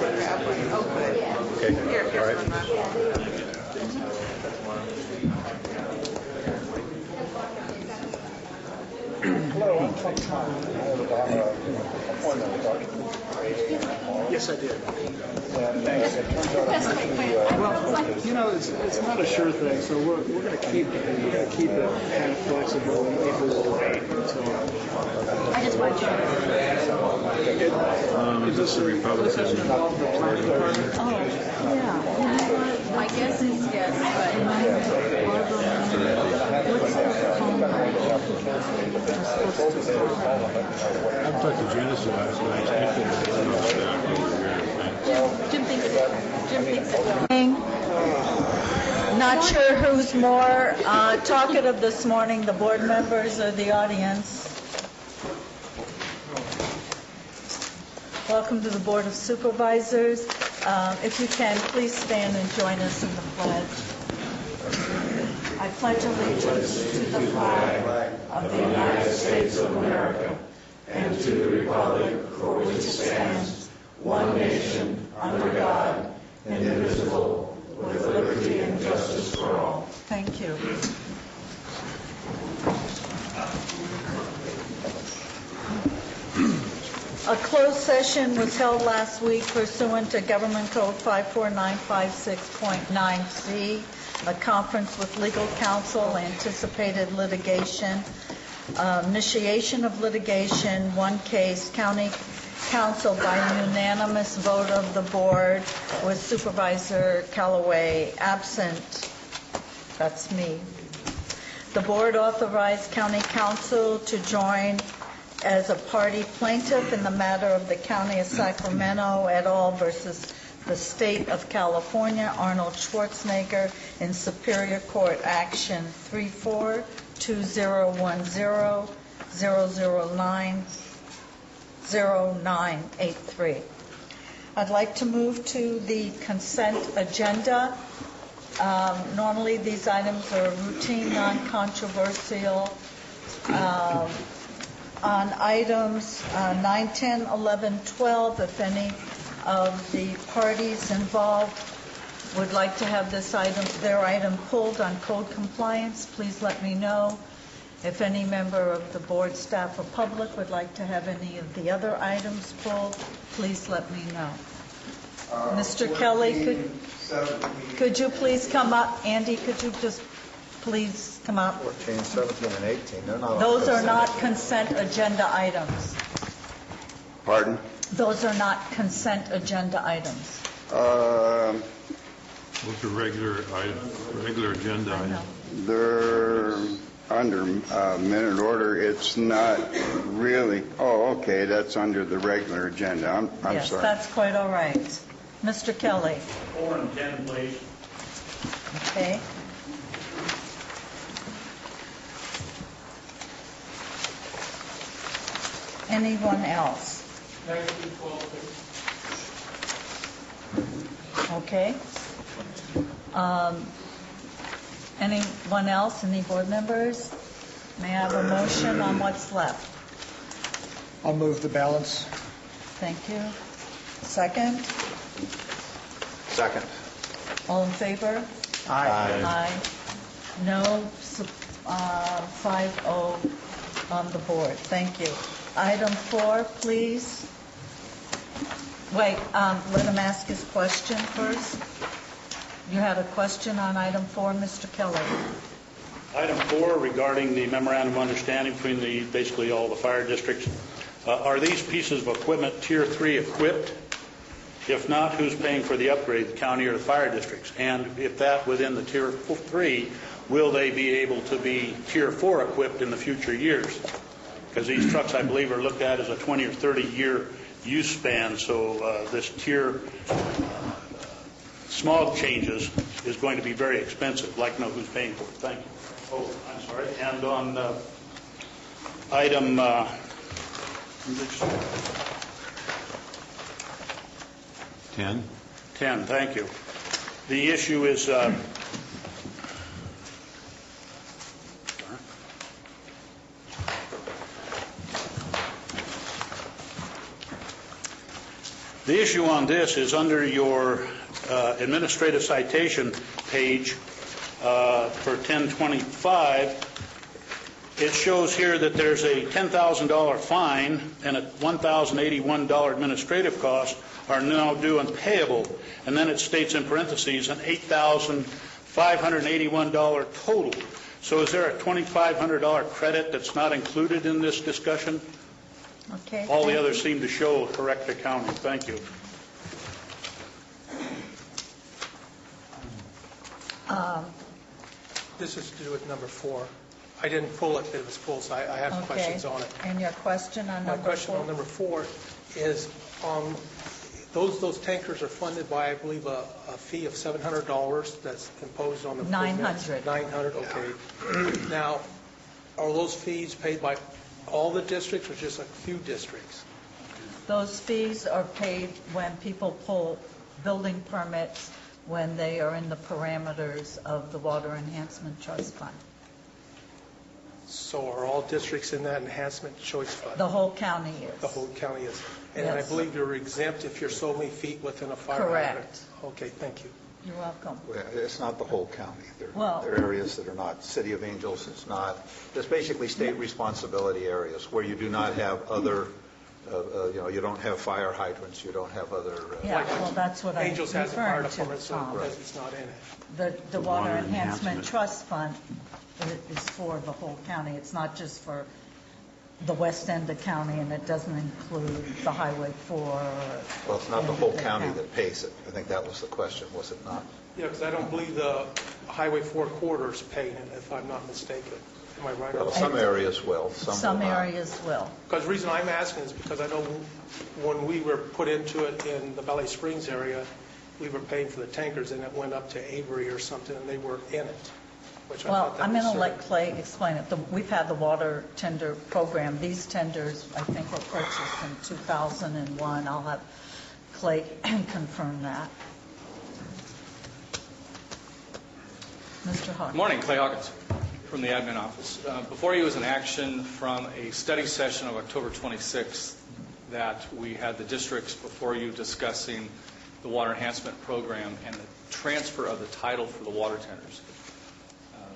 Okay. All right. Hello, I'm Tom Tom. I have an appointment with Dr. Yes, I did. And it turns out I'm usually, Well, you know, it's not a sure thing, so we're going to keep it kind of flexible and maybe we'll wait until. I just want you to. Is this a Republican? Involve the planning department. Oh, yeah. My guess is yes, I talked to Janice last night. Jim thinks it. Not sure who's more talkative this morning, the board members or the audience. Welcome to the Board of Supervisors. If you can, please stand and join us in the pledge. I pledge allegiance to the flag of the United States of America and to the republic for which it stands, one nation, under God, indivisible, with liberty and justice for all. Thank you. A closed session was held last week pursuant to Government Code 54956.9C, a conference with legal counsel, anticipated litigation, initiation of litigation, one case, county counsel by unanimous vote of the board with Supervisor Callaway absent. That's me. The board authorized county counsel to join as a party plaintiff in the matter of the County of Sacramento et al. Versus the State of California, Arnold Schwarzenegger, in Superior Court Action 3420090090983. I'd like to move to the consent agenda. Normally these items are routine, non-controversial. On items 9, 10, 11, 12, if any of the parties involved would like to have their item pulled on code compliance, please let me know. If any member of the board, staff, or public would like to have any of the other items pulled, please let me know. Mr. Kelly, could you please come up? Andy, could you just please come up? 14, 17, and 18. They're not. Those are not consent agenda items. Pardon? Those are not consent agenda items. What's a regular agenda item? They're under minute order. It's not really. Oh, okay. That's under the regular agenda. I'm Yes, sorry. that's quite all right. Mr. Kelly. 4 and 10, please. Okay. Anyone else? 9 through 12, please. Okay. Anyone else? Any board members? May I have a motion on what's left? I'll move the balance. Thank you. Second? Second. All in favor? Aye. No, 5-0 on the board. Thank you. Item 4, please. Wait, let him ask his question first. You had a question on item 4, Mr. Kelly. Item 4, regarding the memorandum of understanding between basically all the fire districts. Are these pieces of equipment Tier 3 equipped? If not, who's paying for the upgrade, the county or the fire districts? And if that within the Tier 3, will they be able to be Tier 4 equipped in the future years? Because these trucks, I believe, are looked at as a 20 or 30-year use span, so this tier small changes is going to be very expensive. I'd like to know who's paying for it. Thank you. Oh, I'm sorry. And on item 10, thank you. The issue is The issue on this is under your administrative citation page for 1025. It shows here that there's a $10,000 fine and a $1,081 administrative cost are now due and payable. And then it states in parentheses an $8,581 total. So is there a $2,500 credit that's not included in this discussion? Okay. All the thank others you. seem to show correct accounting. Thank you. This is to do with number 4. I didn't pull it, but it was pulled, so I have Okay. questions on it. And your question on My number question 4? on number 4 is, those tankers are funded by, I believe, a fee of $700 that's imposed on the... $900. $900, okay. Now, are those fees paid by all the districts or just a few districts? Those fees are paid when people pull building permits when they are in the parameters of the Water Enhancement Trust Fund. So are all districts in that enhancement choice fund? The whole county is. The whole county is. And I Yes. believe you're exempt if you're so many feet within a fire hydrant. Correct. Okay, thank you. You're welcome. Well, it's not the whole county. There Well- are areas that are not. City of Angels is not. There's basically state responsibility areas where you do not have other, you don't have fire hydrants, you don't have other... Yeah, well, that's what I'm Angels has a fire referring to, department, so Tom. it's not in it. The Water Water Enhancement Enhancement. Trust Fund is for the whole county. It's not just for the west end of county, and it doesn't include the Highway 4. Well, it's not the whole county that pays it. I think that was the question, was it not? Yeah, because I don't believe the Highway 4 corridor's paying it, if I'm not mistaken. Am I right? Well, some areas will, some Some will not. areas will. Because the reason I'm asking is because I know when we were put into it in the Valley Springs area, we were paying for the tankers, and it went up to Avery or something, and they were in it, which I Well, thought that I'm was going to let certain. Clay explain it. We've had the water tender program. These tenders, I think, were purchased in 2001. I'll have Clay confirm that. Mr. Hawkins. Good morning, Clay Hawkins from the admin office. Before you is an action from a study session of October 26th that we had the districts before you discussing the water enhancement program and the transfer of the title for the water tenders.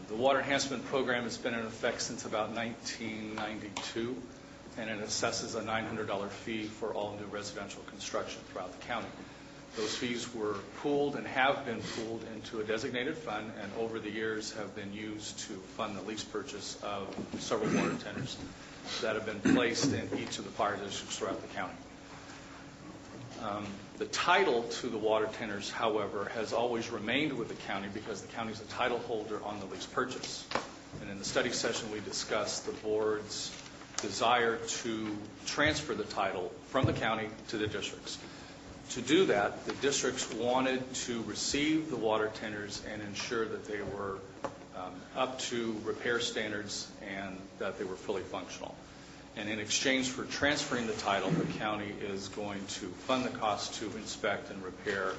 The water enhancement program has been in effect since about 1992, and it assesses a $900 fee for all new residential construction throughout the county. Those fees were pooled and have been pooled into a designated fund, and over the years have been used to fund the lease purchase of several water tenders that have been placed in each of the fire districts throughout the county. The title to the water tenders, however, has always remained with the county because the county is a title holder on the lease purchase. And in the study session, we discussed the board's desire to transfer the title from the county to the districts. To do that, the districts wanted to receive the water tenders and ensure that they were up to repair standards and that they were fully functional. And in exchange for transferring the title, the county is going to fund the cost to inspect and repair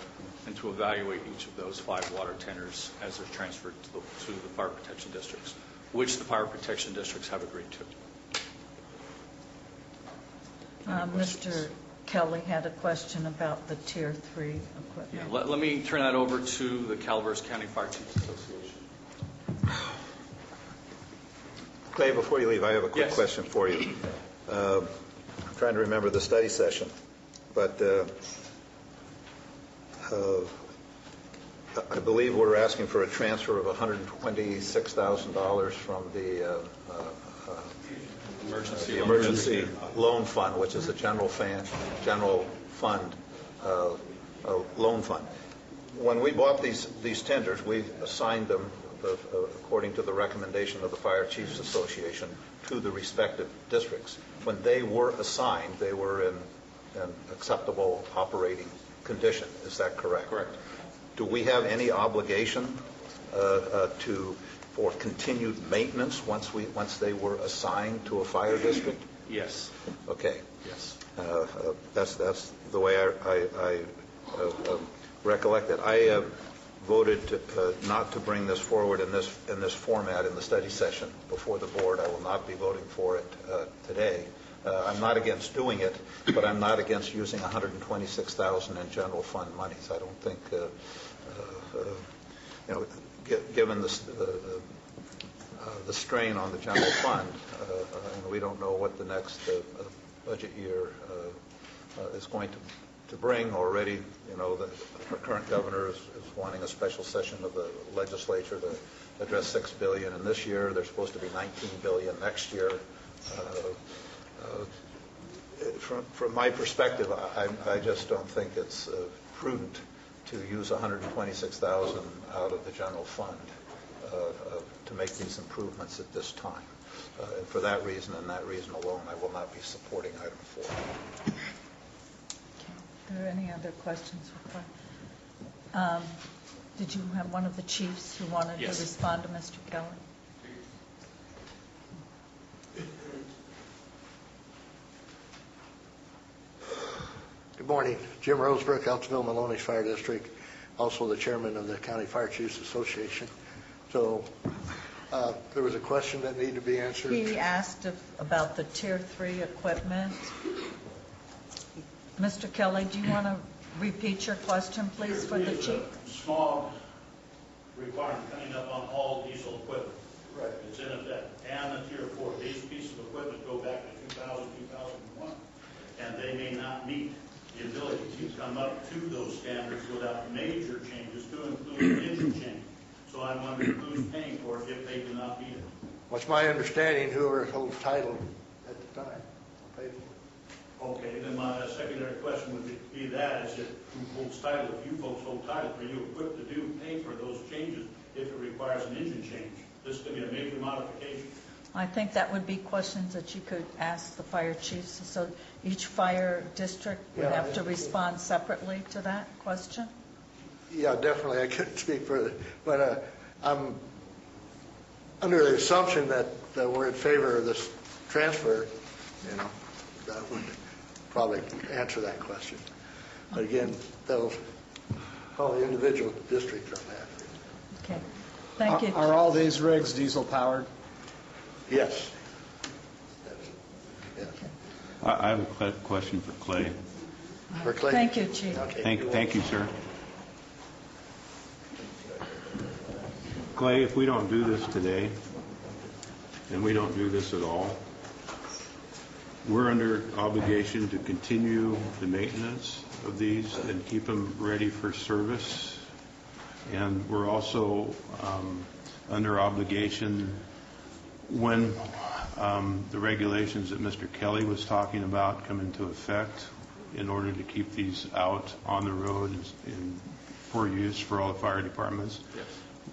and to evaluate each of those 5 water tenders as they're transferred to the fire protection districts, which the fire protection districts have agreed to. Mr. Kelly had a question about the Tier 3 equipment. Yeah, let me turn that over to the Calaveras County Fire Chiefs Association. Clay, before you leave, I have a quick Yes. question for you. I'm trying to remember the study session, but I believe we're asking for a transfer of $126,000 from the emergency loan fund, which is a general fund loan fund. When we bought these tenders, we assigned them according to the recommendation of the Fire Chiefs Association to the respective districts. When they were assigned, they were in an acceptable operating condition. Is that correct? Correct. Do we have any obligation for continued maintenance once they were assigned to a fire district? Yes. Okay. Yes. That's the way I recollect it. I voted not to bring this forward in this format in the study session before the board. I will not be voting for it today. I'm not against doing it, but I'm not against using $126,000 in general fund monies. I don't think, given the strain on the general fund, and we don't know what the next budget year is going to bring. Already, our current governor is wanting a special session of the legislature to address $6 billion in this year. There's supposed to be $19 billion next year. From my perspective, I just don't think it's prudent to use $126,000 out of the general fund to make these improvements at this time. And for that reason and that reason alone, I will not be supporting item 4. Are there any other questions? Did you have one of the chiefs who wanted to respond to Mr. Kelly? Good morning. Jim Rosebrook, Eltville Maloney Fire District, also the chairman of the County Fire Chiefs Association. So there was a question that needed to be answered. He asked about the Tier 3 equipment. Mr. Kelly, do you want to repeat your question, please, for the chief? Smog requirement coming up on all diesel equipment. Right. It's in effect. And the Tier 4. These pieces of equipment go back to 2000, 2001. And they may not meet the ability to come up to those standards without major changes to include engine change. So I'm wondering who's paying for it if they do not meet it. What's my understanding, whoever holds title at the time paid for it. Okay, then my secondary question would be that, is it who holds title? If you folks hold title, are you equipped to pay for those changes if it requires an engine change? This could be a major modification. I think that would be questions that you could ask the fire chiefs. So each fire district would have to respond separately to that question? Yeah, definitely. I couldn't speak further. But I'm under the assumption that we're in favor of this transfer. That would probably answer that question. But again, they'll call the individual district on that. Okay. Thank you. Are all these rigs diesel powered? Yes. Yes. I have a question for Clay. For Clay? Thank you, Chief. Okay. Thank you, sir. Clay, if we don't do this today, and we don't do this at all, we're under obligation to continue the maintenance of these and keep them ready for service. And we're also under obligation when the regulations that Mr. Kelly was talking about come into effect in order to keep these out on the road for use for all the fire departments. Yes.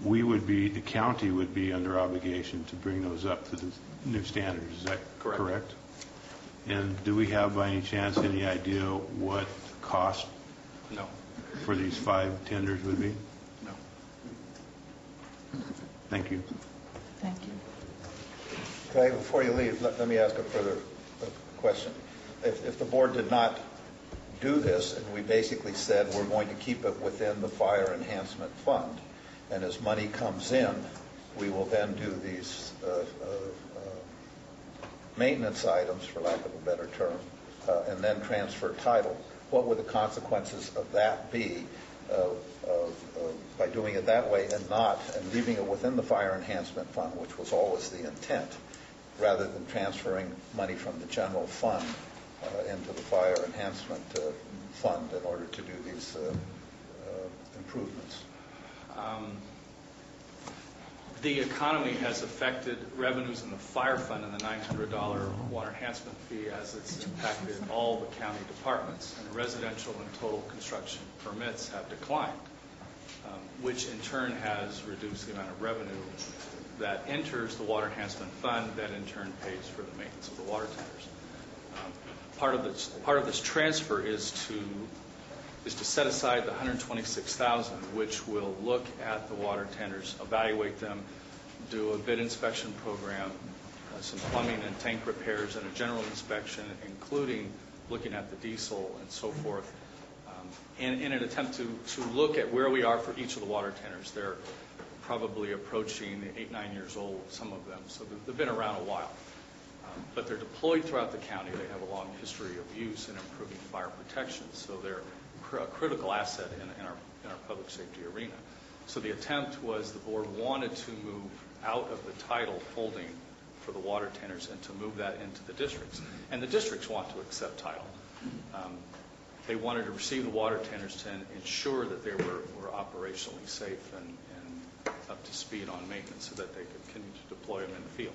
The county would be under obligation to bring those up to the new standards. Is that correct? And do we have by any chance any idea what the cost for these 5 tenders would be? No. Thank you. Thank you. Clay, before you leave, let me ask a further question. If the board did not do this, and we basically said we're going to keep it within the fire enhancement fund, and as money comes in, we will then do these maintenance items, for lack of a better term, and then transfer title, what would the consequences of that be by doing it that way and leaving it within the fire enhancement fund, which was always the intent, rather than transferring money from the general fund into the fire enhancement fund in order to do these improvements? The economy has affected revenues in the fire fund and the $900 water enhancement fee as it's impacted all the county departments, and residential and total construction permits have declined, which in turn has reduced the amount of revenue that enters the water enhancement fund that in turn pays for the maintenance of the water tenders. Part of this transfer is to set aside the $126,000, which will look at the water tenders, evaluate them, do a bid inspection program, some plumbing and tank repairs, and a general inspection, including looking at the diesel and so forth, in an attempt to look at where we are for each of the water tenders. They're probably approaching 8-9 years old, some of them, so they've been around a while. But they're deployed throughout the county. They have a long history of use in improving fire protection, so they're a critical asset in our public safety arena. So the attempt was the board wanted to move out of the title holding for the water tenders and to move that into the districts. And the districts want to accept title. They wanted to receive the water tenders to ensure that they were operationally safe and up to speed on maintenance so that they could continue to deploy them in the field.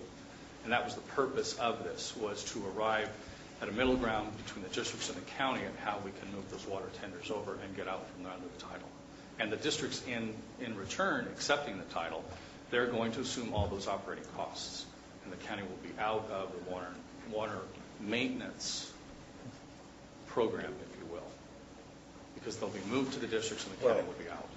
And that was the purpose of this, was to arrive at a middle ground between the districts and the county and how we can move those water tenders over and get out from under the title. And the districts, in return, accepting the title, they're going to assume all those operating costs. And the county will be out of the water maintenance program, if you will, because they'll be moved to the districts and the county will be out.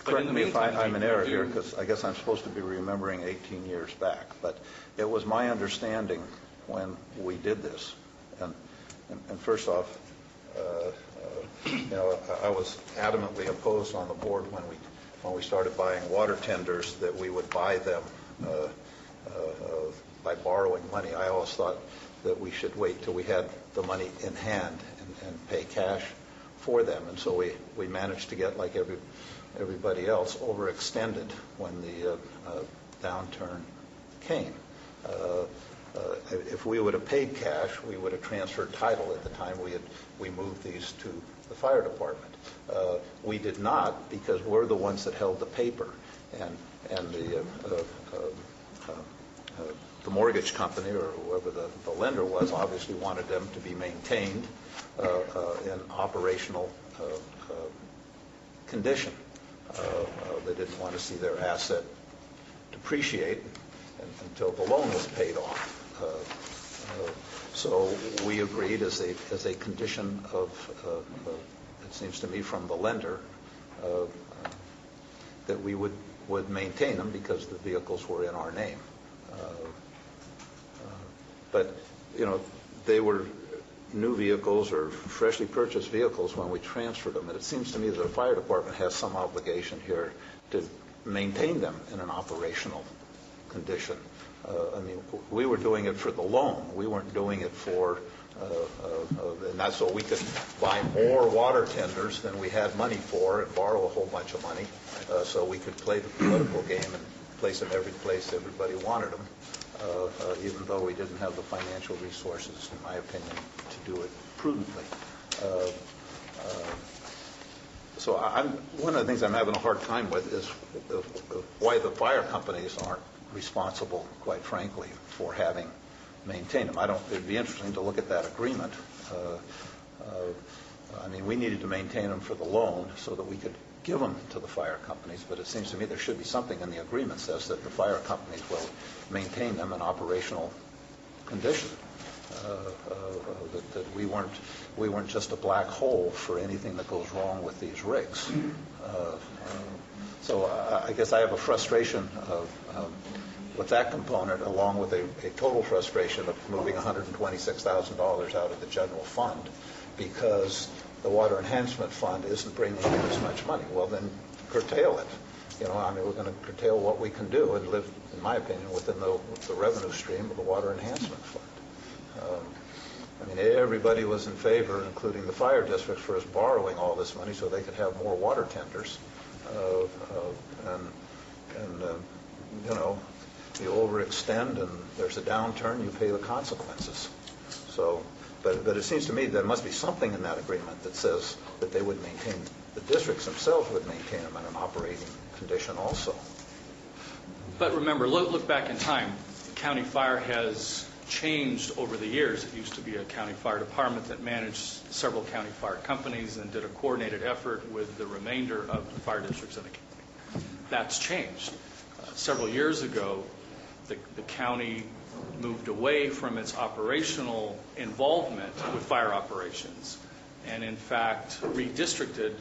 Correct me if I'm in error here, because I guess I'm supposed to be remembering 18 years back, but it was my understanding when we did this, and first off, I was adamantly opposed on the board when we started buying water tenders that we would buy them by borrowing money. I always thought that we should wait till we had the money in hand and pay cash for them, and so we managed to get, like everybody else, overextended when the downturn came. If we would have paid cash, we would have transferred title at the time we moved these to the fire department. We did not, because we're the ones that held the paper, and the mortgage company or whoever the lender was obviously wanted them to be maintained in operational condition. They didn't want to see their asset depreciate until the loan was paid off. So we agreed as a condition of, it seems to me, from the lender, that we would maintain them because the vehicles were in our name. But, they were new vehicles or freshly purchased vehicles when we transferred them. And it seems to me that the fire department has some obligation here to maintain them in an operational condition. We were doing it for the loan. We weren't doing it for, and that's so we could buy more water tenders than we had money for and borrow a whole bunch of money so we could play the political game and place them every place everybody wanted them. Even though we didn't have the financial resources, in my opinion, to do it prudently. So one of the things I'm having a hard time with is why the fire companies aren't responsible, quite frankly, for having maintained them. It'd be interesting to look at that agreement. We needed to maintain them for the loan so that we could give them to the fire companies, but it seems to me there should be something in the agreement that says that the fire companies will maintain them in operational condition. That we weren't just a black hole for anything that goes wrong with these rigs. So I guess I have a frustration with that component, along with a total frustration of moving $126,000 out of the general fund because the Water Enhancement Fund isn't bringing in as much money. Well, then curtail it. We're going to curtail what we can do and live, in my opinion, within the revenue stream of the Water Enhancement Fund. Everybody was in favor, including the fire districts, for us borrowing all this money so they could have more water tenders. You overextend and there's a downturn, you pay the consequences. So, but it seems to me there must be something in that agreement that says that they would maintain, the districts themselves would maintain them in an operating condition also. But remember, look back in time. County Fire has changed over the years. It used to be a county fire department that managed several county fire companies and did a coordinated effort with the remainder of the fire districts in the county. That's changed. Several years ago, the county moved away from its operational involvement with fire operations and, in fact, redistricted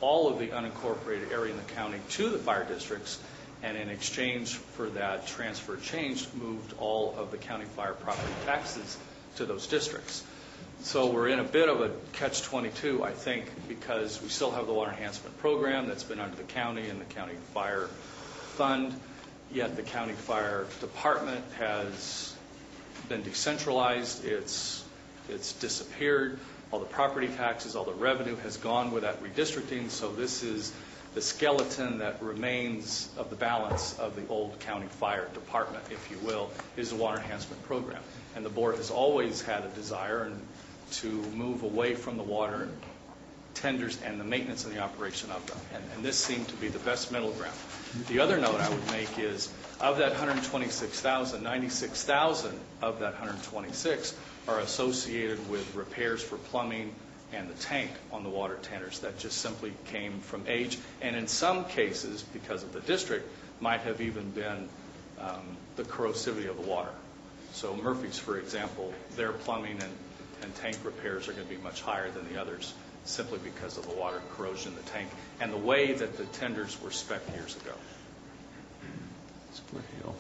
all of the unincorporated area in the county to the fire districts, and in exchange for that transfer change, moved all of the county fire property taxes to those districts. So we're in a bit of a catch-22, I think, because we still have the Water Enhancement Program that's been under the county and the County Fire Fund, yet the County Fire Department has been decentralized, it's disappeared, all the property taxes, all the revenue has gone with that redistricting, so this is the skeleton that remains of the balance of the old county fire department, if you will, is the water enhancement program. And the board has always had a desire to move away from the water tenders and the maintenance and the operation of them. And this seemed to be the best middle ground. The other note I would make is, of that 126,000, 96,000 of that 126 are associated with repairs for plumbing and the tank on the water tenders that just simply came from age, and in some cases, because of the district, might have even been the corrosivity of the water. So Murphy's, for example, their plumbing and tank repairs are going to be much higher than the others, simply because of the water corrosion in the tank and the way that the tenders were spec'd years ago. Split Hill.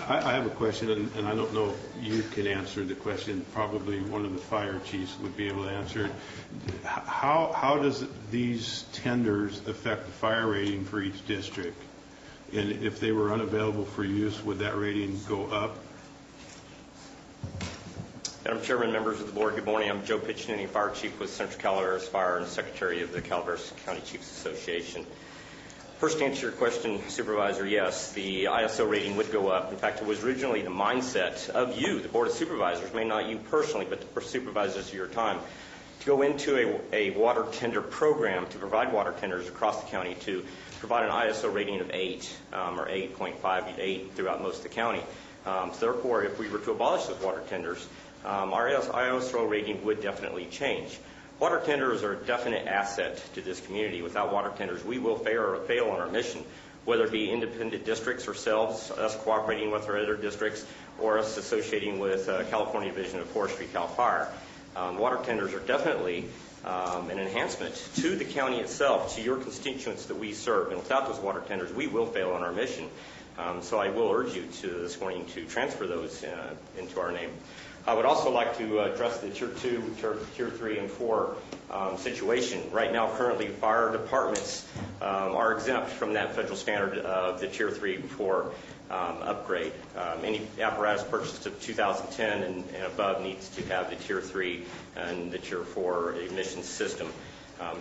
I have a question, and I don't know if you can answer the question. Probably one of the fire chiefs would be able to answer it. How does these tenders affect the fire rating for each district? And if they were unavailable for use, would that rating go up? Madam Chairman, members of the board, good morning. I'm Joe Piccinini, Fire Chief with Central Calaveras Fire and Secretary of the Calaveras County Chiefs Association. First, to answer your question, Supervisor, yes, the ISO rating would go up. In fact, it was originally the mindset of you, the Board of Supervisors, maybe not you personally, but the supervisors of your time, to go into a water tender program to provide water tenders across the county to provide an ISO rating of 8 or 8.5 to 8 throughout most of the county. So therefore, if we were to abolish those water tenders, our ISO rating would definitely change. Water tenders are a definite asset to this community. Without water tenders, we will fail on our mission, whether it be independent districts ourselves, us cooperating with our other districts, or us associating with California Division of Forestry, CAL FIRE. Water tenders are definitely an enhancement to the county itself, to your constituents that we serve. And without those water tenders, we will fail on our mission. So I will urge you this morning to transfer those into our name. I would also like to address the Tier 2, Tier 3, and 4 situation. Right now, currently, fire departments are exempt from that federal standard of the Tier 3 and 4 upgrade. Any apparatus purchased of 2010 and above needs to have the Tier 3 and the Tier 4 emissions system.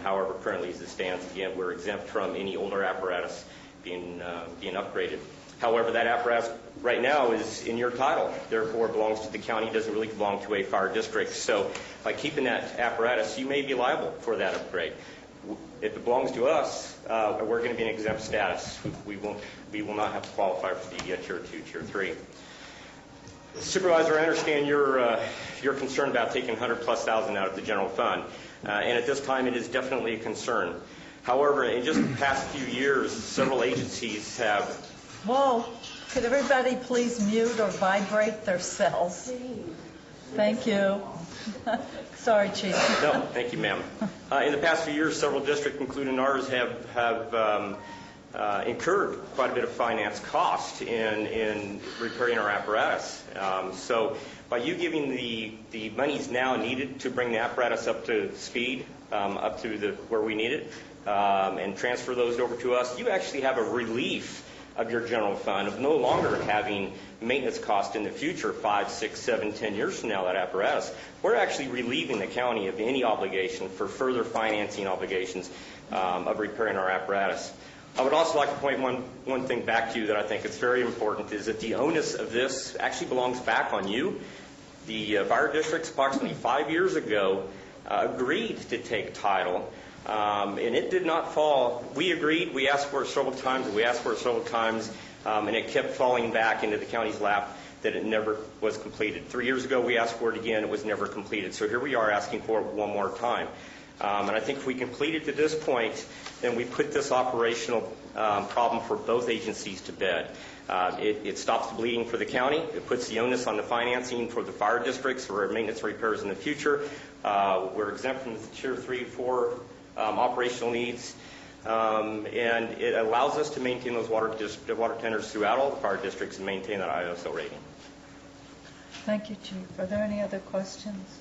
However, currently as it stands, again, we're exempt from any older apparatus being upgraded. However, that apparatus right now is in your title, therefore belongs to the county, doesn't really belong to a fire district. So by keeping that apparatus, you may be liable for that upgrade. If it belongs to us, we're going to be in exempt status. We will not have to qualify for the Tier 2, Tier 3. Supervisor, I understand your concern about taking 100+ thousand out of the general fund, and at this time it is definitely a concern. However, in just the past few years, several agencies have. Whoa, could everybody please mute or vibrate their cells? Thank you. Sorry, Chief. No, thank you, ma'am. In the past few years, several districts, including ours, have incurred quite a bit of finance cost in repairing our apparatus. So by you giving the monies now needed to bring the apparatus up to speed, up to where we need it, and transfer those over to us, you actually have a relief of your general fund of no longer having maintenance cost in the future 5, 6, 7, 10 years from now, that apparatus. We're actually relieving the county of any obligation for further financing obligations of repairing our apparatus. I would also like to point one thing back to you that I think is very important, is that the onus of this actually belongs back on you. The fire districts approximately 5 years ago agreed to take title. And it did not fall. We agreed. We asked for it several times, and it kept falling back into the county's lap that it never was completed. 3 years ago, we asked for it again. It was never completed. So here we are asking for it one more time. And I think if we complete it to this point, then we put this operational problem for both agencies to bed. It stops the bleeding for the county. It puts the onus on the financing for the fire districts for maintenance repairs in the future. We're exempt from the Tier 3, 4 operational needs, and it allows us to maintain those water tenders throughout all the fire districts and maintain that ISO rating. Thank you, Chief. Are there any other questions?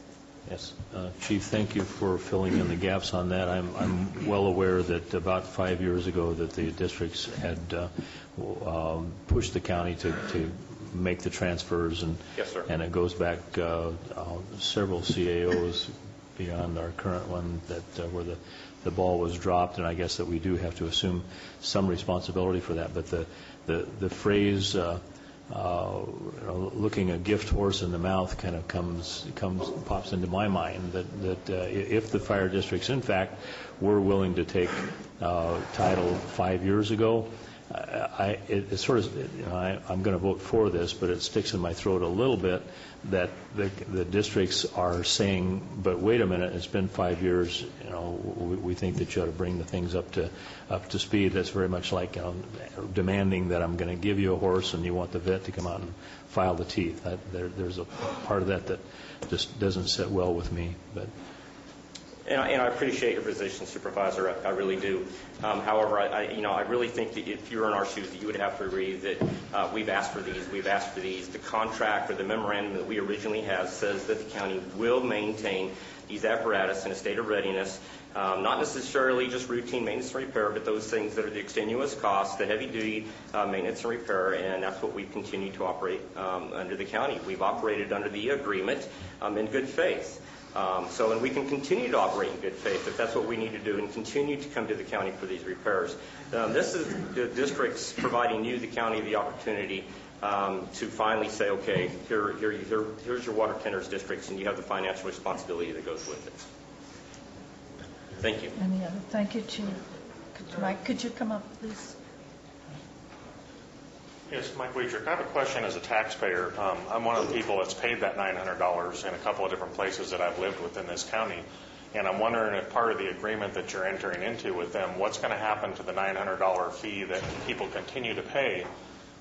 Yes, Chief, thank you for filling in the gaps on that. I'm well aware that about 5 years ago that the districts had pushed the county to make the transfers, and Yes, sir. and it goes back several CAOs beyond our current one that where the ball was dropped, and I guess that we do have to assume some responsibility for that. But the phrase looking a gift horse in the mouth kind of pops into my mind, that if the fire districts in fact were willing to take title 5 years ago, it's sort of, I'm going to vote for this, but it sticks in my throat a little bit that the districts are saying, but wait a minute, it's been 5 years, we think that you ought to bring the things up to speed. That's very much like demanding that I'm going to give you a horse and you want the vet to come out and file the teeth. There's a part of that just doesn't sit well with me. But And I appreciate your position, Supervisor. I really do. However, I really think that if you were in our shoes, that you would have to agree that we've asked for these. The contract or the memorandum that we originally have says that the county will maintain these apparatus in a state of readiness, not necessarily just routine maintenance and repair, but those things that are the extenuous costs, the heavy-duty maintenance and repair, and that's what we've continued to operate under the county. We've operated under the agreement in good faith. And we can continue to operate in good faith if that's what we need to do, and continue to come to the county for these repairs. This is the districts providing you, the county, the opportunity to finally say, okay, here's your water tenders districts, and you have the financial responsibility that goes with it. Thank you. Any other? Thank you, Chief. Mike, could you come up, please? Yes, Mike Weidrich. I have a question as a taxpayer. I'm one of the people that's paid that $900 in a couple of different places that I've lived within this county. And I'm wondering if part of the agreement that you're entering into with them, what's going to happen to the $900 fee that people continue to pay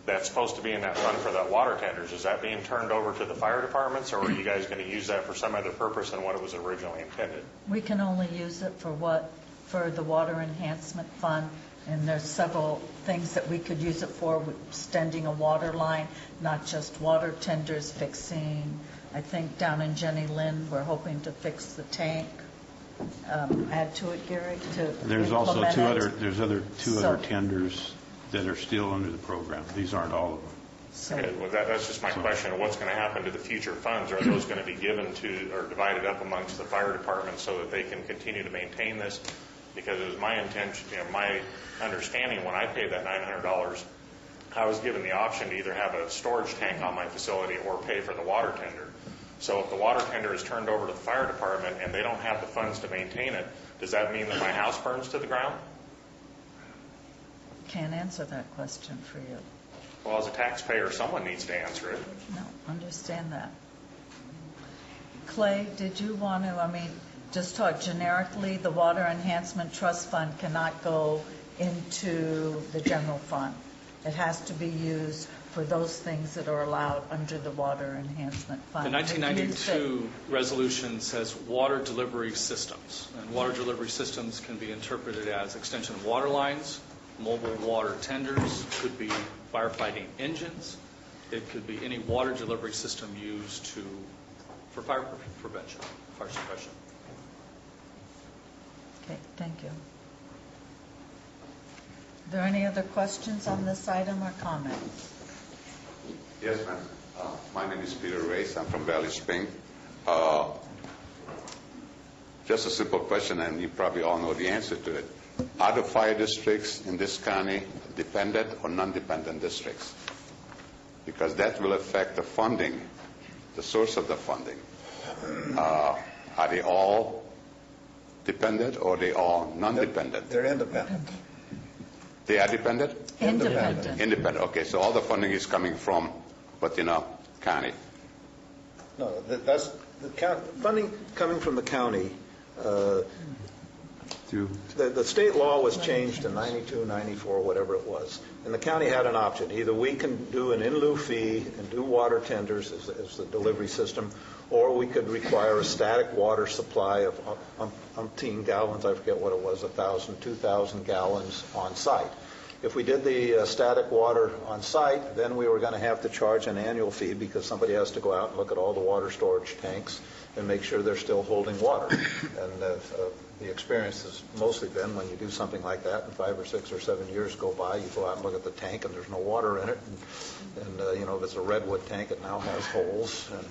that's supposed to be in that fund for that water tenders? Is that being turned over to the fire departments, or are you guys going to use that for some other purpose than what it was originally intended? We can only use it for the Water Enhancement Fund. And there's several things that we could use it for, extending a water line, not just water tenders, fixing, I think down in Jenny Lynn, we're hoping to fix the tank. Add to it, Gary, to There's also implement two other tenders that are still under the program. These aren't all of them. Okay, well, that's just my question. What's going to happen to the future funds? Are those going to be given to or divided up amongst the fire department so that they can continue to maintain this? Because it was my intention, my understanding when I paid that $900, I was given the option to either have a storage tank on my facility or pay for the water tender. So if the water tender is turned over to the fire department and they don't have the funds to maintain it, does that mean that my house burns to the ground? Can't answer that question for you. Well, as a taxpayer, someone needs to answer it. No, understand that. Clay, did you want to, just talk generically, the Water Enhancement Trust Fund cannot go into the general fund. It has to be used for those things that are allowed under the Water Enhancement Fund. The 1992 resolution says water delivery systems, and water delivery systems can be interpreted as extension of water lines, mobile water tenders, could be firefighting engines, it could be any water delivery system used for fire prevention, fire suppression. Okay, thank you. Are there any other questions on this item or comments? Yes, ma'am. My name is Peter Reyes. I'm from Valley Spring. Just a simple question, and you probably all know the answer to it. Are the fire districts in this county dependent or non-dependent districts? Because that will affect the funding, the source of the funding. Are they all dependent or are they all non-dependent? They're independent. They are dependent? Independent. Independent. Okay, so all the funding is coming from Batino County. No, that's the funding coming from the county. The state law was changed in 92, 94, whatever it was. And the county had an option. Either we can do an in lieu fee and do water tenders as the delivery system, or we could require a static water supply of umpteen gallons, I forget what it was, 1,000, 2,000 gallons on site. If we did the static water on site, then we were going to have to charge an annual fee because somebody has to go out and look at all the water storage tanks and make sure they're still holding water. And the experience has mostly been when you do something like that and 5 or 6 or 7 years go by, you go out and look at the tank and there's no water in it. And you know, if it's a redwood tank, it now has holes and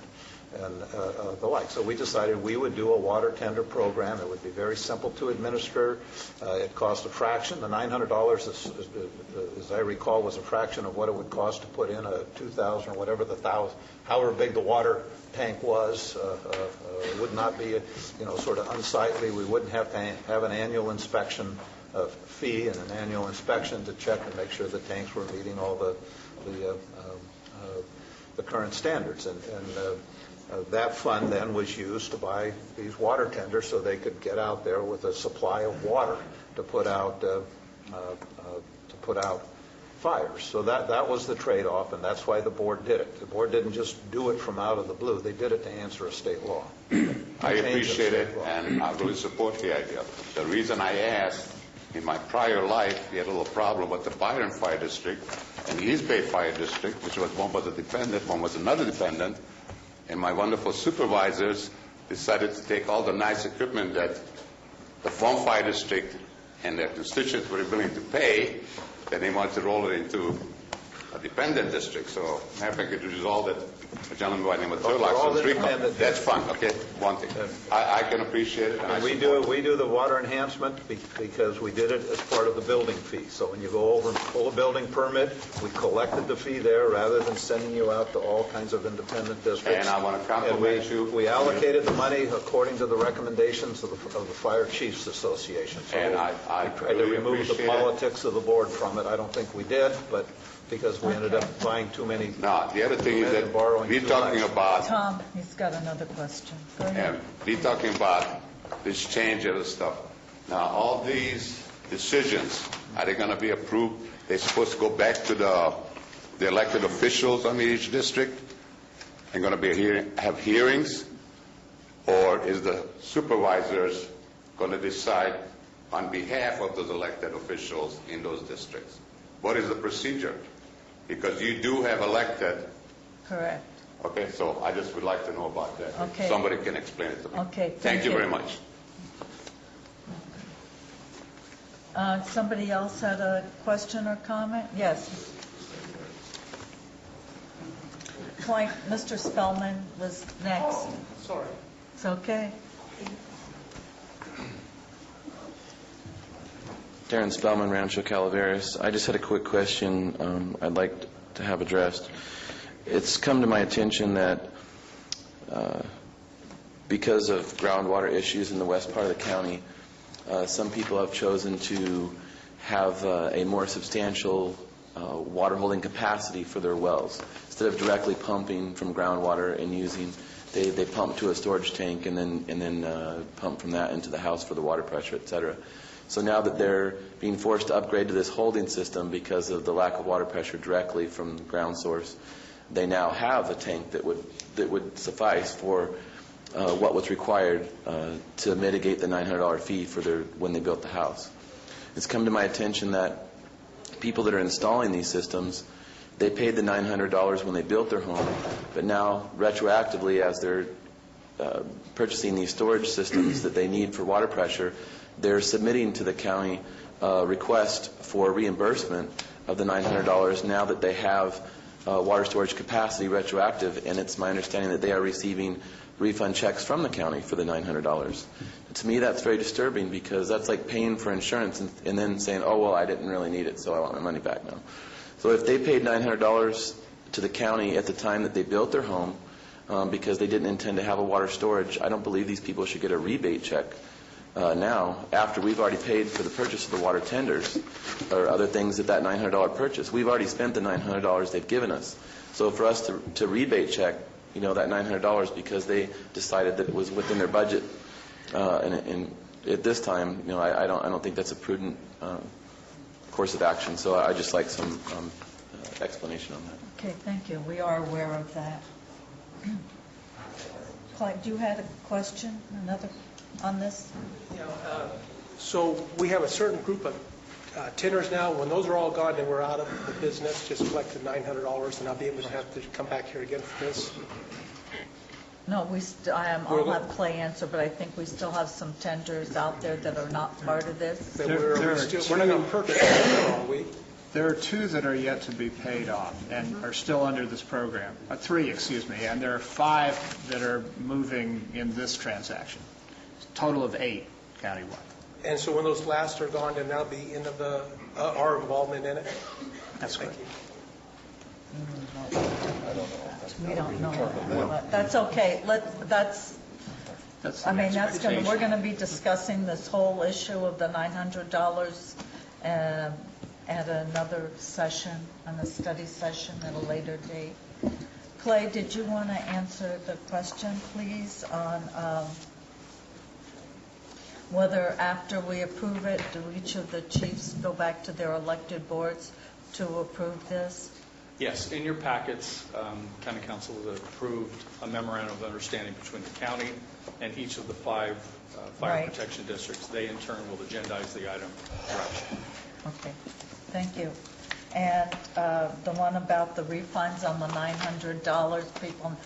the like. So we decided we would do a water tender program. It would be very simple to administer. It cost a fraction. The $900, as I recall, was a fraction of what it would cost to put in a 2,000 or whatever however big the water tank was. It would not be, sort of unsightly. We wouldn't have to have an annual inspection fee and an annual inspection to check and make sure the tanks were meeting all the current standards. And that fund then was used to buy these water tenders so they could get out there with a supply of water to put out fires. So that was the trade-off, and that's why the board did it. The board didn't just do it from out of the blue. They did it to answer a state law. I appreciate it, and I really support the idea. The reason I asked, in my prior life, we had a little problem with the Byron Fire District and the East Bay Fire District, which was one was a dependent, one was another dependent. And my wonderful supervisors decided to take all the nice equipment that the Farm Fire District and their constituents were willing to pay, then they wanted to roll it into a dependent district. So, matter of fact, it resulted a gentleman by the name of Turlock. That's fine, okay? One thing. I can appreciate it. And we do the water enhancement because we did it as part of the building fee. So when you go over and pull a building permit, we collected the fee there rather than sending you out to all kinds of independent districts. And I want to compliment you. We allocated the money according to the recommendations of the Fire Chiefs Association. So and I tried to remove the politics of the board from it. I don't think we did, but because we ended up buying too many. No, the other thing is that we're talking about. Tom, he's got another question. Go ahead. We're talking about this change of the stuff. Now, all these decisions, are they going to be approved? They're supposed to go back to the elected officials on each district and going to have hearings? Or is the supervisors going to decide on behalf of those elected officials in those districts? What is the procedure? Because you do have elected. Correct. Okay, so I just would like to know about that. Okay. If somebody can explain it to me. Okay. Thank you very much. Somebody else had a question or comment? Yes. Mr. Spellman was next. Oh, sorry. It's okay. Darren Spellman, Rancho Calaveras. I just had a quick question I'd like to have addressed. It's come to my attention that because of groundwater issues in the west part of the county, some people have chosen to have a more substantial water holding capacity for their wells. Instead of directly pumping from groundwater and using, they pump to a storage tank and then pump from that into the house for the water pressure, et cetera. So now that they're being forced to upgrade to this holding system because of the lack of water pressure directly from the ground source, they now have a tank that would suffice for what was required to mitigate the $900 fee for when they built the house. It's come to my attention that people that are installing these systems, they paid the $900 when they built their home, but now retroactively, as they're purchasing these storage systems that they need for water pressure, they're submitting to the county a request for reimbursement of the $900 now that they have water storage capacity retroactive, and it's my understanding that they are receiving refund checks from the county for the $900. To me, that's very disturbing because that's like paying for insurance and then saying, oh, well, I didn't really need it, so I want my money back now. So if they paid $900 to the county at the time that they built their home because they didn't intend to have a water storage, I don't believe these people should get a rebate check now, after we've already paid for the purchase of the water tenders or other things at that $900 purchase. We've already spent the $900 they've given us. So for us to rebate check, that $900 because they decided that it was within their budget, and at this time, I don't think that's a prudent course of action. So I just like some explanation on that. Okay, thank you. We are aware of that. Clyde, do you have a question? Another on this? So we have a certain group of tenders now, when those are all gone and we're out of the business, just collect the $900 and I'll be able to have to come back here again for this? No, I'll have Clay answer, but I think we still have some tenders out there that are not part of this. That we're not going to purchase them, are we? There are 2 that are yet to be paid off and are still under this program. 3, excuse me, and there are 5 that are moving in this transaction. Total of 8 countywide. And so when those last are gone, then that'll be end of our involvement in it? That's Thank correct. you. We don't know. That's okay. We're going to be discussing this whole issue of the $900 at another session, on a study session at a later date. Clay, did you want to answer the question, please, on whether after we approve it, do each of the chiefs go back to their elected boards to approve this? Yes, in your packets, County Council has approved a memorandum of understanding between the county and each of the 5 fire protection districts. They in turn will agendize the item. Okay, thank you. And the one about the refunds on the $900, people,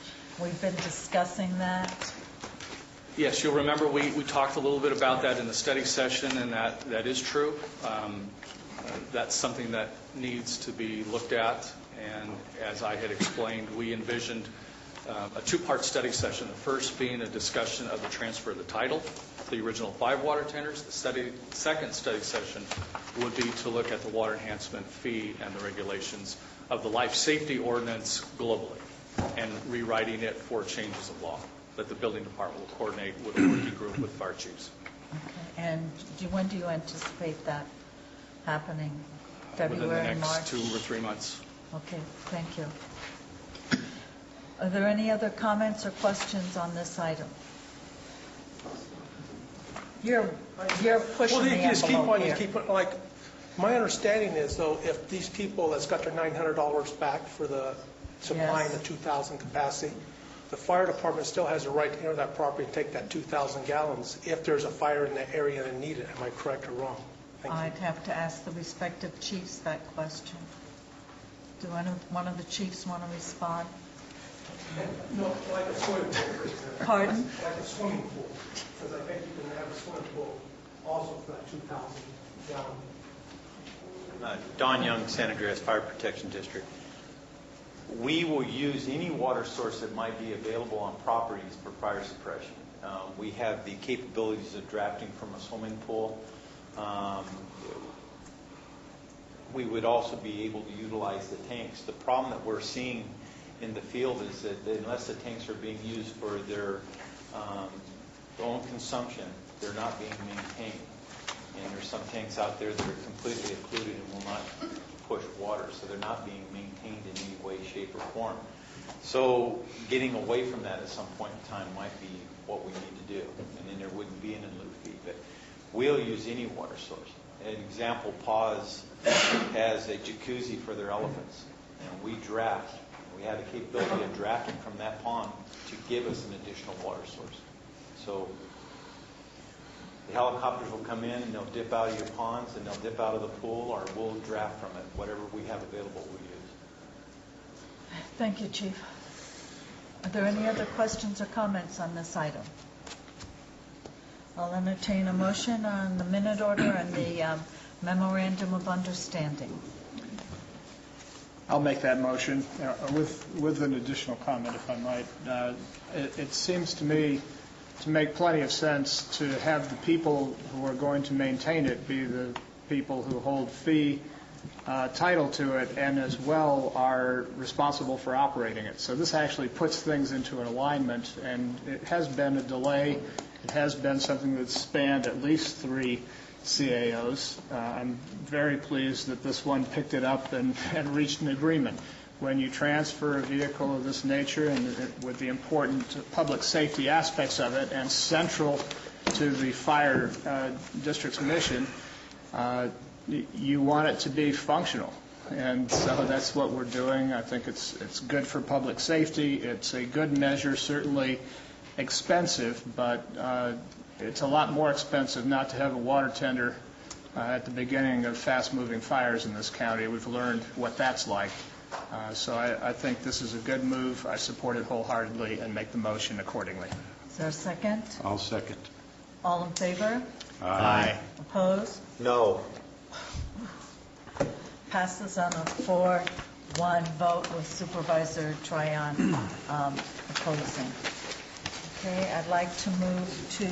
we've been discussing that. Yes, you'll remember we talked a little bit about that in the study session, and that is true. That's something that needs to be looked at, and as I had explained, we envisioned a 2-part study session, the first being a discussion of the transfer of the title, the original 5 water tenders. The second study session would be to look at the water enhancement fee and the regulations of the life safety ordinance globally and rewriting it for changes of law that the building department will coordinate with a working group with fire chiefs. Okay. And when do you anticipate that happening? February, within the next March? 2 or 3 months. Okay, thank you. Are there any other comments or questions on this item? You're pushing the envelope here. My understanding is, though, if these people that's got their $900 back for the supplying the 2,000 capacity, the fire department still has a right to enter that property and take that 2,000 gallons if there's a fire in the area and need it. Am I correct or wrong? I'd have to ask the respective chiefs that question. Do one of the chiefs want to respond? No, like a swimming pool. Pardon? Like a swimming pool, because I think you can have a swimming pool also for that 2,000 gallon. Don Young, San Andreas Fire Protection District. We will use any water source that might be available on properties for fire suppression. We have the capabilities of drafting from a swimming pool. We would also be able to utilize the tanks. The problem that we're seeing in the field is that unless the tanks are being used for their own consumption, they're not being maintained. And there's some tanks out there that are completely occluded and will not push water, so they're not being maintained in any way, shape, or form. So getting away from that at some point in time might be what we need to do, and then there wouldn't be an in lieu fee. But we'll use any water source. An example, PAWS has a jacuzzi for their elephants, and we draft. We have the capability of drafting from that pond to give us an additional water source. So the helicopters will come in and they'll dip out of your ponds and they'll dip out of the pool, or we'll draft from it. Whatever we have available, we'll use. Thank you, Chief. Are there any other questions or comments on this item? I'll entertain a motion on the minute order and the memorandum of understanding. I'll make that motion with an additional comment, if I might. It seems to me to make plenty of sense to have the people who are going to maintain it be the people who hold fee title to it and as well are responsible for operating it. So this actually puts things into an alignment, and it has been a delay. It has been something that's spanned at least 3 CAOs. I'm very pleased that this one picked it up and reached an agreement. When you transfer a vehicle of this nature and with the important public safety aspects of it and central to the fire district's mission, you want it to be functional. And so that's what we're doing. I think it's good for public safety. It's a good measure, certainly expensive, but it's a lot more expensive not to have a water tender at the beginning of fast-moving fires in this county. We've learned what that's like. So I think this is a good move. I support it wholeheartedly and make the motion accordingly. Is there a second? I'll second. All in favor? Aye. Opposed? No. Passes on a 4-1 vote with Supervisor Tryon opposing. Okay, I'd like to move to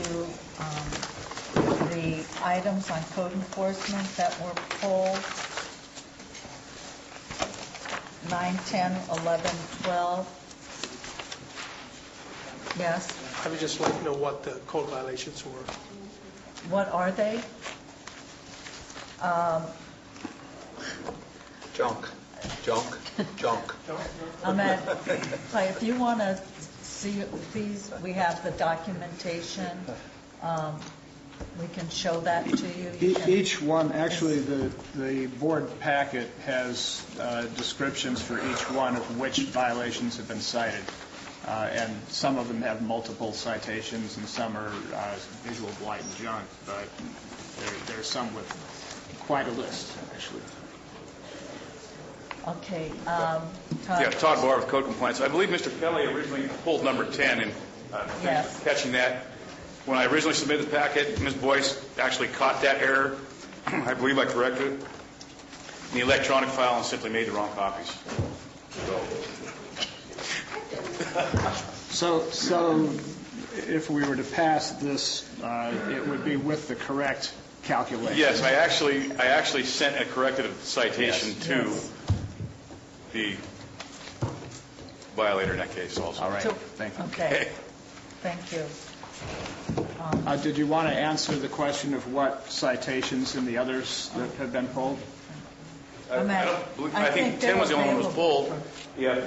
the items on code enforcement that were pulled. 9, 10, 11, 12. Yes. I would just like to know what the code violations were. What are they? Junk. If you want to see these, we have the documentation. We can show that to you. Each one, actually, the board packet has descriptions for each one of which violations have been cited. And some of them have multiple citations, and some are visual blight and junk, but there's some with quite a list, actually. Okay. Todd Barr with Code Compliance. I believe Mr. Kelly originally pulled number 10, and thanks for catching that. When I originally submitted the packet, Ms. Boyce actually caught that error. I believe I corrected it in the electronic file and simply made the wrong copies. So if we were to pass this, it would be with the correct calculation. Yes, I actually sent a corrected citation to the violator in that case also. All right. Thank you. Okay. Thank you. Did you want to answer the question of what citations in the others that have been pulled? I think 10 was the only one that was pulled. Yeah.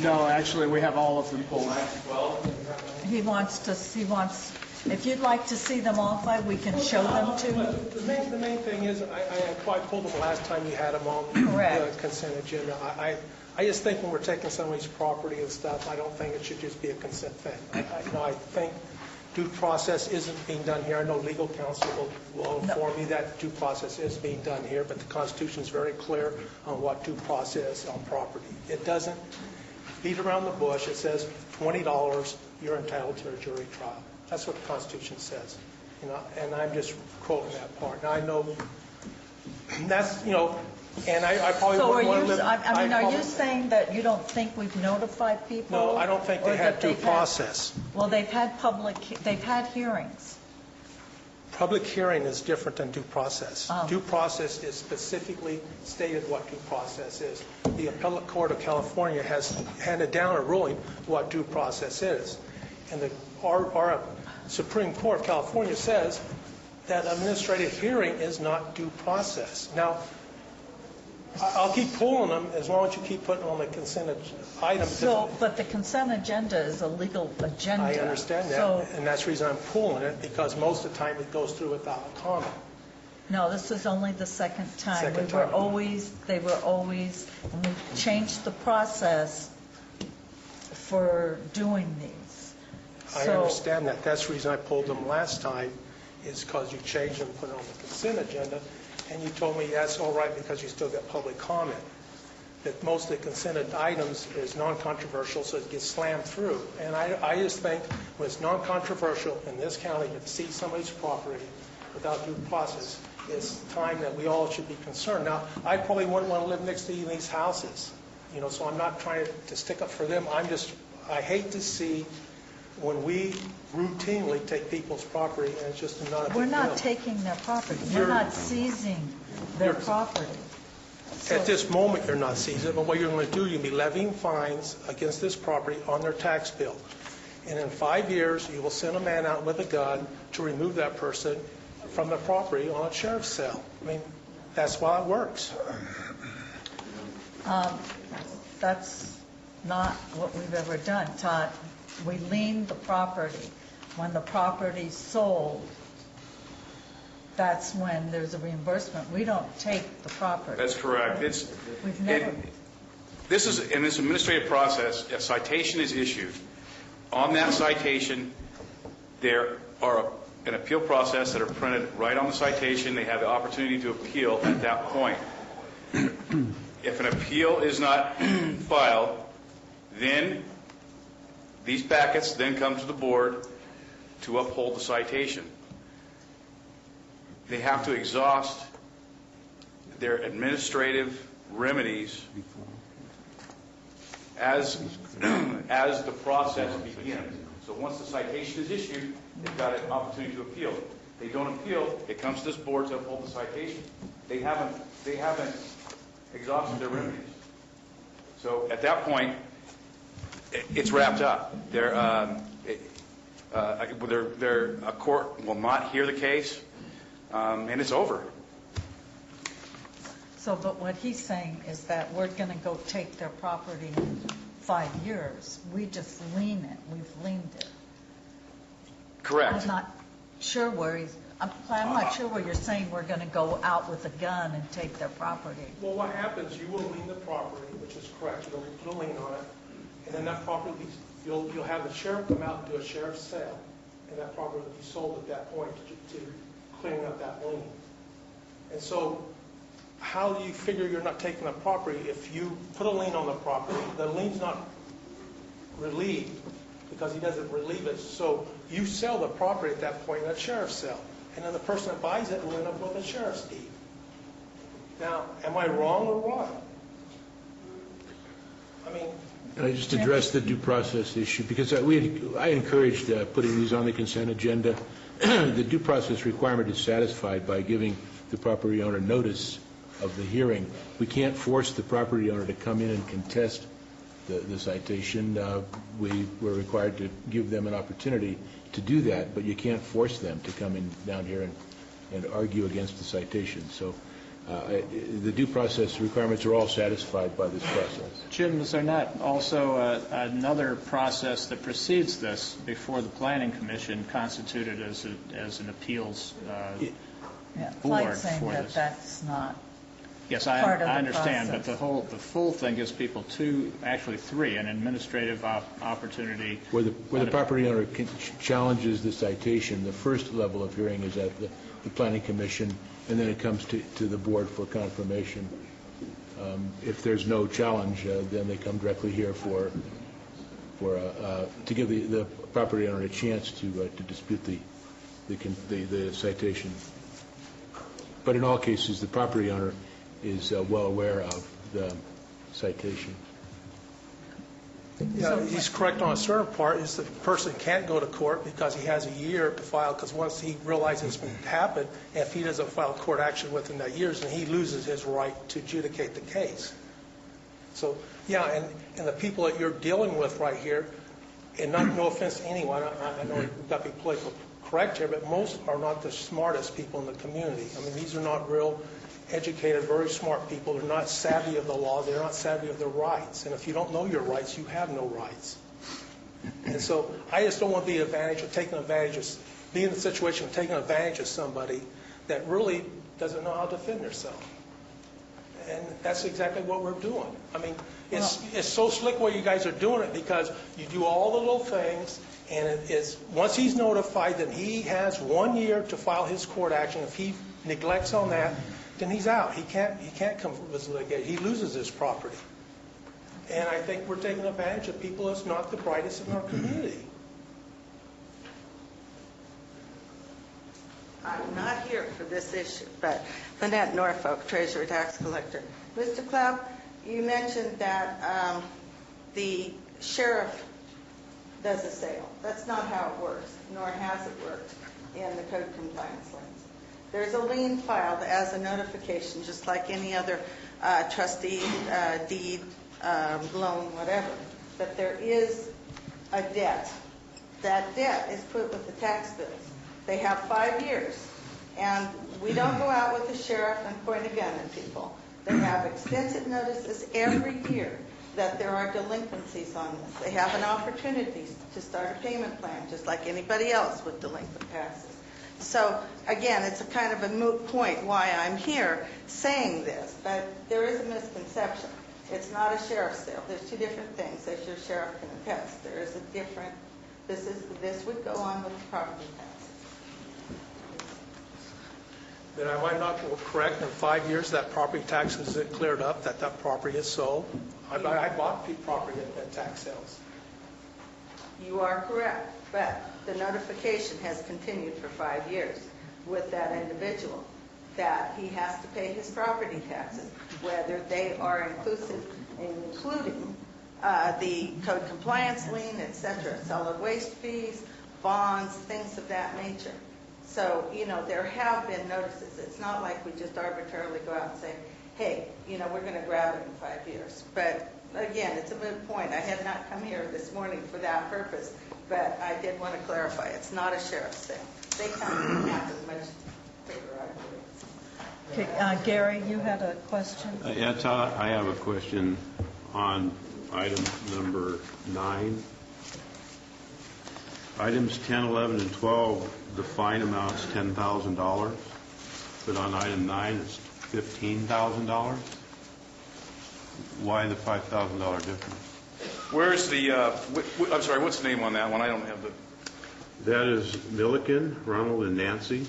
No, actually, we have all of them pulled. He wants, if you'd like to see them all 5, we can show them to you. The main thing is, I pulled them last time you had them on Correct. the consent agenda. I just think when we're taking somebody's property and stuff, I don't think it should just be a consent thing. I think due process isn't being done here. I know legal counsel will inform me that due process is being done here, but the Constitution is very clear on what due process on property. It doesn't beat around the bush. It says $20, you're entitled to a jury trial. That's what the Constitution says. And I'm just quoting that part. Now I know that's, and I probably wouldn't want to live. Are you saying that you don't think we've notified people? No, I don't think they had due process. Well, they've had hearings. Public hearing is different than due process. Due process is specifically stated what due process is. The Appellate Court of California has handed down a ruling what due process is. And our Supreme Court of California says that administrative hearing is not due process. Now, I'll keep pulling them as long as you keep putting on the consent item. But the consent agenda is a legal agenda. I understand that, and that's the reason I'm pulling it, because most of the time it goes through without a comment. No, this is only the second time. They were always, and we changed the process for doing these. I understand that. That's the reason I pulled them last time, is because you changed them and put it on the consent agenda. And you told me that's all right because you still get public comment. That most of the consented items is non-controversial, so it gets slammed through. And I just think when it's non-controversial in this county to see somebody's property without due process, it's time that we all should be concerned. Now, I probably wouldn't want to live next to these houses, so I'm not trying to stick up for them. I hate to see when we routinely take people's property and it's just not a big deal. We're not taking their property. We're not seizing their property. At this moment, you're not seizing it, but what you're going to do, you'll be levying fines against this property on their tax bill. And in 5 years, you will send a man out with a gun to remove that person from the property on a sheriff's sale. I mean, that's why it works. That's not what we've ever done, Todd. We lien the property. When the property's sold, that's when there's a reimbursement. We don't take the property. That's correct. We've never. This is, in this administrative process, a citation is issued. On that citation, there are an appeal process that are printed right on the citation. They have the opportunity to appeal at that point. If an appeal is not filed, then these packets then come to the board to uphold the citation. They have to exhaust their administrative remedies as the process begins. So once the citation is issued, they've got an opportunity to appeal. If they don't appeal, it comes to this board to uphold the citation. They haven't exhausted their remedies. So at that point, it's wrapped up. A court will not hear the case, and it's over. So, but what he's saying is that we're going to go take their property in 5 years. We just lien it. We've liened it. Correct. I'm not sure where I'm not sure where you're saying we're going to go out with a gun and take their property. Well, what happens, you will lien the property, which is correct, you'll put a lien on it, and then that property, you'll have the sheriff come out and do a sheriff's sale, and that property will be sold at that point to clearing up that lien. And so, how do you figure you're not taking the property? If you put a lien on the property, the lien's not relieved because he doesn't relieve it. So you sell the property at that point in that sheriff's sale. And then the person that buys it will end up with a sheriff's deed. Now, am I wrong or what? I mean... Can I just address the due process issue? Because I encouraged putting these on the consent agenda. The due process requirement is satisfied by giving the property owner notice of the hearing. We can't force the property owner to come in and contest the citation. We were required to give them an opportunity to do that, but you can't force them to come in down here and argue against the citation. So the due process requirements are all satisfied by this process. Jim, is there not also another process that precedes this before the Planning Commission constituted as an appeals board Clyde's saying for that this? That's not. Yes, part of I the understand, process. but the full thing gives people three, an administrative opportunity. Where the property owner challenges the citation, the first level of hearing is at the Planning Commission, and then it comes to the board for confirmation. If there's no challenge, then they come directly here to give the property owner a chance to dispute the citation. But in all cases, the property owner is well aware of the citation. Yeah, he's correct on a certain part, is the person can't go to court because he has a year to file, because once he realizes it's happened, if he doesn't file court action within that year, then he loses his right to adjudicate the case. So, yeah, and the people that you're dealing with right here, and no offense to anyone, I know we've got to be politically correct here, but most are not the smartest people in the community. I mean, these are not real educated, very smart people. They're not savvy of the law. They're not savvy of their rights. And if you don't know your rights, you have no rights. And so I just don't want the advantage of taking advantage of, being in the situation of taking advantage of somebody that really doesn't know how to defend themselves. And that's exactly what we're doing. I mean, it's so slick what you guys are doing it, because you do all the little things, and it is, once he's notified, then he has 1 year to file his court action. If he neglects on that, then he's out. He can't come from this litigation. He loses his property. And I think we're taking advantage of people that's not the brightest in our community. I'm not here for this issue, but Lynette Norfolk, Treasurer Tax Collector. Mr. Clapp, you mentioned that the sheriff does a sale. That's not how it works, nor has it worked in the code compliance liens. There's a lien filed as a notification, just like any other trustee, deed, loan, whatever. But there is a debt. That debt is put with the tax bills. They have 5 years. And we don't go out with the sheriff and point a gun at people. They have extensive notices every year that there are delinquencies on this. They have an opportunity to start a payment plan, just like anybody else with delinquent taxes. So, again, it's a kind of a moot point why I'm here saying this, but there is a misconception. It's not a sheriff's sale. There's two different things, as your sheriff can attest. There is a different, this would go on with the property taxes. then am I not correct, in 5 years, that property tax is cleared up, that property is sold? I bought property at tax sales. You are correct, but the notification has continued for 5 years with that individual, that he has to pay his property taxes, whether they are including the code compliance lien, et cetera, solid waste fees, bonds, things of that nature. So, there have been notices. It's not like we just arbitrarily go out and say, hey, we're going to grab it in 5 years. But again, it's a moot point. I had not come here this morning for that purpose, but I did want to clarify. It's not a sheriff's sale. They come in half as much paper, I believe. Okay, Gary, you had a question? Yeah, Todd, I have a question on item number 9. Items 10, 11, and 12, the fine amount's $10,000, but on item 9, it's $15,000. Why the $5,000 difference? Where's the, I'm sorry, what's the name on that one? I don't have the... That is Milliken, Ronald, and Nancy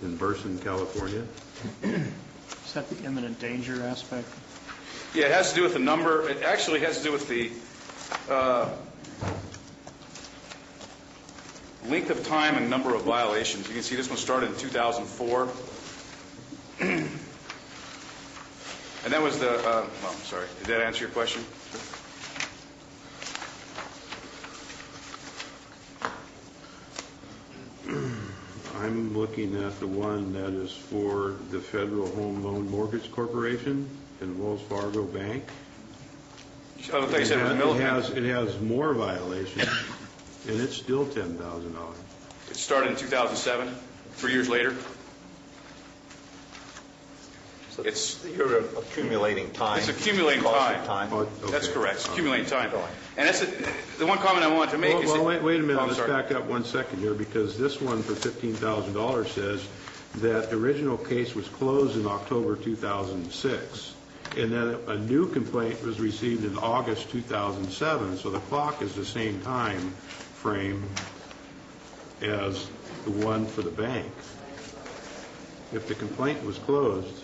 in Burson, California. Is that the imminent danger aspect? Yeah, it has to do with the number. It actually has to do with the length of time and number of violations. You can see this one started in 2004. And that was the, well, I'm sorry, did that answer your question? I'm looking at the one that is for the Federal Home Loan Mortgage Corporation and Wells Fargo Bank. I thought you said it was Milliken. It has more violations, and it's still $10,000. It started in 2007, 3 years later. So you're accumulating time. It's accumulating time. Oh, okay. That's correct. It's accumulating time. And that's the one comment I wanted to make. Well, wait a minute. Oh, Let's back up 1 second here, because this one for $15,000 says that the original case was closed in October 2006, and then a new complaint was received in August 2007. So the clock is the same time frame as the one for the bank. If the complaint was closed,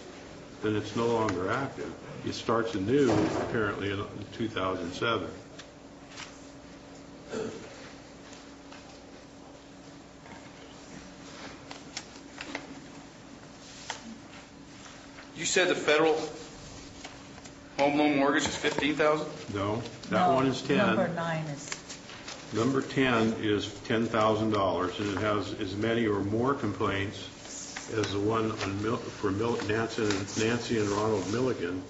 then it's no longer active. It starts anew, apparently, in 2007. You said the federal home loan mortgage is $15,000? No, that one is 10. Number 9 is... Number 10 is $10,000, and it has as many or more complaints as the one on for Nancy and Ronald Milligan,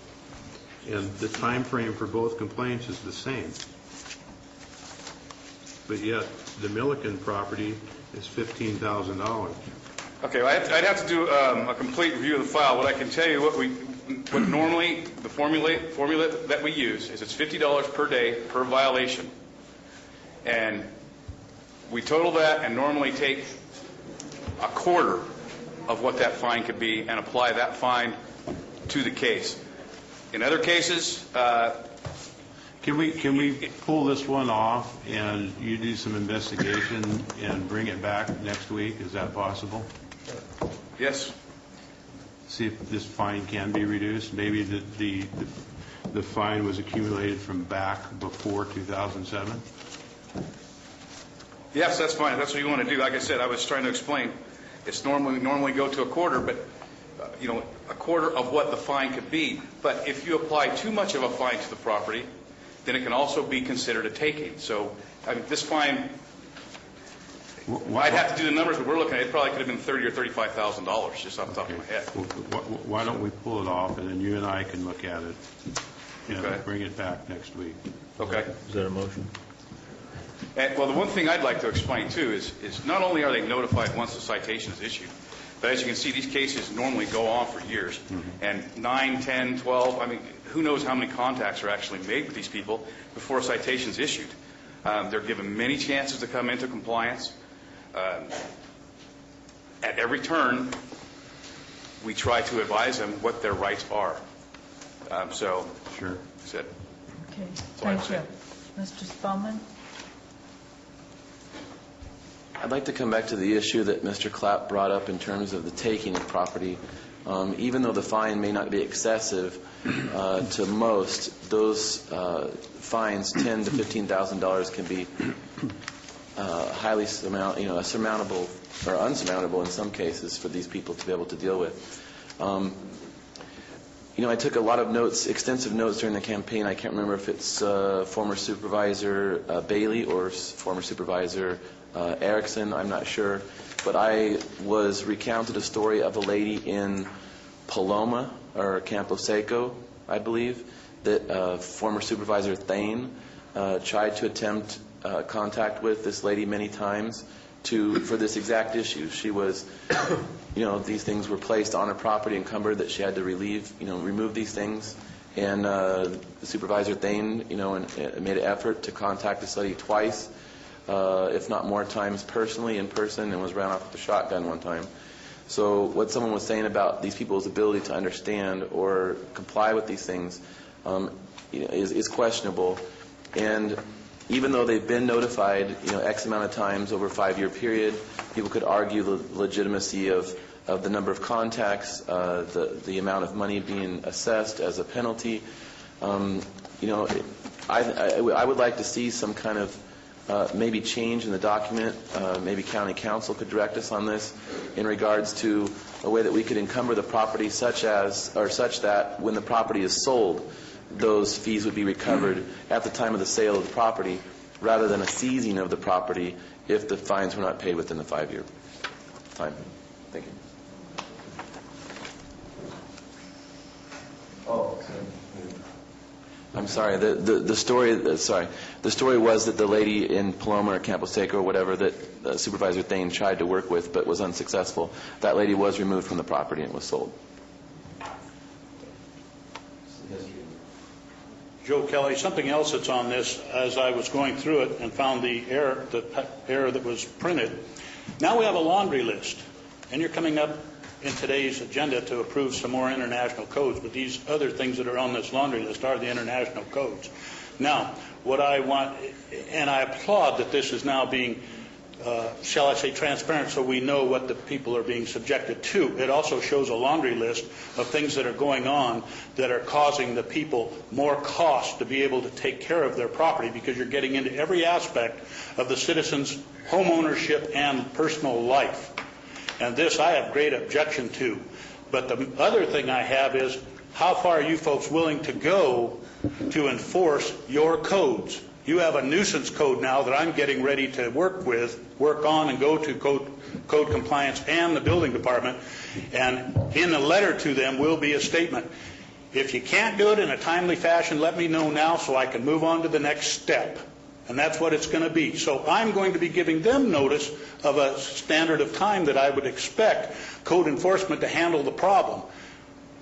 and the time frame for both complaints is the same. But yet, the Milligan property is $15,000. Okay, well, I'd have to do a complete review of the file. What I can tell you, what normally the formula that we use is it's $50 per day per violation, and we total that and normally take a quarter of what that fine could be and apply that fine to the case. In other cases, can we pull this one off and you do some investigation and bring it back next week? Is that possible? Yes. See if this fine can be reduced. Maybe the fine was accumulated from back before 2007. Yes, that's fine. That's what you want to do. Like I said, I was trying to explain. It's normally go to a quarter, but a quarter of what the fine could be. But if you apply too much of a fine to the property, then it can also be considered a taking. So this fine, I'd have to do the numbers, but we're looking at it probably could have been $30,000 or $35,000 just off the top of my head. Why don't we pull it off, and then you and I can look at it and Okay. bring it back next week. Okay. Is that a motion? And, well, the one thing I'd like to explain, too, is not only are they notified once the citation is issued, but as you can see, these cases normally go on for years. And 9, 10, 12, I mean, who knows how many contacts are actually made with these people before a citation is issued. They're given many chances to come into compliance. At every turn, we try to advise them what their rights are. So, sure. That's it. Okay, all I have thank you. Mr. Spellman? I'd like to come back to the issue that Mr. Clapp brought up in terms of the taking of property. Even though the fine may not be excessive to most, those fines, $10,000 to $15,000, can be highly surmountable or unsurmountable in some cases for these people to be able to deal with. I took a lot of notes, extensive notes during the campaign. I can't remember if it's former Supervisor Bailey or former Supervisor Erickson, I'm not sure. But I was recounted a story of a lady in Paloma, or Campo Seco, I believe, that former Supervisor Thane tried to attempt contact with this lady many times for this exact issue. She was, these things were placed on her property, encumbered, that she had to remove these things. And Supervisor Thane, made an effort to contact this lady twice, if not more times in person, and was ran off with a shotgun one time. So what someone was saying about these people's ability to understand or comply with these things is questionable. And even though they've been notified, X amount of times over a 5-year period, people could argue the legitimacy of the number of contacts, the amount of money being assessed as a penalty. I would like to see some kind of maybe change in the document. Maybe County Council could direct us on this in regards to a way that we could encumber the property such that when the property is sold, those fees would be recovered at the time of the sale of the property rather than a seizing of the property if the fines were not paid within the 5-year time. Thank you. Oh, I'm sorry. The story was that the lady in Paloma or Campo Seco or whatever that Supervisor Thane tried to work with but was unsuccessful. That lady was removed from the property and was sold. Joe Kelly, something else that's on this, as I was going through it and found the error that was printed. Now we have a laundry list, and you're coming up in today's agenda to approve some more international codes, but these other things that are on this laundry list are the international codes. Now, what I want, and I applaud that this is now being, shall I say, transparent so we know what the people are being subjected to. It also shows a laundry list of things that are going on that are causing the people more cost to be able to take care of their property, because you're getting into every aspect of the citizen's home ownership and personal life. And this I have great objection to. But the other thing I have is, how far are you folks willing to go to enforce your codes? You have a nuisance code now that I'm getting ready to work on and go to code compliance and the building department. And in the letter to them will be a statement. If you can't do it in a timely fashion, let me know now so I can move on to the next step. And that's what it's going to be. So I'm going to be giving them notice of a standard of time that I would expect code enforcement to handle the problem.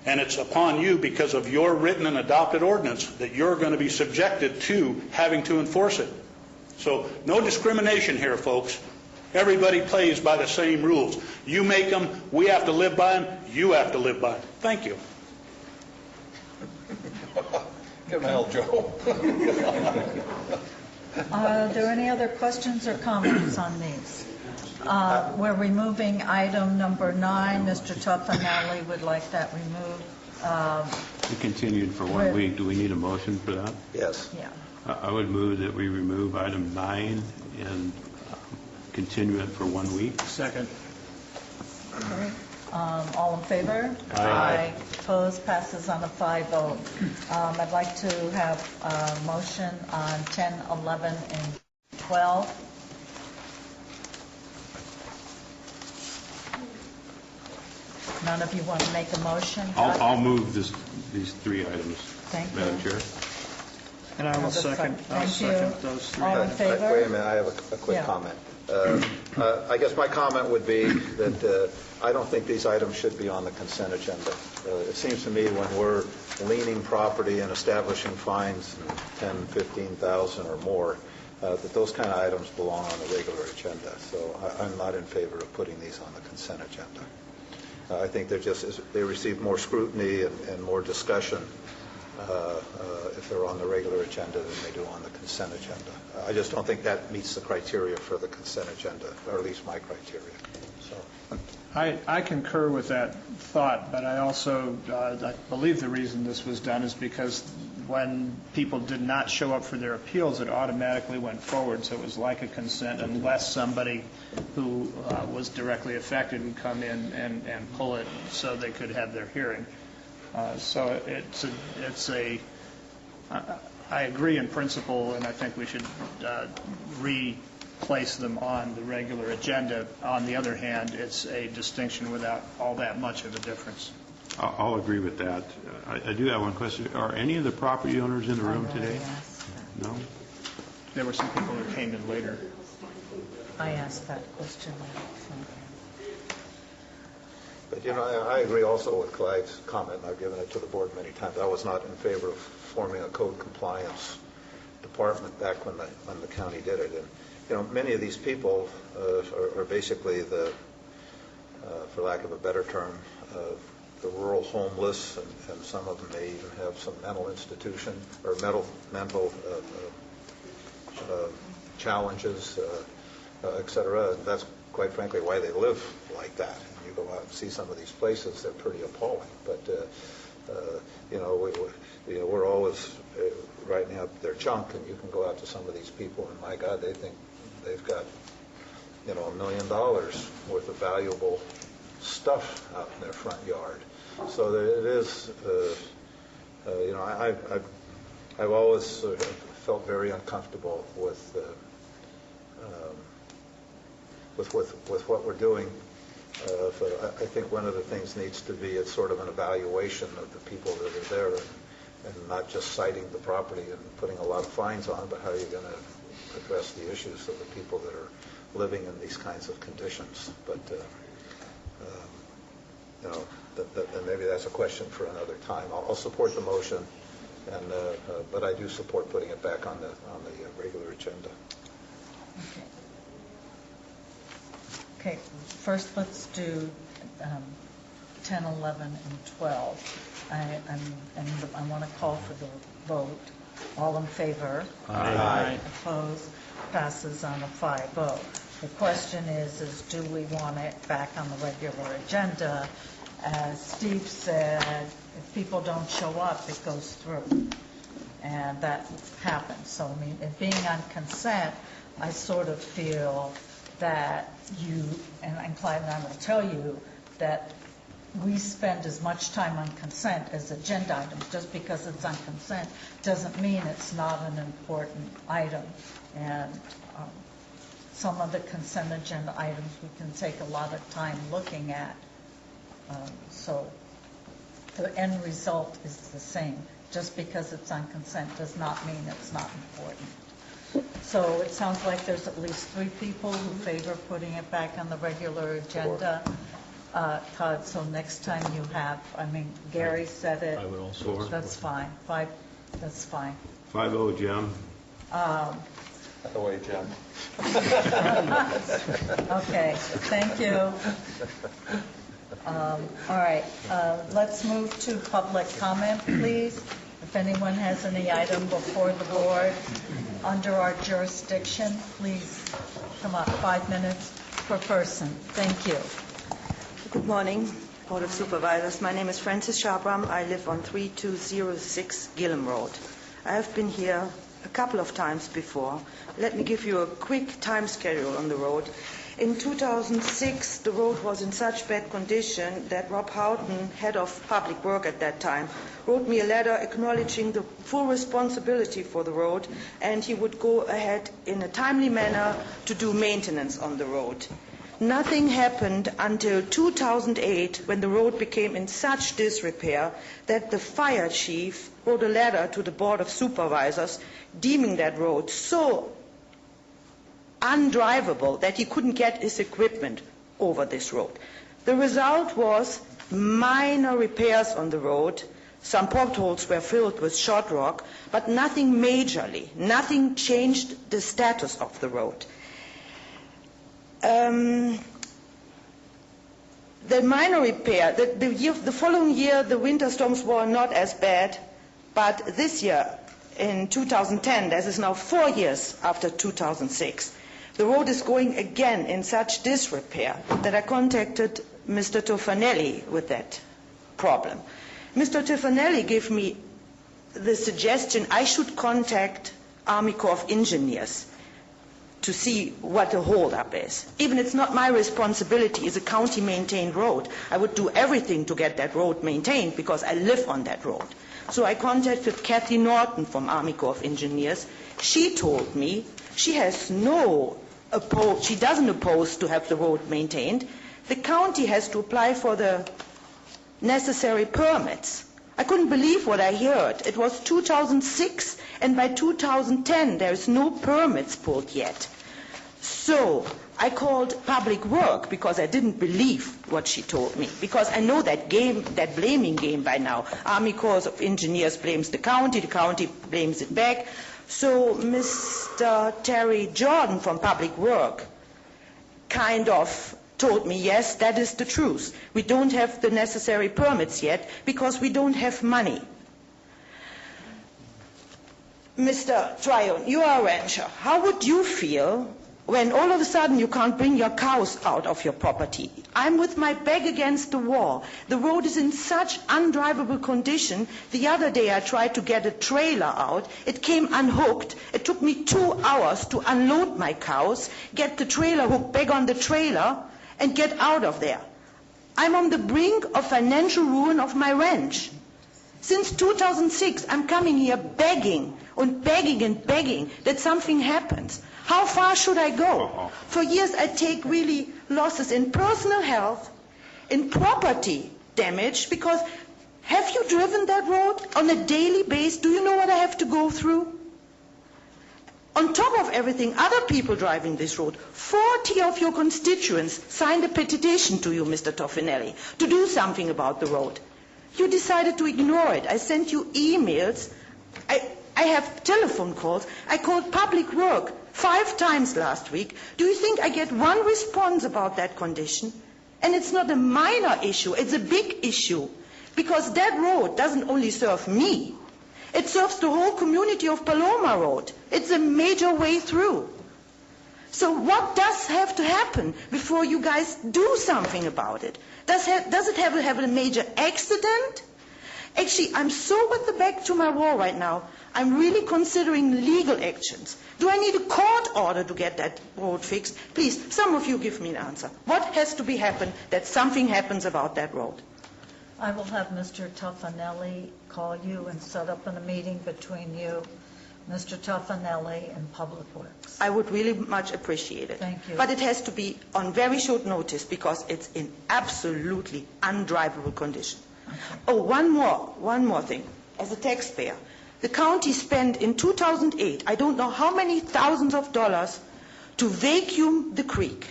And it's upon you, because of your written and adopted ordinance, that you're going to be subjected to having to enforce it. So no discrimination here, folks. Everybody plays by the same rules. You make them, we have to live by them, you have to live by them. Thank you. Give him hell, Joe. Are there any other questions or comments on these? We're removing item number 9. Mr. Tuffanelli would like that removed. We continued for 1 week. Do we need a motion for that? Yes. Yeah. I would move that we remove item 9 and continue it for 1 week. Second. Okay. All in favor? Aye. Opposed? Passes on a 5-0. I'd like to have a motion on 10, 11, and 12. None of you want to make a motion? I'll move these 3 items, Thank you. Madam Chair. And I will second. I'll second those 3. All in favor? Wait a minute, I have a quick comment. I guess my comment would be that I don't think these items should be on the consent agenda. It seems to me when we're leaning property and establishing fines, 10, 15,000 or more, that those kind of items belong on the regular agenda. So I'm not in favor of putting these on the consent agenda. I think they receive more scrutiny and more discussion if they're on the regular agenda than they do on the consent agenda. I just don't think that meets the criteria for the consent agenda, or at least my criteria. So, I concur with that thought, but I also I believe the reason this was done is because when people did not show up for their appeals, it automatically went forward, so it was like a consent unless somebody who was directly affected would come in and pull it so they could have their hearing. So I agree in principle, and I think we should replace them on the regular agenda. On the other hand, it's a distinction without all that much of a difference. I'll agree with that. I do have one question. Are any of the property owners in the room today? No? There were some people that came in later. I asked that question. but I agree also with Clyde's comment, and I've given it to the board many times. I was not in favor of forming a code compliance department back when the county did it. And many of these people are basically for lack of a better term, the rural homeless, and some of them may even have some mental institution or mental challenges, et cetera. And that's quite frankly why they live like that. And you go out and see some of these places; they're pretty appalling. But we're always writing up their junk, and you can go out to some of these people, and my God, they think they've got $1 million worth of valuable stuff out in their front yard. So it is, I've always felt very uncomfortable with what we're doing. So I think one of the things needs to be it's sort of an evaluation of the people that are there, and not just citing the property and putting a lot of fines on, but how are you going to address the issues of the people that are living in these kinds of conditions. But maybe that's a question for another time. I'll support the motion, but I do support putting it back on the regular agenda. Okay, first let's do 10, 11, and 12. I want to call for the vote. All in favor? Aye. Opposed? Passes on a 5-0. The question is do we want it back on the regular agenda? As Steve said, if people don't show up, it goes through. And that happens. So, I mean, it being on consent, I sort of feel that and Clyde and I will tell you, that we spend as much time on consent as agenda items. Just because it's on consent doesn't mean it's not an important item. And some of the consent agenda items we can take a lot of time looking at. So the end result is the same. Just because it's on consent does not mean it's not important. So it sounds like there's at least 3 people who favor putting it back on the regular agenda. Todd, so next time you have, Gary said it. I would also. That's fine. 5, that's fine. 5-0, Jim. By the way, Jim. Okay, thank you. All right, let's move to public comment, please. If anyone has any item before the board under our jurisdiction, please come up. 5 minutes per person. Thank you. Good morning, Board of Supervisors. My name is Frances Shabram. I live on 3206 Gillum Road. I have been here a couple of times before. Let me give you a quick time schedule on the road. In 2006, the road was in such bad condition that Rob Houghton, head of public work at that time, wrote me a letter acknowledging the full responsibility for the road, and he would go ahead in a timely manner to do maintenance on the road. Nothing happened until 2008, when the road became in such disrepair that the fire chief wrote a letter to the Board of Supervisors deeming that road so undrivable that he couldn't get his equipment over this road. The result was minor repairs on the road. Some potholes were filled with shot rock, but nothing majorly. Nothing changed the status of the road. The minor repair, the following year, the winter storms were not as bad. But this year, in 2010, that is now 4 years after 2006, the road is going again in such disrepair that I contacted Mr. Tofanelli with that problem. Mr. Tofanelli gave me the suggestion I should contact Army Corps of Engineers to see what the holdup is. Even it's not my responsibility, it's a county-maintained road. I would do everything to get that road maintained because I live on that road. So I contacted Kathy Norton from Army Corps of Engineers. She told me she has she doesn't oppose to have the road maintained. The county has to apply for the necessary permits. I couldn't believe what I heard. It was 2006, and by 2010 there is no permits pulled yet. So I called Public Work because I didn't believe what she told me, because I know that game, that blaming game by now. Army Corps of Engineers blames the county blames it back. So Mr. Terry Jordan from Public Work kind of told me, yes, that is the truth. We don't have the necessary permits yet because we don't have money. Mr. Tryon, you are a rancher. How would you feel when all of a sudden you can't bring your cows out of your property? I'm with my back against the wall. The road is in such undrivable condition. The other day I tried to get a trailer out. It came unhooked. It took me 2 hours to unload my cows, get the trailer hooked back on the trailer, and get out of there. I'm on the brink of financial ruin of my ranch. Since 2006, I'm coming here begging and begging and begging that something happens. How far should I go? For years, I take really losses in personal health, in property damage, because have you driven that road on a daily basis? Do you know what I have to go through? On top of everything, other people driving this road, 40 of your constituents signed a petition to you, Mr. Tofanelli, to do something about the road. You decided to ignore it. I sent you emails. I have telephone calls. I called Public Work 5 times last week. Do you think I get one response about that condition? And it's not a minor issue, it's a big issue. Because that road doesn't only serve me, it serves the whole community of Paloma Road. It's a major way through. So what does have to happen before you guys do something about it? Does it have to have a major accident? Actually, I'm so with the back to my wall right now, I'm really considering legal actions. Do I need a court order to get that road fixed? Please, some of you give me an answer. What has to be happened that something happens about that road? I will have Mr. Tofanelli call you and set up a meeting between you, Mr. Tofanelli, and Public Works. I would really much appreciate it. Thank you. But it has to be on very short notice because it's in absolutely undrivable condition. Okay. Oh, one more thing. As a taxpayer, the county spent in 2008, I don't know how many thousands of dollars to vacuum the creek.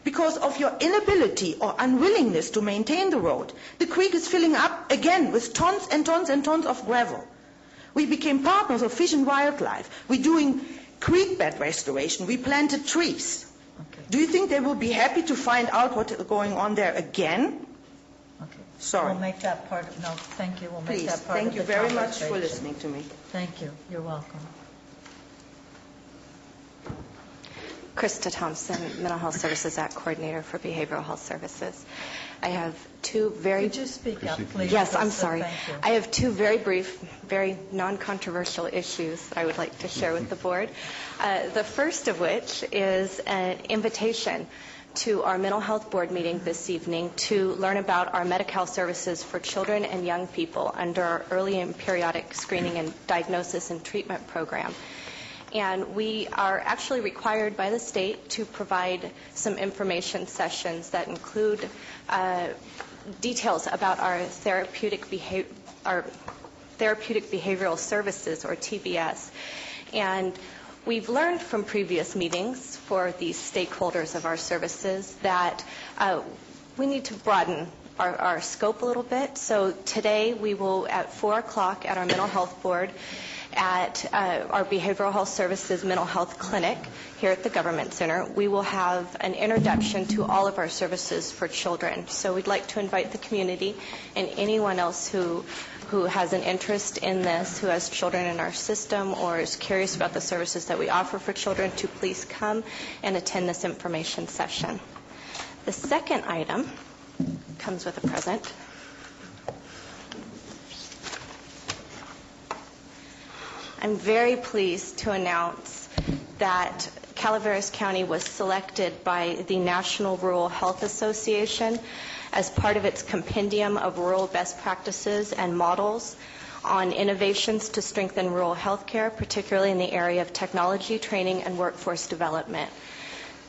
Because of your inability or unwillingness to maintain the road, the creek is filling up again with tons and tons and tons of gravel. We became partners of Fish and Wildlife. We're doing creek bed restoration. We planted trees. Okay. Do you think they will be happy to find out what's going on there again? Okay. Sorry. We'll make that part of, no, thank you. We'll make Please, that part thank of you the very much conversation. for listening to me. Thank you. You're welcome. Krista Thompson, Mental Health Services Act Coordinator for Behavioral Health Services. I have two very... Could you speak up, please? Yes, I'm Krista? sorry. Thank you. I have two very brief, very non-controversial issues I would like to share with the board. The first of which is an invitation to our mental health board meeting this evening to learn about our Medi-Cal services for children and young people under our early and periodic screening and diagnosis and treatment program. And we are actually required by the state to provide some information sessions that include details about our therapeutic behavioral services, or TBS. And we've learned from previous meetings for these stakeholders of our services that we need to broaden our scope a little bit. So today we will, at 4 o'clock at our mental health board, at our Behavioral Health Services Mental Health Clinic here at the Government Center, we will have an introduction to all of our services for children. So we'd like to invite the community and anyone else who has an interest in this, who has children in our system or is curious about the services that we offer for children, to please come and attend this information session. The second item comes with a present. I'm very pleased to announce that Calaveras County was selected by the National Rural Health Association as part of its compendium of rural best practices and models on innovations to strengthen rural health care, particularly in the area of technology, training, and workforce development.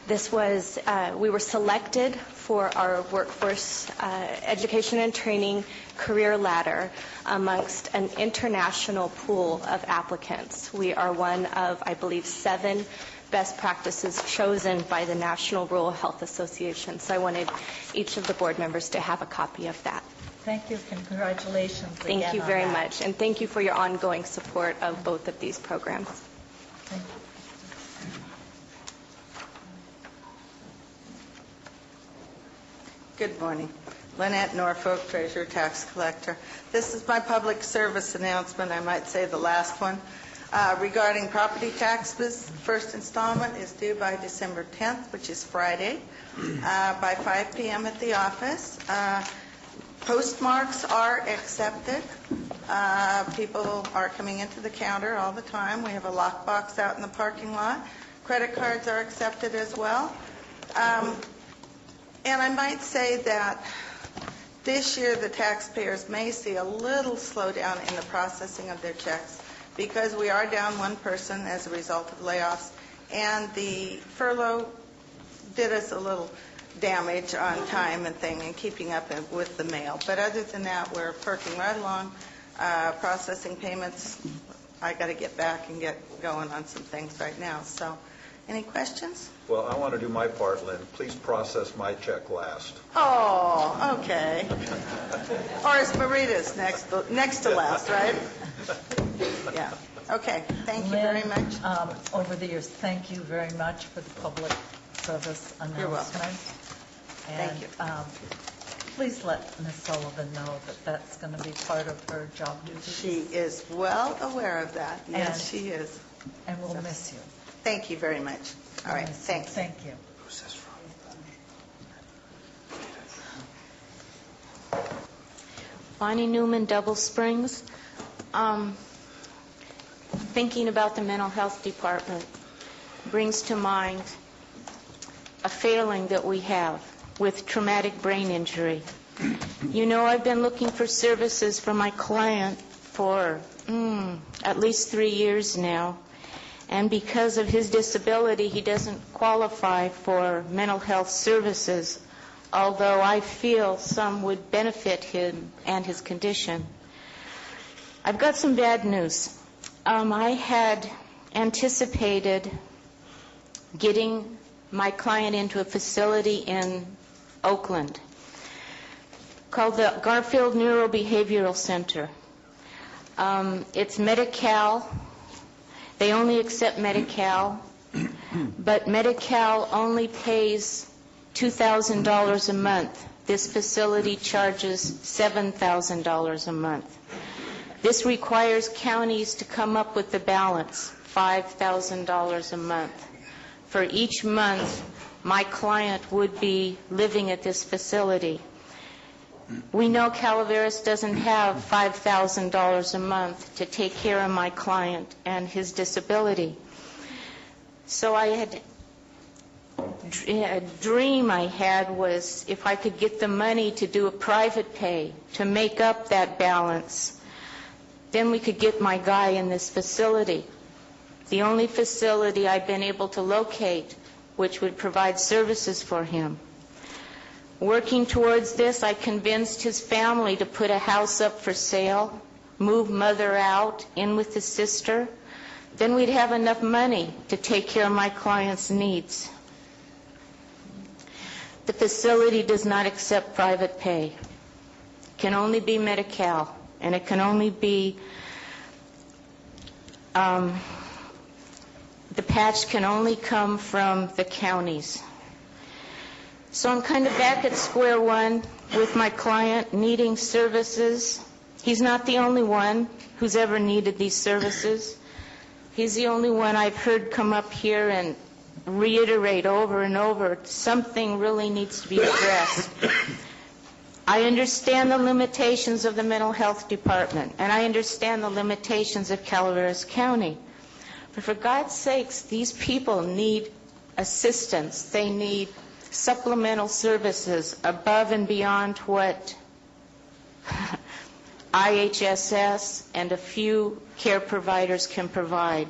This was, we were selected for our workforce education and training career ladder amongst an international pool of applicants. We are one of, I believe, 7 best practices chosen by the National Rural Health Association. So I wanted each of the board members to have a copy of that. Thank you. Congratulations. Thank you very much. And thank you for your ongoing support of both of these programs. Thank you. Good morning. Lynette Norfolk, Treasurer Tax Collector. This is my public service announcement, I might say the last one, regarding property taxes. First installment is due by December 10th, which is Friday, by 5 p.m. at the office. Postmarks are accepted. People are coming into the counter all the time. We have a lockbox out in the parking lot. Credit cards are accepted as well. And I might say that this year the taxpayers may see a little slowdown in the processing of their checks because we are down one person as a result of layoffs, and the furlough did us a little damage on time and keeping up with the mail. But other than that, we're perking right along, processing payments. I got to get back and get going on some things right now. So, any questions? Well, I want to do my part, Lynn. Please process my check last. Oh, okay. Or is Marita's next to last, right? Yeah. Okay. Thank you very much. Over the years, thank you very much for the public service announcement. You're welcome. And, Thank you. Please let Ms. Sullivan know that that's going to be part of her job duties. She is well aware of that. Yes, she is. And we'll miss you. Thank you very much. All right, thanks. Thank you. Who's this from? Bonnie Newman, Double Springs. Thinking about the mental health department brings to mind a failing that we have with traumatic brain injury. You know, I've been looking for services for my client for at least 3 years now. And because of his disability, he doesn't qualify for mental health services, although I feel some would benefit him and his condition. I've got some bad news. I had anticipated getting my client into a facility in Oakland called the Garfield Neurobehavioral Center. It's Medi-Cal. They only accept Medi-Cal, but Medi-Cal only pays $2,000 a month. This facility charges $7,000 a month. This requires counties to come up with the balance, $5,000 a month. For each month, my client would be living at this facility. We know Calaveras doesn't have $5,000 a month to take care of my client and his disability. So a dream I had was if I could get the money to do a private pay to make up that balance, then we could get my guy in this facility. The only facility I've been able to locate which would provide services for him. Working towards this, I convinced his family to put a house up for sale, move mother out, in with the sister. Then we'd have enough money to take care of my client's needs. The facility does not accept private pay. It can only be Medi-Cal, and it can only be the patch can only come from the counties. So I'm kind of back at square one with my client needing services. He's not the only one who's ever needed these services. He's the only one I've heard come up here and reiterate over and over, something really needs to be addressed. I understand the limitations of the mental health department, and I understand the limitations of Calaveras County. But for God's sakes, these people need assistance. They need supplemental services above and beyond what IHSS and a few care providers can provide.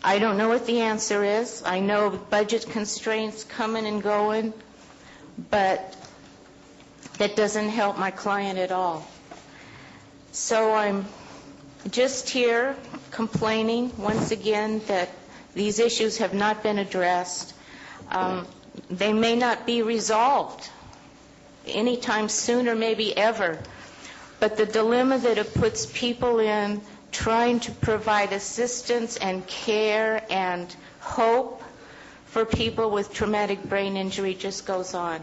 I don't know what the answer is. I know budget constraints coming and going, but that doesn't help my client at all. So I'm just here complaining once again that these issues have not been addressed. They may not be resolved anytime soon or maybe ever, but the dilemma that it puts people in trying to provide assistance and care and hope for people with traumatic brain injury just goes on.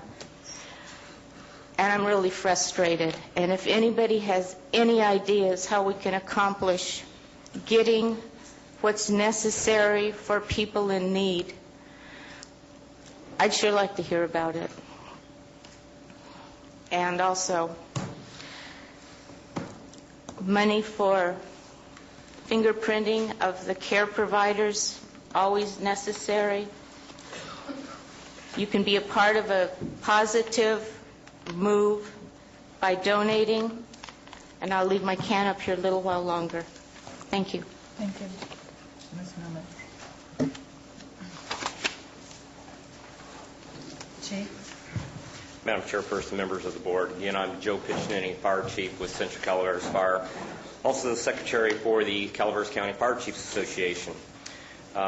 And I'm really frustrated. And if anybody has any ideas how we can accomplish getting what's necessary for people in need, I'd sure like to hear about it. And also, money for fingerprinting of the care providers, always necessary. You can be a part of a positive move by donating, and I'll leave my can up here a little while longer. Thank you. Thank you. Ms. Miller. Chief? Madam Chairperson, members of the board, again, I'm Joe Piccinini, Fire Chief with Central Calaveras Fire, also the Secretary for the Calaveras County Fire Chiefs Association.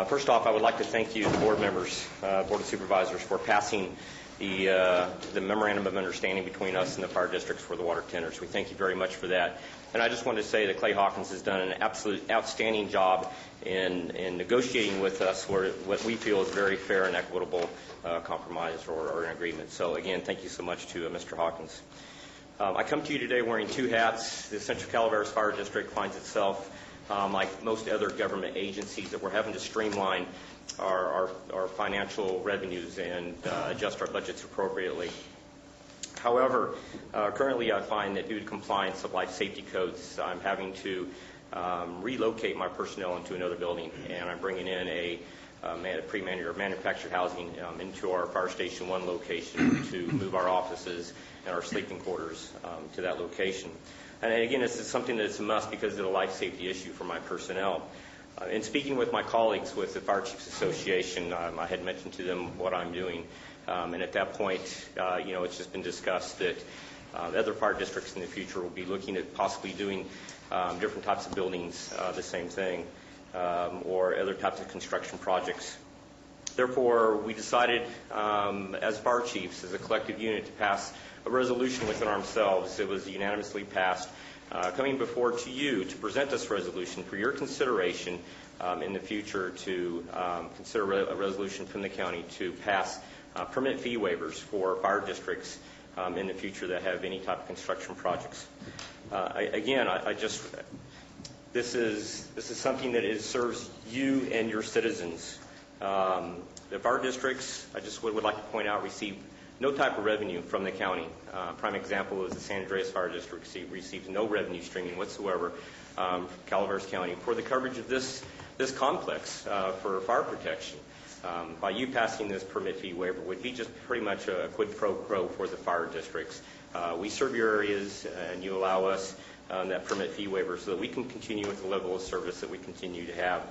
First off, I would like to thank you, board members, Board of Supervisors, for passing the memorandum of understanding between us and the fire districts for the water tenders. We thank you very much for that. And I just wanted to say that Clay Hawkins has done an absolute outstanding job in negotiating with us for what we feel is very fair and equitable compromise or an agreement. So again, thank you so much to Mr. Hawkins. I come to you today wearing two hats. The Central Calaveras Fire District finds itself, like most other government agencies, that we're having to streamline our financial revenues and adjust our budgets appropriately. However, currently I find that due to compliance of life safety codes, I'm having to relocate my personnel into another building, and I'm bringing in a manufactured housing into our Fire Station 1 location to move our offices and our sleeping quarters to that location. And again, this is something that's a must because it's a life safety issue for my personnel. In speaking with my colleagues with the Fire Chiefs Association, I had mentioned to them what I'm doing. And at that point, it's just been discussed that other fire districts in the future will be looking at possibly doing different types of buildings, the same thing, or other types of construction projects. Therefore, we decided as fire chiefs, as a collective unit, to pass a resolution within ourselves. It was unanimously passed, coming before to you to present this resolution for your consideration in the future to consider a resolution from the county to pass permit fee waivers for fire districts in the future that have any type of construction projects. This is something that serves you and your citizens. The fire districts, I just would like to point out, receive no type of revenue from the county. Prime example is the San Andreas Fire District receives no revenue streaming whatsoever from Calaveras County for the coverage of this complex for fire protection. By you passing this permit fee waiver would be just pretty much a quid pro quo for the fire districts. We serve your areas, and you allow us that permit fee waiver so that we can continue with the level of service that we continue to have.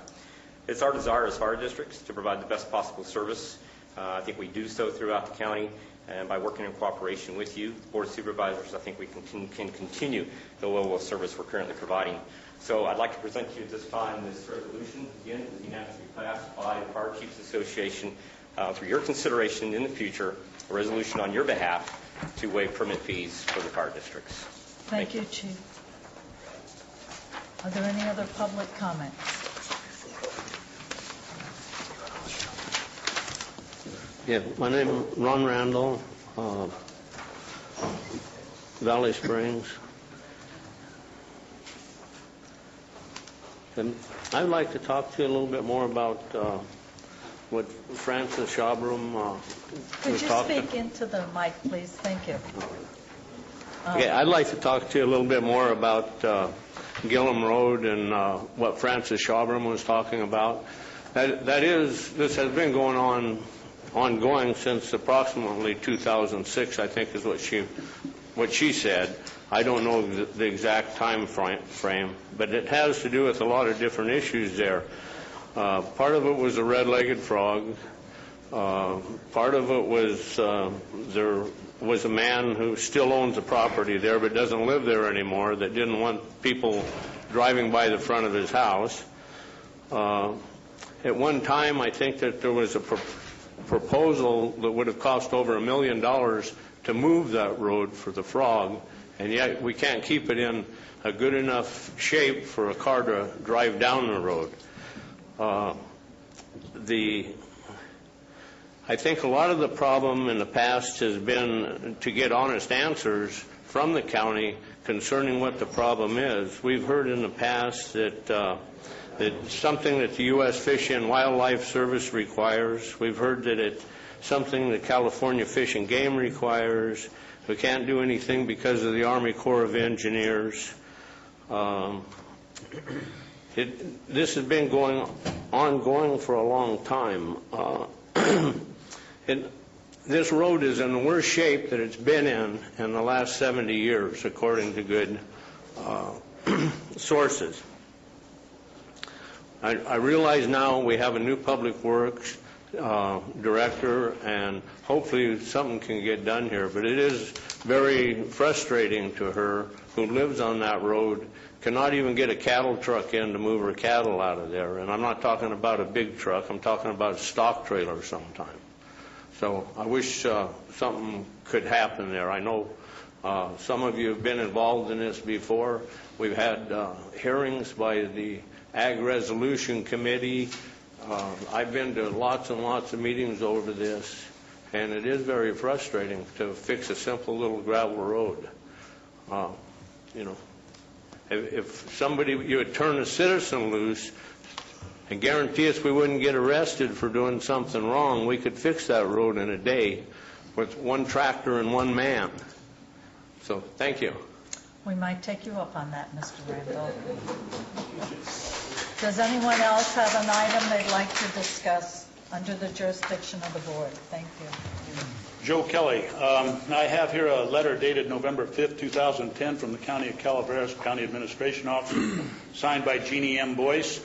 It's our desire as fire districts to provide the best possible service. I think we do so throughout the county, and by working in cooperation with you, Board of Supervisors, I think we can continue the level of service we're currently providing. So I'd like to present to you at this time this resolution, again, is unanimously passed by the Fire Chiefs Association for your consideration in the future, a resolution on your behalf to waive permit fees for the fire districts. Thank you, Chief. Are there any other public comments? Yeah, my name is Ron Randall, Valley Springs. And I'd like to talk to you a little bit more about what Francis Shabram Could was you talking. speak into the mic, please? Thank you. Okay, I'd like to talk to you a little bit more about Gillum Road and what Francis Shabram was talking about. This has been ongoing since approximately 2006, I think is what she said. I don't know the exact time frame, but it has to do with a lot of different issues there. Part of it was a red-legged frog. Part of it was there was a man who still owns a property there but doesn't live there anymore that didn't want people driving by the front of his house. At one time, I think that there was a proposal that would have cost over $1 million to move that road for the frog, and yet we can't keep it in a good enough shape for a car to drive down the road. I think a lot of the problem in the past has been to get honest answers from the county concerning what the problem is. We've heard in the past that it's something that the U.S. Fish and Wildlife Service requires. We've heard that it's something that California Fish and Game requires. We can't do anything because of the Army Corps of Engineers. This has been ongoing for a long time. This road is in the worst shape that it's been in the last 70 years, according to good sources. I realize now we have a new public works director, and hopefully something can get done here, but it is very frustrating to her, who lives on that road, cannot even get a cattle truck in to move her cattle out of there. And I'm not talking about a big truck, I'm talking about a stock trailer sometime. So I wish something could happen there. I know some of you have been involved in this before. We've had hearings by the Ag Resolution Committee. I've been to lots and lots of meetings over this, and it is very frustrating to fix a simple little gravel road. If somebody, you would turn a citizen loose and guarantee us we wouldn't get arrested for doing something wrong, we could fix that road in a day with one tractor and one man. So, thank you. We might take you up on that, Mr. Randall. Does anyone else have an item they'd like to discuss under the jurisdiction of the board? Thank you. Joe Kelly. I have here a letter dated November 5th, 2010 from the County of Calaveras, County Administration Officer, signed by Jeannie M. Boyce.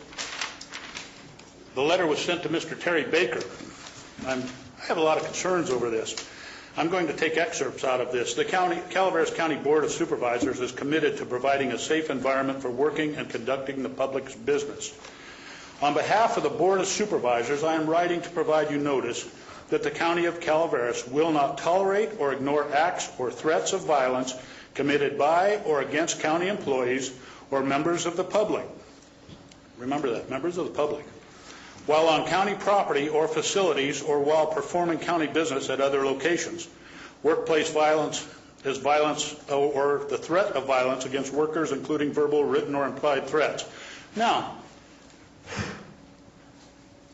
The letter was sent to Mr. Terry Baker. I have a lot of concerns over this. I'm going to take excerpts out of this. The Calaveras County Board of Supervisors is committed to providing a safe environment for working and conducting the public's business. On behalf of the Board of Supervisors, I am writing to provide you notice that the County of Calaveras will not tolerate or ignore acts or threats of violence committed by or against county employees or members of the public. Remember that, members of the public. While on county property or facilities, or while performing county business at other locations. Workplace violence is violence or the threat of violence against workers, including verbal, written, or implied threats. Now,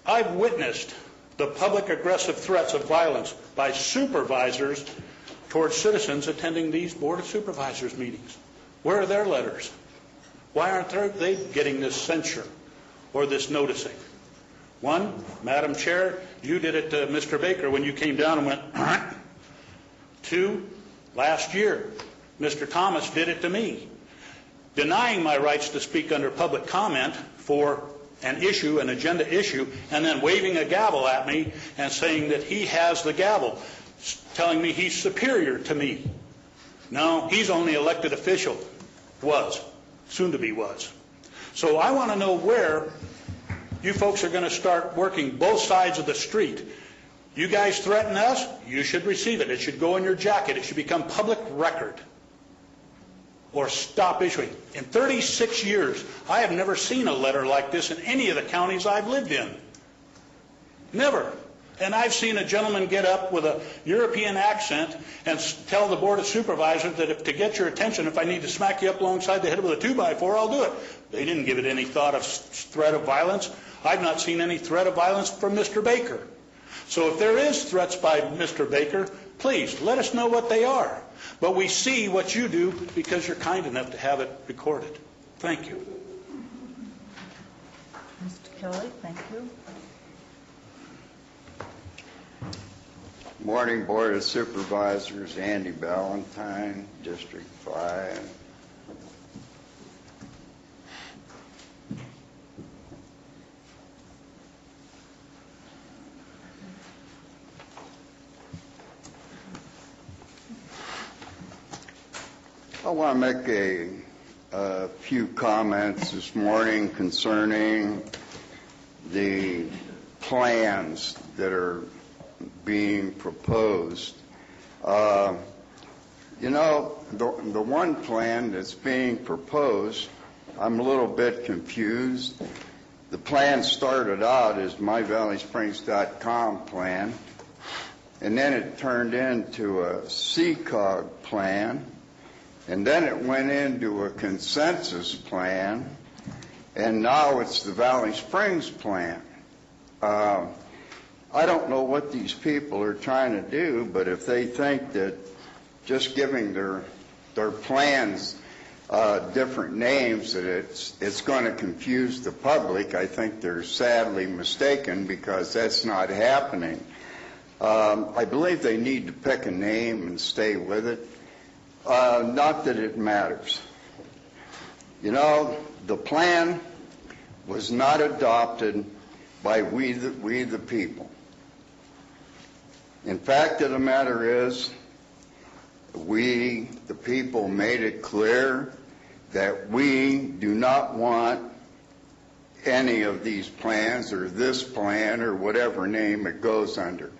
I've witnessed the public aggressive threats of violence by supervisors towards citizens attending these Board of Supervisors meetings. Where are their letters? Why aren't they getting this censure or this noticing? One, Madam Chair, you did it to Mr. Baker when you came down and went, "Huh?" Two, last year, Mr. Thomas did it to me, denying my rights to speak under public comment for an issue, an agenda issue, and then waving a gavel at me and saying that he has the gavel, telling me he's superior to me. No, he's only elected official. Was. Soon to be was. So I want to know where you folks are going to start working both sides of the street. You guys threaten us, you should receive it. It should go in your jacket. It should become public record. Or stop issuing. In 36 years, I have never seen a letter like this in any of the counties I've lived in. Never. And I've seen a gentleman get up with a European accent and tell the Board of Supervisors that if to get your attention, if I need to smack you up alongside the head with a 2x4, I'll do it. They didn't give it any thought of threat of violence. I've not seen any threat of violence from Mr. Baker. So if there is threats by Mr. Baker, please let us know what they are. But we see what you do because you're kind enough to have it recorded. Thank you. Mr. Kelly, thank you. Morning, Board of Supervisors. Andy Ballantyne, District 5. I want to make a few comments this morning concerning the plans that are being proposed. You know, the one plan that's being proposed, I'm a little bit confused. The plan started out as myvalleysprings.com plan, and then it turned into a CCOG plan, and then it went into a consensus plan, and now it's the Valley Springs plan. I don't know what these people are trying to do, but if they think that just giving their plans different names, that it's going to confuse the public, I think they're sadly mistaken, because that's not happening. I believe they need to pick a name and stay with it. Not that it matters. You know, the plan was not adopted by we the people. In fact of the matter is, we, the people, made it clear that we do not want any of these plans or this plan or whatever name it goes under.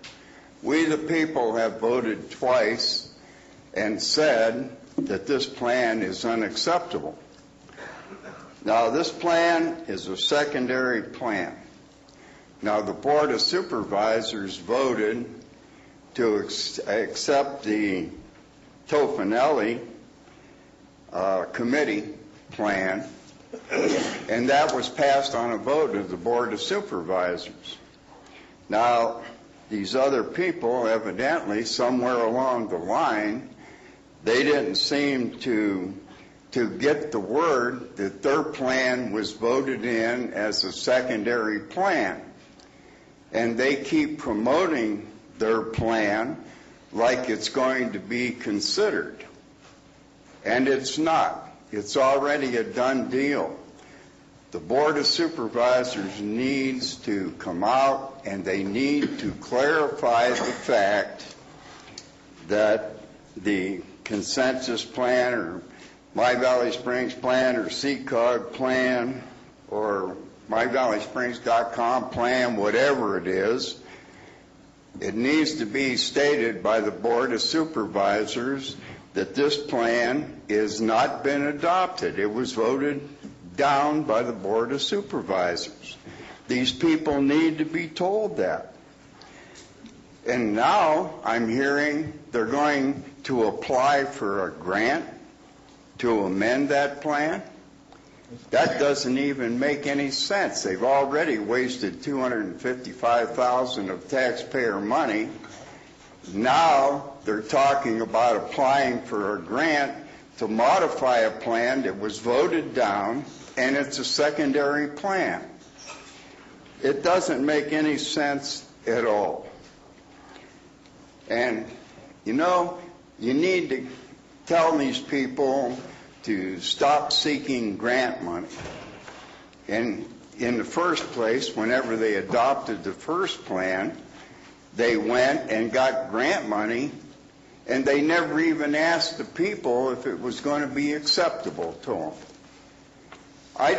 We, the people, have voted twice and said that this plan is unacceptable. Now, this plan is a secondary plan. Now, the Board of Supervisors voted to accept the Tofinelli committee plan, and that was passed on a vote of the Board of Supervisors. Now, these other people, evidently, somewhere along the line, they didn't seem to get the word that their plan was voted in as a secondary plan. And they keep promoting their plan like it's going to be considered. And it's not. It's already a done deal. The Board of Supervisors needs to come out and they need to clarify the fact that the consensus plan or My Valley Springs plan or CCOG plan or myvalleysprings.com plan, whatever it is, it needs to be stated by the Board of Supervisors that this plan has not been adopted. It was voted down by the Board of Supervisors. These people need to be told that. And now I'm hearing they're going to apply for a grant to amend that plan. That doesn't even make any sense. They've already wasted $255,000 of taxpayer money. Now they're talking about applying for a grant to modify a plan that was voted down, and it's a secondary plan. It doesn't make any sense at all. And, you know, you need to tell these people to stop seeking grant money. And in the first place, whenever they adopted the first plan, they went and got grant money, and they never even asked the people if it was going to be acceptable to them. I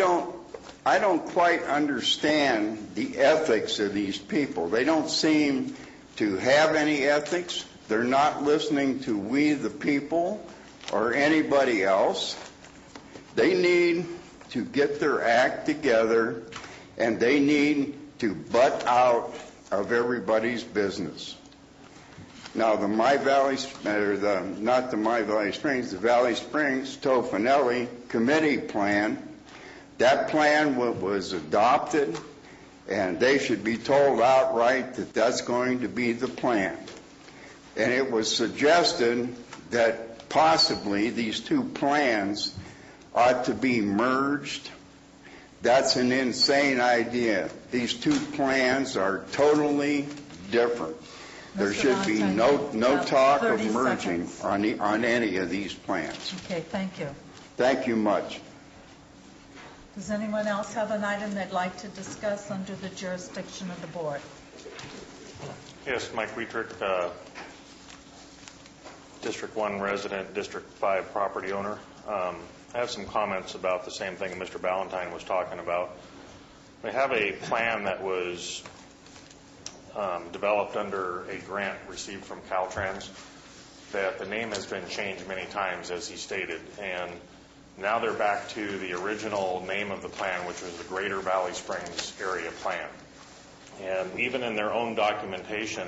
don't quite understand the ethics of these people. They don't seem to have any ethics. They're not listening to we the people or anybody else. They need to get their act together, and they need to butt out of everybody's business. Now, the My Valley, or not the My Valley Springs, the Valley Springs Tofanelli Committee plan, that plan was adopted, and they should be told outright that that's going to be the plan. And it was suggested that possibly these two plans ought to be merged. That's an insane idea. These two plans are totally different. There should be no talk of merging on any of these plans. Okay, thank you. Thank you much. Does anyone else have an item they'd like to discuss under the jurisdiction of the board? Yes, Mike Wietrich, District 1 resident, District 5 property owner. I have some comments about the same thing Mr. Ballantyne was talking about. We have a plan that was developed under a grant received from Caltrans that the name has been changed many times, as he stated, and now they're back to the original name of the plan, which was the Greater Valley Springs Area Plan. And even in their own documentation,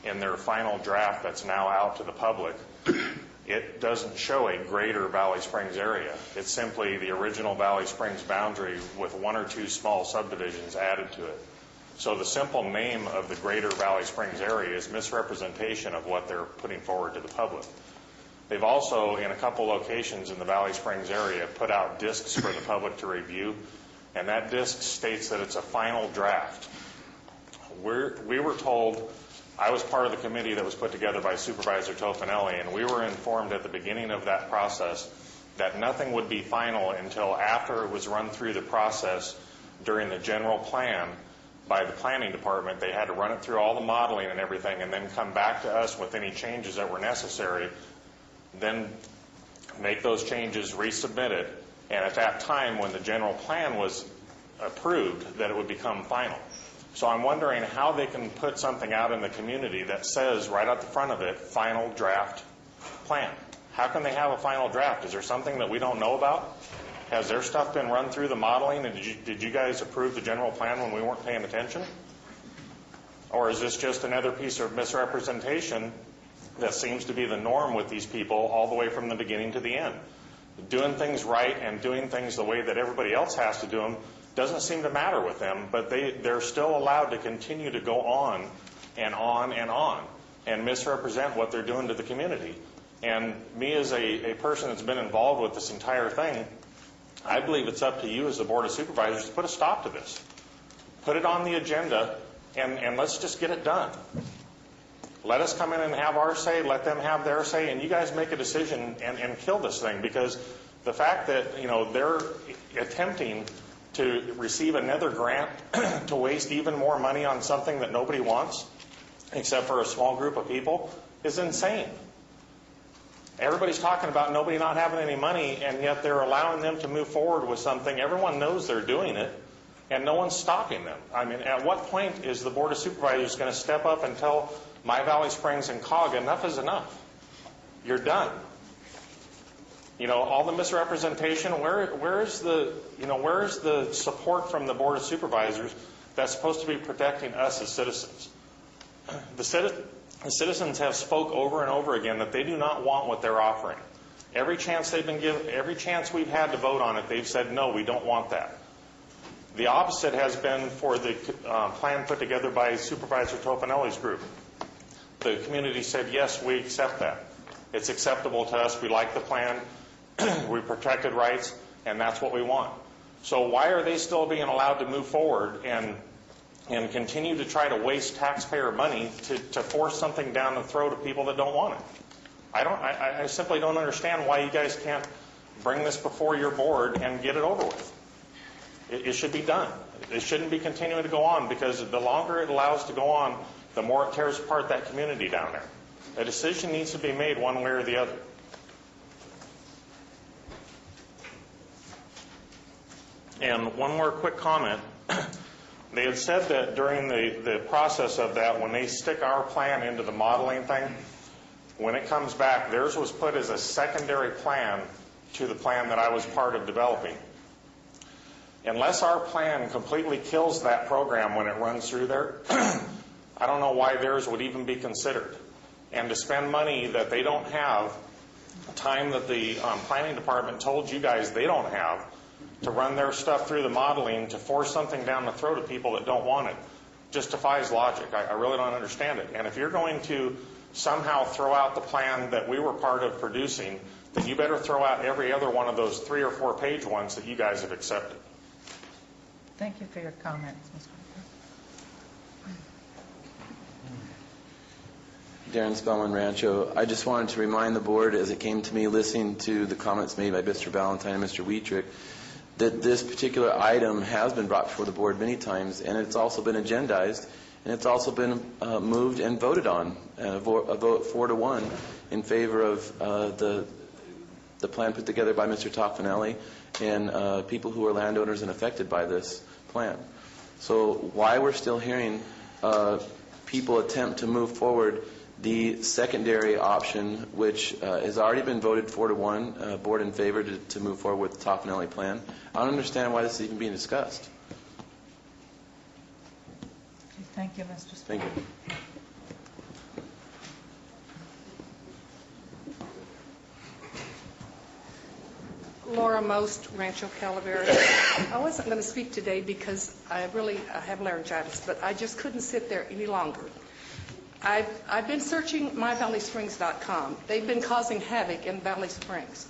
in their final draft that's now out to the public, it doesn't show a Greater Valley Springs area. It's simply the original Valley Springs boundary with one or two small subdivisions added to it. So the simple name of the Greater Valley Springs area is misrepresentation of what they're putting forward to the public. They've also, in a couple locations in the Valley Springs area, put out discs for the public to review, and that disc states that it's a final draft. We were told, I was part of the committee that was put together by Supervisor Tofanelli, and we were informed at the beginning of that process that nothing would be final until after it was run through the process during the general plan by the planning department. They had to run it through all the modeling and everything and then come back to us with any changes that were necessary, then make those changes, resubmit it, and at that time when the general plan was approved, that it would become final. So I'm wondering how they can put something out in the community that says right at the front of it, final draft plan. How can they have a final draft? Is there something that we don't know about? Has their stuff been run through the modeling, and did you guys approve the general plan when we weren't paying attention? Or is this just another piece of misrepresentation that seems to be the norm with these people all the way from the beginning to the end? Doing things right and doing things the way that everybody else has to do them doesn't seem to matter with them, but they're still allowed to continue to go on and on and on and misrepresent what they're doing to the community. And me as a person that's been involved with this entire thing, I believe it's up to you as the Board of Supervisors to put a stop to this. Put it on the agenda and let's just get it done. Let us come in and have our say, let them have their say, and you guys make a decision and kill this thing, because the fact that, they're attempting to receive another grant to waste even more money on something that nobody wants, except for a small group of people, is insane. Everybody's talking about nobody not having any money, and yet they're allowing them to move forward with something. Everyone knows they're doing it, and no one's stopping them. I mean, at what point is the Board of Supervisors going to step up and tell My Valley Springs and COG, enough is enough? You're done. All the misrepresentation, where is the support from the Board of Supervisors that's supposed to be protecting us as citizens? The citizens have spoke over and over again that they do not want what they're offering. Every chance they've been given, every chance we've had to vote on it, they've said, no, we don't want that. The opposite has been for the plan put together by Supervisor Tofanelli's group. The community said, yes, we accept that. It's acceptable to us. We like the plan. We protected rights, and that's what we want. So why are they still being allowed to move forward and continue to try to waste taxpayer money to force something down the throat of people that don't want it? I simply don't understand why you guys can't bring this before your board and get it over with. It should be done. It shouldn't be continuing to go on, because the longer it allows to go on, the more it tears apart that community down there. A decision needs to be made one way or the other. And one more quick comment. They had said that during the process of that, when they stick our plan into the modeling thing, when it comes back, theirs was put as a secondary plan to the plan that I was part of developing. Unless our plan completely kills that program when it runs through there, I don't know why theirs would even be considered. And to spend money that they don't have, time that the planning department told you guys they don't have, to run their stuff through the modeling, to force something down the throat of people that don't want it, just defies logic. I really don't understand it. And if you're going to somehow throw out the plan that we were part of producing, then you better throw out every other one of those 3 or 4 page ones that you guys have accepted. Thank you for your comments, Mr. Darren Spellman, Rancho. I just wanted to remind the board, as it came to me listening to the comments made by Mr. Valentine and Mr. Wietrich, that this particular item has been brought before the board many times, and it's also been agendized, and it's also been moved and voted on, a vote 4-1 in favor of the plan put together by Mr. Toffanelli and people who are landowners and affected by this plan. So why we're still hearing people attempt to move forward the secondary option, which has already been voted 4-1, board in favor to move forward with the Toffanelli plan. I don't understand why this is even being discussed. Thank you, Mr. Speaker. Thank you. Laura Most, Rancho Calaveras. I wasn't going to speak today because I have laryngitis, but I just couldn't sit there any longer. I've been searching myvalleysprings.com. They've been causing havoc in Valley Springs.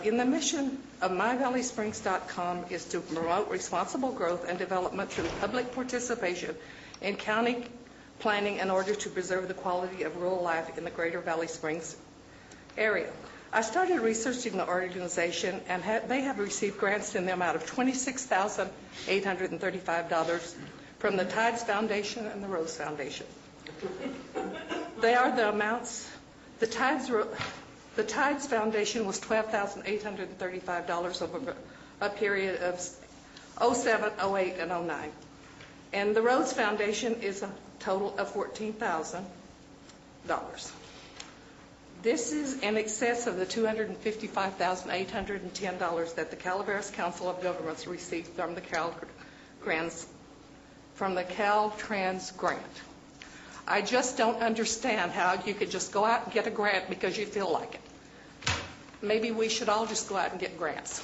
In the mission of myvalleysprings.com is to promote responsible growth and development through public participation in county planning in order to preserve the quality of rural life in the greater Valley Springs area. I started researching the organization, and they have received grants in the amount of $26,835 from the Tides Foundation and the Rose Foundation. They are the amounts. The Tides Foundation was $12,835 over a period of 07, 08, and 09. And the Rose Foundation is a total of $14,000. This is in excess of the $255,810 that the Calaveras Council of Governments received from the Caltrans grant. I just don't understand how you could just go out and get a grant because you feel like it. Maybe we should all just go out and get grants.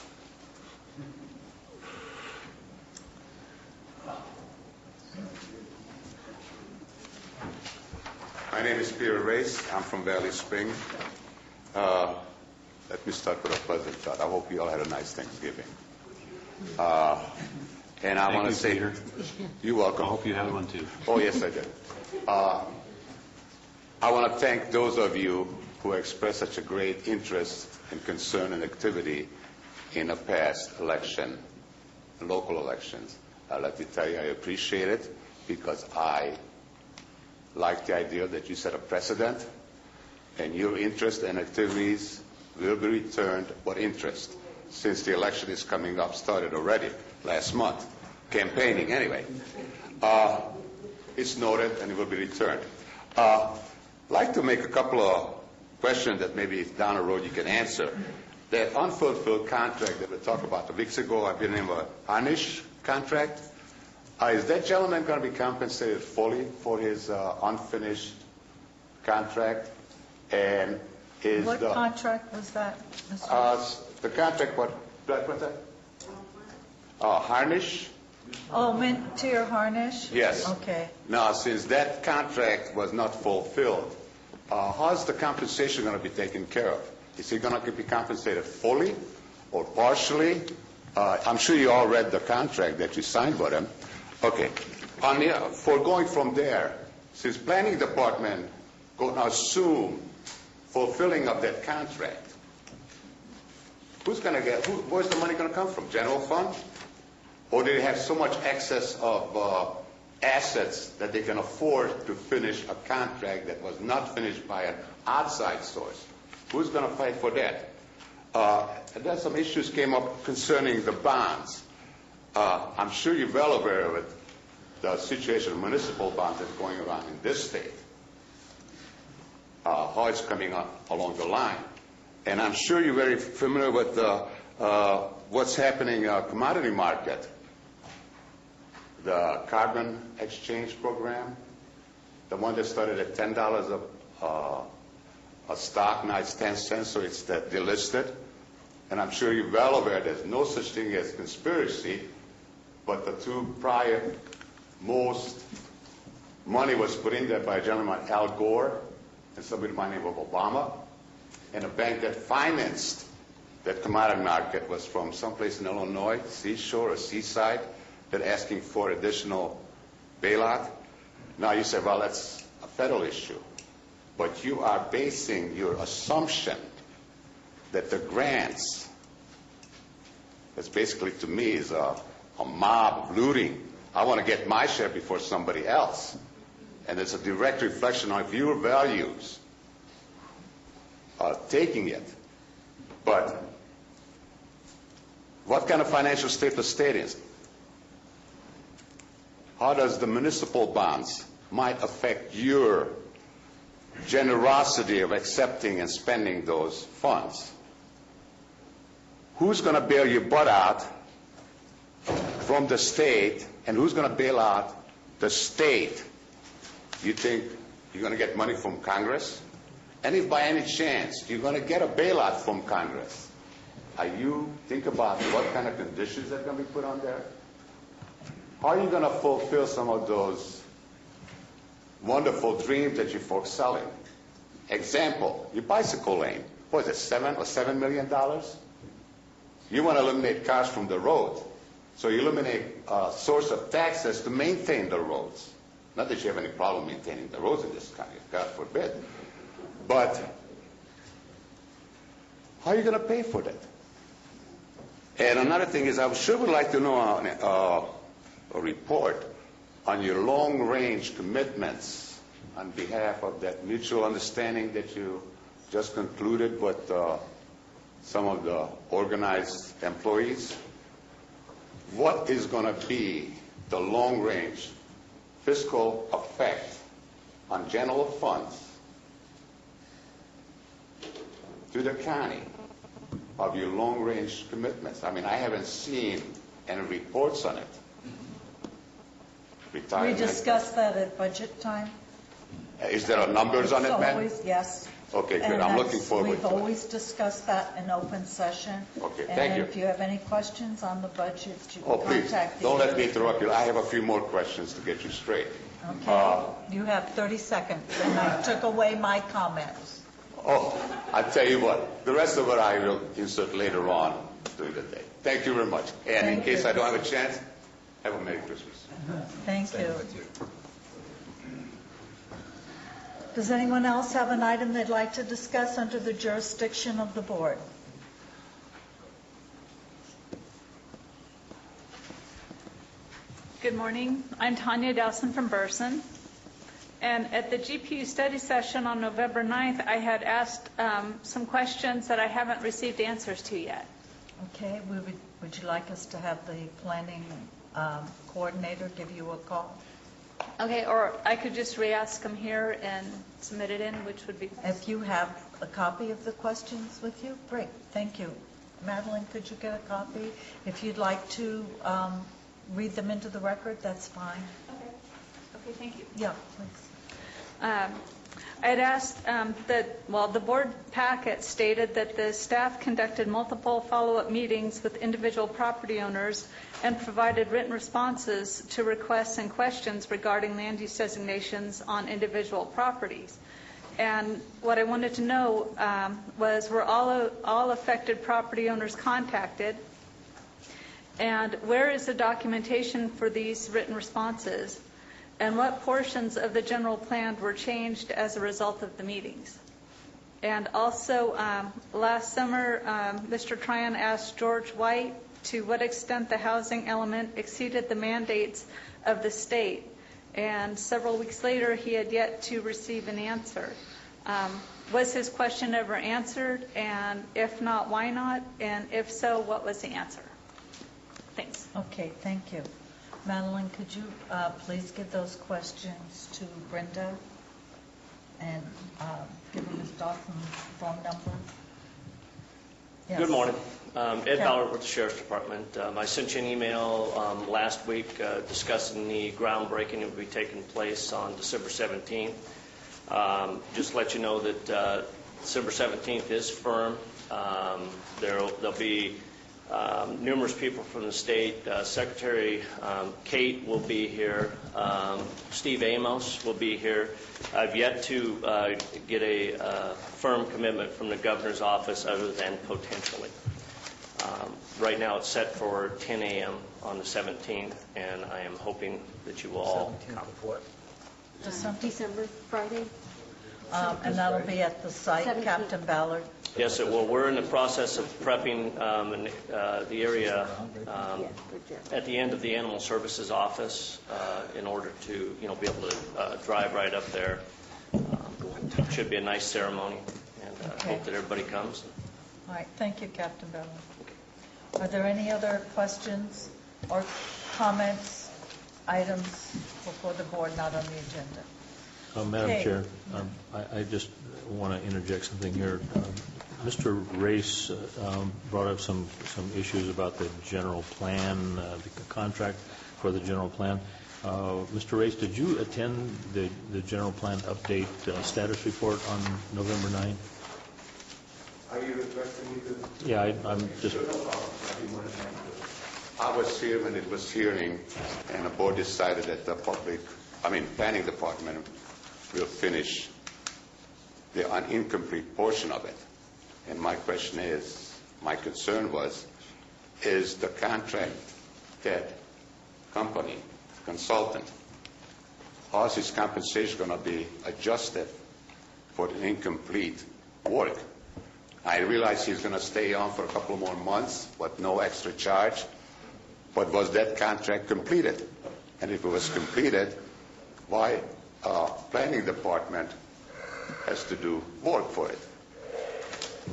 My name is Peter Race. I'm from Valley Spring. Let me start with a pleasant thought. I hope you all had a nice Thanksgiving. And I want to say, Peter. You're welcome. I hope you had one too. Oh, yes, I did. I want to thank those of you who expressed such a great interest and concern and activity in a past election, local elections. Let me tell you, I appreciate it because I like the idea that you set a precedent and your interest and activities will be returned. What interest? Since the election is coming up, started already last month, campaigning anyway. It's noted and it will be returned. I'd like to make a couple of questions that maybe down the road you can answer. That unfulfilled contract that we talked about a weeks ago, I've been named a Harnish contract. Is that gentleman going to be compensated fully for his unfinished contract? And is what contract was that, Mr. the contract, what's that? Harnish? Oh, Mintier Harnish? Yes. Okay. Now, since that contract was not fulfilled, how's the compensation going to be taken care of? Is he going to be compensated fully or partially? I'm sure you all read the contract that you signed with him. Okay. For going from there, since planning department going to assume fulfilling of that contract, who's going to get? Where's the money going to come from? General fund? Or do they have so much excess of assets that they can afford to finish a contract that was not finished by an outside source? Who's going to fight for that? And then some issues came up concerning the bonds. I'm sure you're well aware of it, the situation of municipal bonds that's going around in this state, how it's coming up along the line. And I'm sure you're very familiar with what's happening in the commodity market, the carbon exchange program. The one that started at $10 a stock, now it's 10 cents, so it's delisted. And I'm sure you're well aware there's no such thing as conspiracy, but the two prior most money was put in there by a gentleman, Al Gore, and somebody by the name of Obama. And a bank that financed that commodity market was from someplace in Illinois, Seashore or Seaside, that asking for additional bailout. Now you say, well, that's a federal issue. But you are basing your assumption that the grants, that's basically to me is a mob looting. I want to get my share before somebody else. And it's a direct reflection of your values taking it. But what kind of financial state the state is? How does the municipal bonds might affect your generosity of accepting and spending those funds? Who's going to bail your butt out from the state, and who's going to bail out the state? You think you're going to get money from Congress? And if by any chance you're going to get a bailout from Congress, think about what kind of conditions are going to be put on there? How are you going to fulfill some of those wonderful dreams that you folks selling? Example, your bicycle lane. What is it, $7 million? You want to eliminate cars from the road. So you eliminate a source of taxes to maintain the roads. Not that you have any problem maintaining the roads in this country, God forbid. But how are you going to pay for that? And another thing is, I sure would like to know a report on your long-range commitments on behalf of that mutual understanding that you just concluded with some of the organized employees. What is going to be the long-range fiscal effect on general funds to the county of your long-range commitments? I mean, I haven't seen any reports on it. Retirement. We discussed that at budget time. Is there numbers on it, ma'am? Always, yes. Okay, good. And I'm looking forward we've to it. always discussed that in open session. Okay, thank you. And if you have any questions on the budget, you Oh, can please, contact the... don't let me interrupt you. I have a few more questions to get you straight. Okay, you have 30 seconds, and I took away my comments. Oh, I'll tell you what. The rest of it I will insert later on during the day. Thank you very much. And in case I don't have a chance, have a Merry Christmas. Thank you. Does anyone else have an item they'd like to discuss under the jurisdiction of the board? Good morning. I'm Tanya Dowson from Burson. And at the GPU study session on November 9th, I had asked some questions that I haven't received answers to yet. Okay, would you like us to have the planning coordinator give you a call? Okay, or I could just re-ask them here and submit it in, which would be... If you have a copy of the questions with you, great, thank you. Madeline, could you get a copy? If you'd like to read them into the record, that's fine. Okay, thank you. Yeah, please. I had asked the board packet stated that the staff conducted multiple follow-up meetings with individual property owners and provided written responses to requests and questions regarding land use designations on individual properties. And what I wanted to know was, were all affected property owners contacted? And where is the documentation for these written responses? And what portions of the general plan were changed as a result of the meetings? And also, last summer, Mr. Tryon asked George White to what extent the housing element exceeded the mandates of the state. And several weeks later, he had yet to receive an answer. Was his question ever answered? And if not, why not? And if so, what was the answer? Thanks. Okay, thank you. Madeline, could you please give those questions to Brenda and give her Ms. Dawson's phone number? Yes. Good morning. Ed Ballard with the Sheriff's Department. I sent you an email last week discussing the groundbreaking that will be taking place on December 17th. Just to let you know that December 17th is firm. There'll be numerous people from the state. Secretary Kate will be here. Steve Amos will be here. I've yet to get a firm commitment from the governor's office other than potentially. Right now it's set for 10 a.m. on the 17th, and I am hoping that you will all come. December, Friday? And that'll be at the site, 17th. Captain Ballard? Yes, it will. We're in the process of prepping the area at the end of the Animal Services office in order to, be able to drive right up there. Should be a nice ceremony, and hope that everybody comes. All right, thank you, Captain Ballard. Are there any other questions or comments, items before the board not on the agenda? Madam Okay. Chair, I just want to interject something here. Mr. Race brought up some issues about the general plan, the contract for the general plan. Mr. Race, did you attend the general plan update status report on November 9th? Are you requesting me to? Yeah, I'm just... I was here when it was hearing, and the board decided that the planning department will finish the incomplete portion of it. And my question is, my concern was, is the contract that company, consultant, how's his compensation going to be adjusted for the incomplete work? I realize he's going to stay on for a couple more months with no extra charge, but was that contract completed? And if it was completed, why planning department has to do work for it?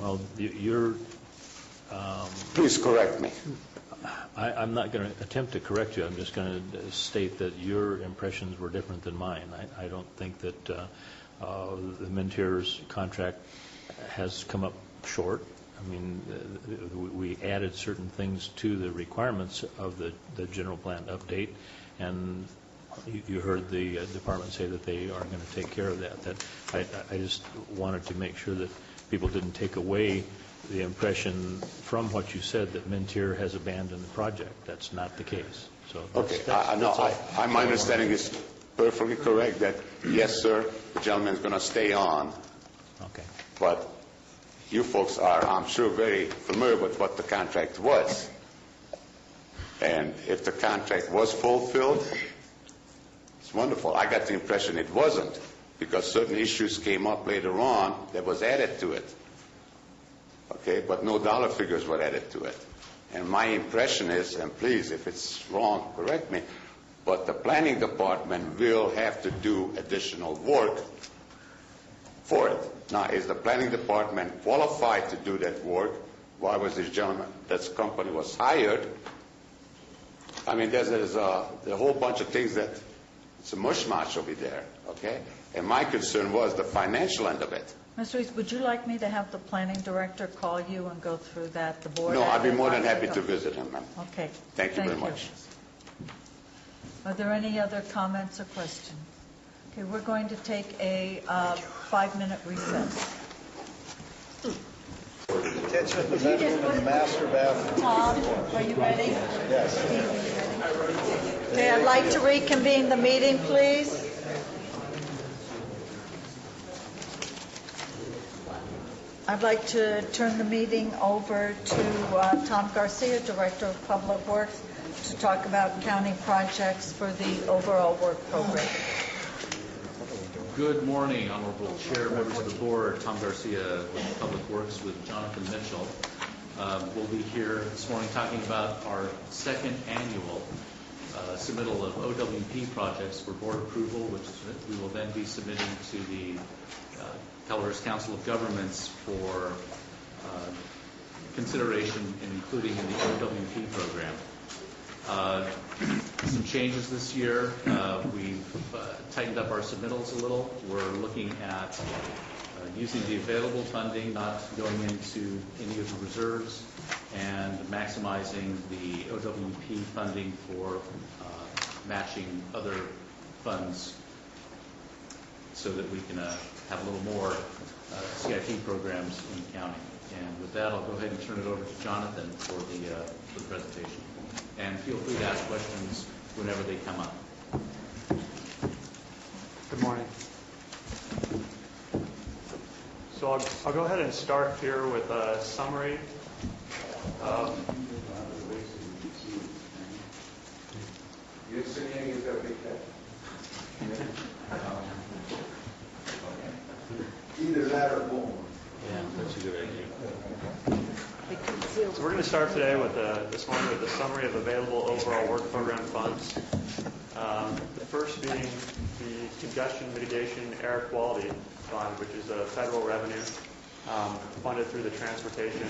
Well, you're... Please correct me. I'm not going to attempt to correct you. I'm just going to state that your impressions were different than mine. I don't think that the Mentier's contract has come up short. I mean, we added certain things to the requirements of the general plan update, and you heard the department say that they are going to take care of that. I just wanted to make sure that people didn't take away the impression from what you said that Mentier has abandoned the project. That's not the case. So My understanding is perfectly correct that, yes, sir, the gentleman's going to stay on. Okay. But you folks are, I'm sure, very familiar with what the contract was. And if the contract was fulfilled, it's wonderful. I got the impression it wasn't, because certain issues came up later on that was added to it. Okay, but no dollar figures were added to it. And my impression is, and please, if it's wrong, correct me, but the planning department will have to do additional work for it. Now, is the planning department qualified to do that work? Why was this gentleman, this company was hired? I mean, there's a whole bunch of things that, it's a mushmash over there, okay? And my concern was the financial end of it. Mr. Reese, would you like me to have the planning director call you and go through that, the board? No, I'd be more than happy to visit him, ma'am. Okay. Thank you very much. Are there any other comments or questions? Okay, we're going to take a 5-minute recess. Attention in the bedroom and the master bathroom. Tom, are you ready? Yes. Okay, I'd like to reconvene the meeting, please. I'd like to turn the meeting over to Tom Garcia, Director of Public Works, to talk about county projects for the overall work program. Good morning, Honorable Chair, members of the board. Tom Garcia with Public Works with Jonathan Mitchell. We'll be here this morning talking about our second annual submittal of OWP projects for board approval, which we will then be submitting to the Calaveras Council of Governments for consideration, including in the OWP program. Some changes this year. We've tightened up our submittals a little. We're looking at using the available funding, not going into any of the reserves. and maximizing the OWP funding for matching other funds so that we can have a little more CIP programs in the county. And with that, I'll go ahead and turn it over to Jonathan for the presentation. And feel free to ask questions whenever they come up. Good morning. So I'll go ahead and start here with a summary of Either that or more. Yeah, that's a good idea. So we're going to start today with this morning with a summary of available overall work program funds. The first being the Congestion Mitigation Air Quality Fund, which is a federal revenue funded through the Transportation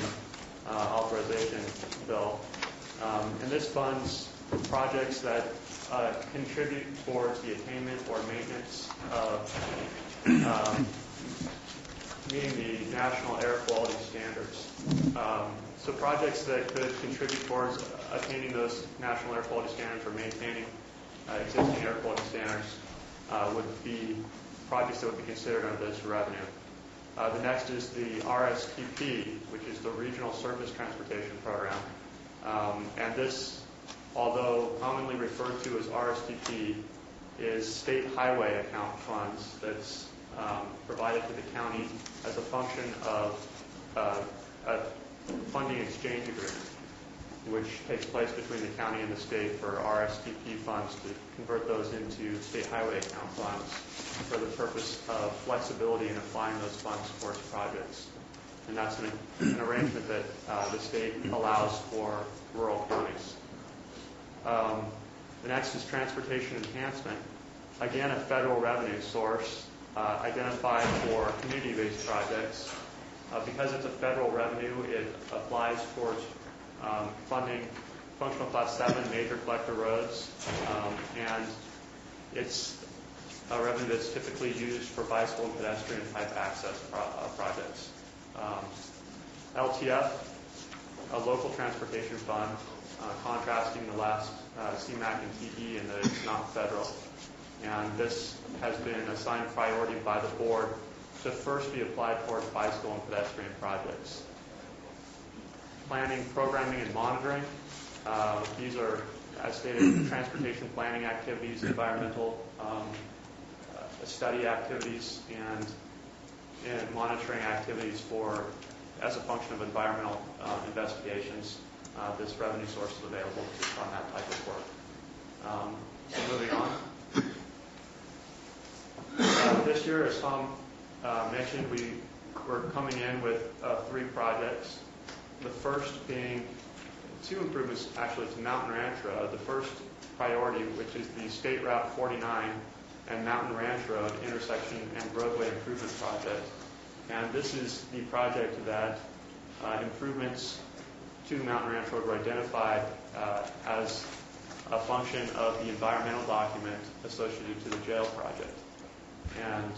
Authorization Bill. And this funds projects that contribute towards the attainment or maintenance of meeting the national air quality standards. So projects that could contribute towards attaining those national air quality standards or maintaining existing air quality standards would be projects that would be considered under this revenue. The next is the RSTP, which is the Regional Surface Transportation Program. And this, although commonly referred to as RSTP, is state highway account funds that's provided to the county as a function of a funding exchange agreement, which takes place between the county and the state for RSTP funds to convert those into state highway account funds for the purpose of flexibility in applying those funds towards projects. And that's an arrangement that the state allows for rural counties. The next is transportation enhancement. Again, a federal revenue source identified for community-based projects. Because it's a federal revenue, it applies towards funding functional class 7 major collector roads, and it's a revenue that's typically used for bicycle and pedestrian type access projects. LTF, a local transportation fund, contrasting the last CMAQ and TE in that it's not federal. And this has been assigned priority by the board to first be applied towards bicycle and pedestrian projects. Planning, programming, and monitoring. These are, as stated, transportation planning activities, environmental study activities, and monitoring activities as a function of environmental investigations. This revenue source is available to fund that type of work. So moving on. This year, as Tom mentioned, we're coming in with 3 projects. The first being 2 improvements actually to Mountain Ranch Road. The first priority, which is the State Route 49 and Mountain Ranch Road intersection and roadway improvement project. And this is the project that improvements to Mountain Ranch Road were identified as a function of the environmental document associated to the jail project. And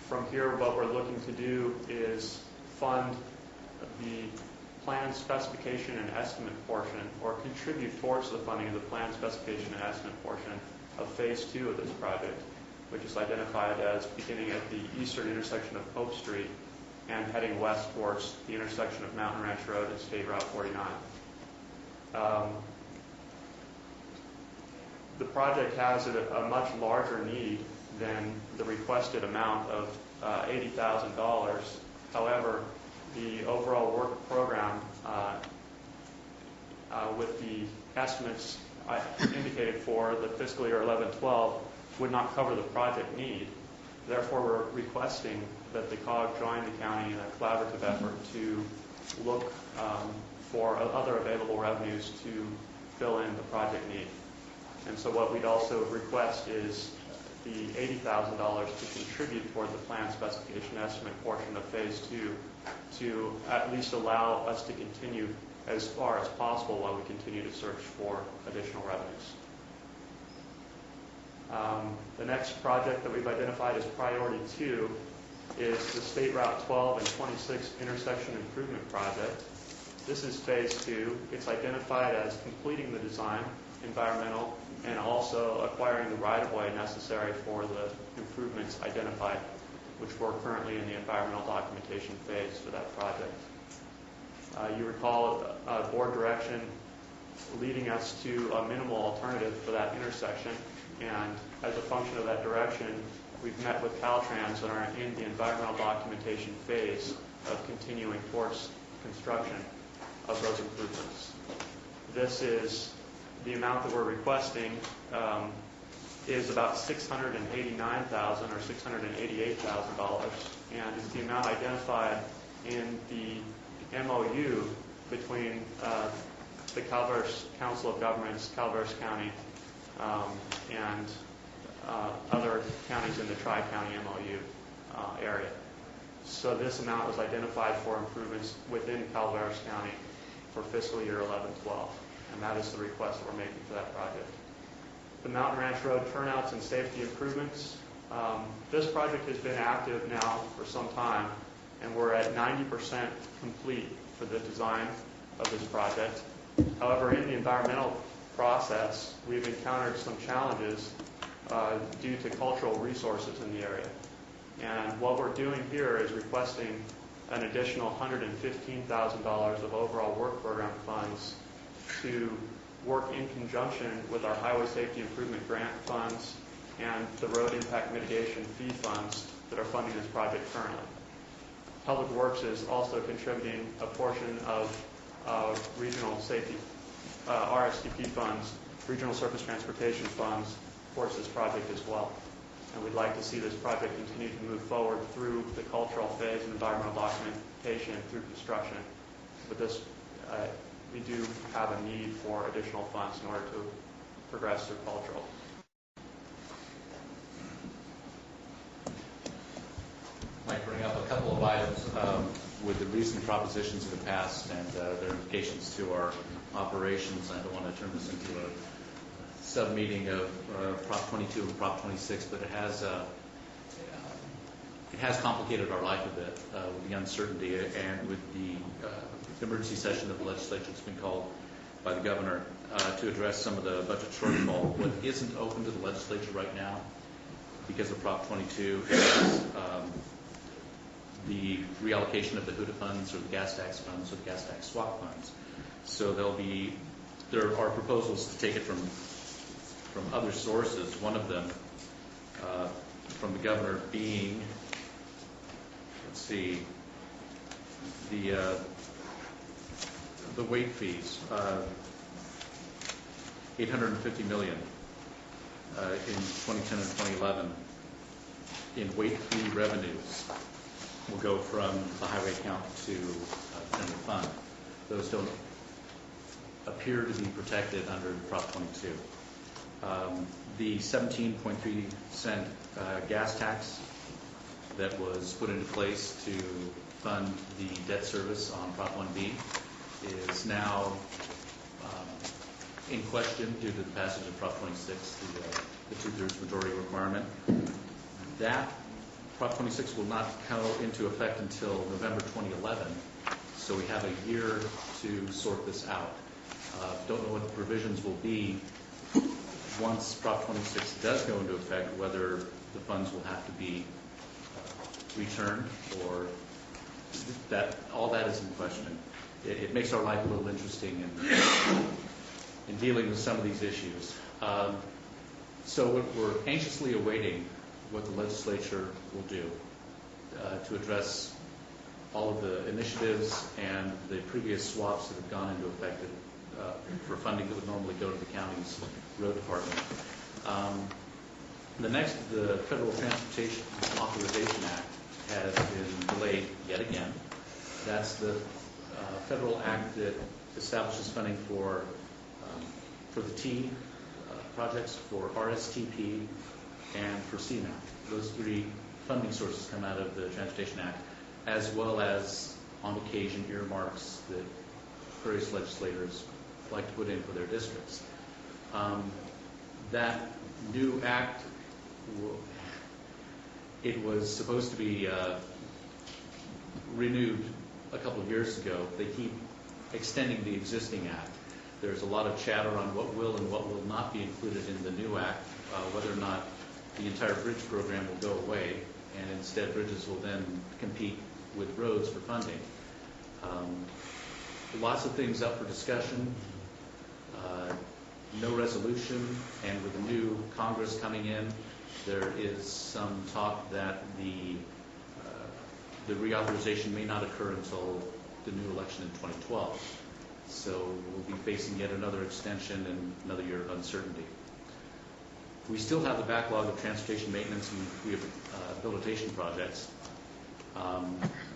from here, what we're looking to do is fund the plan specification and estimate portion, or contribute towards the funding of the plan specification and estimate portion of phase 2 of this project, which is identified as beginning at the eastern intersection of Hope Street and heading west towards the intersection of Mountain Ranch Road and State Route 49. The project has a much larger need than the requested amount of $80,000. However, the overall work program with the estimates I indicated for the fiscal year 11-12 would not cover the project need. Therefore, we're requesting that the COG join the county in a collaborative effort to look for other available revenues to fill in the project need. And so what we'd also request is the $80,000 to contribute toward the plan specification estimate portion of phase 2 to at least allow us to continue as far as possible while we continue to search for additional revenues. The next project that we've identified as priority 2 is the State Route 12 and 26 intersection improvement project. This is phase 2. It's identified as completing the design, environmental, and also acquiring the right-of-way necessary for the improvements identified, which we're currently in the environmental documentation phase for that project. You recall board direction leading us to a minimal alternative for that intersection, and as a function of that direction, we've met with Caltrans and are in the environmental documentation phase of continuing towards construction of those improvements. This is the amount that we're requesting is about $689,000 or $688,000, and is the amount identified in the MOU between the Calvert Council of Governments, Calvert County, and other counties in the Tri-County MOU area. So this amount was identified for improvements within Calvert County for fiscal year 11-12, and that is the request that we're making for that project. The Mountain Ranch Road turnouts and safety improvements. This project has been active now for some time, and we're at 90% complete for the design of this project. However, in the environmental process, we've encountered some challenges due to cultural resources in the area. And what we're doing here is requesting an additional $115,000 of overall work program funds to work in conjunction with our highway safety improvement grant funds and the road impact mitigation fee funds that are funding this project currently. Public Works is also contributing a portion of regional safety, RSTP funds, regional surface transportation funds, towards this project as well. And we'd like to see this project continue to move forward through the cultural phase and environmental documentation through construction. But this, we do have a need for additional funds in order to progress through cultural. I'd like to bring up a couple of items with the recent propositions of the past and their implications to our operations. I don't want to turn this into a sub-meeting of Prop 22 and Prop 26, but it has complicated our life a bit with the uncertainty and with the emergency session of the legislature that's been called by the governor to address some of the budget shortfall. What isn't open to the legislature right now because of Prop 22 is the reallocation of the HUDA funds or the gas tax funds or the gas tax swap funds. So there are proposals to take it from other sources, one of them from the governor being, let's see, the weight fees, $850 million in 2010 and 2011 in weight fee revenues will go from the highway account to the general fund. Those don't appear to be protected under Prop 22. The 17.3 cent gas tax that was put into place to fund the debt service on Prop 1B is now in question due to the passage of Prop 26, the two-thirds majority requirement. That Prop 26 will not come into effect until November 2011, so we have a year to sort this out. Don't know what the provisions will be once Prop 26 does go into effect, whether the funds will have to be returned or that all that is in question. It makes our life a little interesting in dealing with some of these issues. So we're anxiously awaiting what the legislature will do to address all of the initiatives and the previous swaps that have gone into effect for funding that would normally go to the county's road department. The Federal Transportation Authorization Act has been delayed yet again. That's the federal act that establishes funding for the T projects, for RSTP, and for CMAP. Those three funding sources come out of the Transportation Act, as well as, on occasion, earmarks that various legislators like to put in for their districts. That new act, it was supposed to be renewed a couple of years ago. They keep extending the existing act. There's a lot of chatter on what will and what will not be included in the new act, whether or not the entire bridge program will go away, and instead bridges will then compete with roads for funding. Lots of things up for discussion, no resolution, and with the new Congress coming in, there is some talk that the reauthorization may not occur until the new election in 2012. So we'll be facing yet another extension and another year of uncertainty. We still have the backlog of transportation maintenance and rehabilitation projects.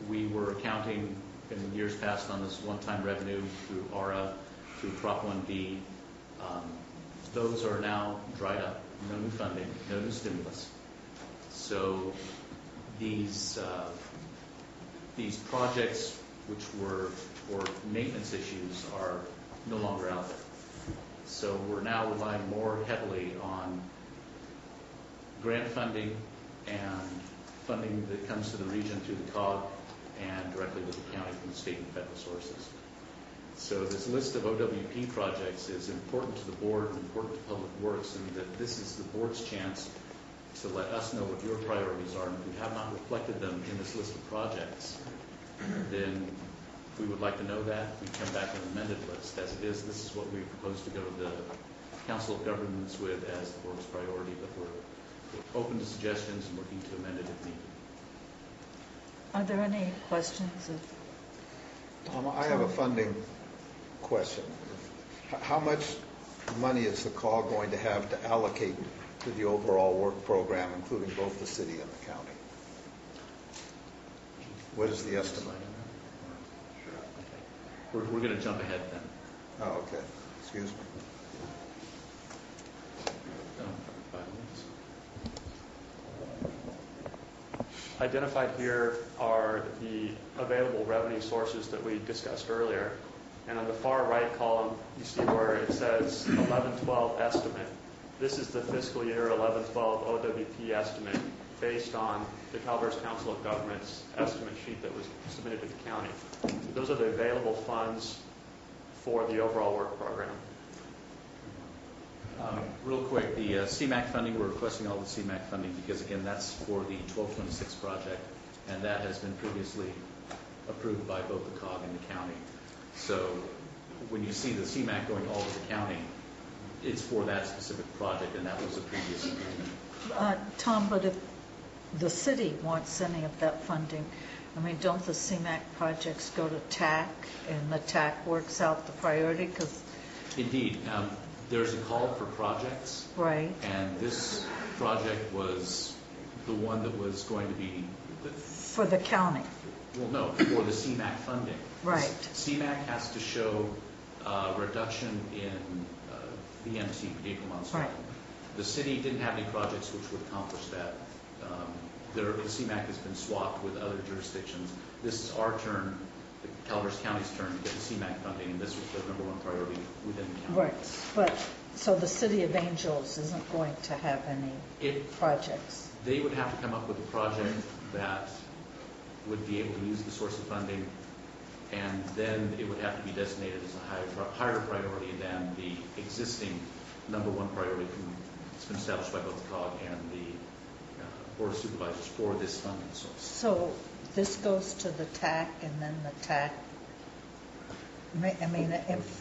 We were accounting in years past on this one-time revenue through ARA, through Prop 1B. Those are now dried up, no new funding, no new stimulus. So these projects which were for maintenance issues are no longer out there. So we're now relying more heavily on grant funding and funding that comes to the region through the COG and directly with the county from the state and federal sources. So this list of OWP projects is important to the board and important to Public Works, and that this is the board's chance to let us know what your priorities are. And if we have not reflected them in this list of projects, then we would like to know that. We come back with an amended list. As it is, this is what we propose to go to the Council of Governments with as the board's priority, but we're open to suggestions and looking to amend it if needed. Are there any questions? Tom, I have a funding question. How much money is the COG going to have to allocate to the overall work program, including both the city and the county? What is the estimate? We're going to jump ahead then. Oh, okay. Excuse me. Identified here are the available revenue sources that we discussed earlier. And on the far right column, you see where it says 11-12 estimate. This is the fiscal year 11-12 OWP estimate based on the Calaveras Council of Governments estimate sheet that was submitted to the county. Those are the available funds for the overall work program. Real quick, the CMAQ funding, we're requesting all the CMAQ funding because, again, that's for the 1226 project, and that has been previously approved by both the COG and the county. So when you see the CMAQ going all to the county, it's for that specific project, and that was a previous agreement. Tom, but if the city wants any of that funding, I mean, don't the CMAQ projects go to TAC, and the TAC works out the priority? Because Indeed. There's a call for projects. Right. And this project was the one that was going to be... For the county. Well, no, for the CMAQ funding. Right. CMAQ has to show reduction in VMC, vehicle miles driven. Right. The city didn't have any projects which would accomplish that. The CMAQ has been swapped with other jurisdictions. This is our turn, the Calaveras County's turn, to get the CMAQ funding, and this was the number one priority within the county. Right. But so the City of Angels isn't going to have any projects? They would have to come up with a project that would be able to use the source of funding, and then it would have to be designated as a higher priority than the existing number one priority that's been established by both the COG and the Board of Supervisors for this funding source. So this goes to the TAC, and then the TAC, I mean,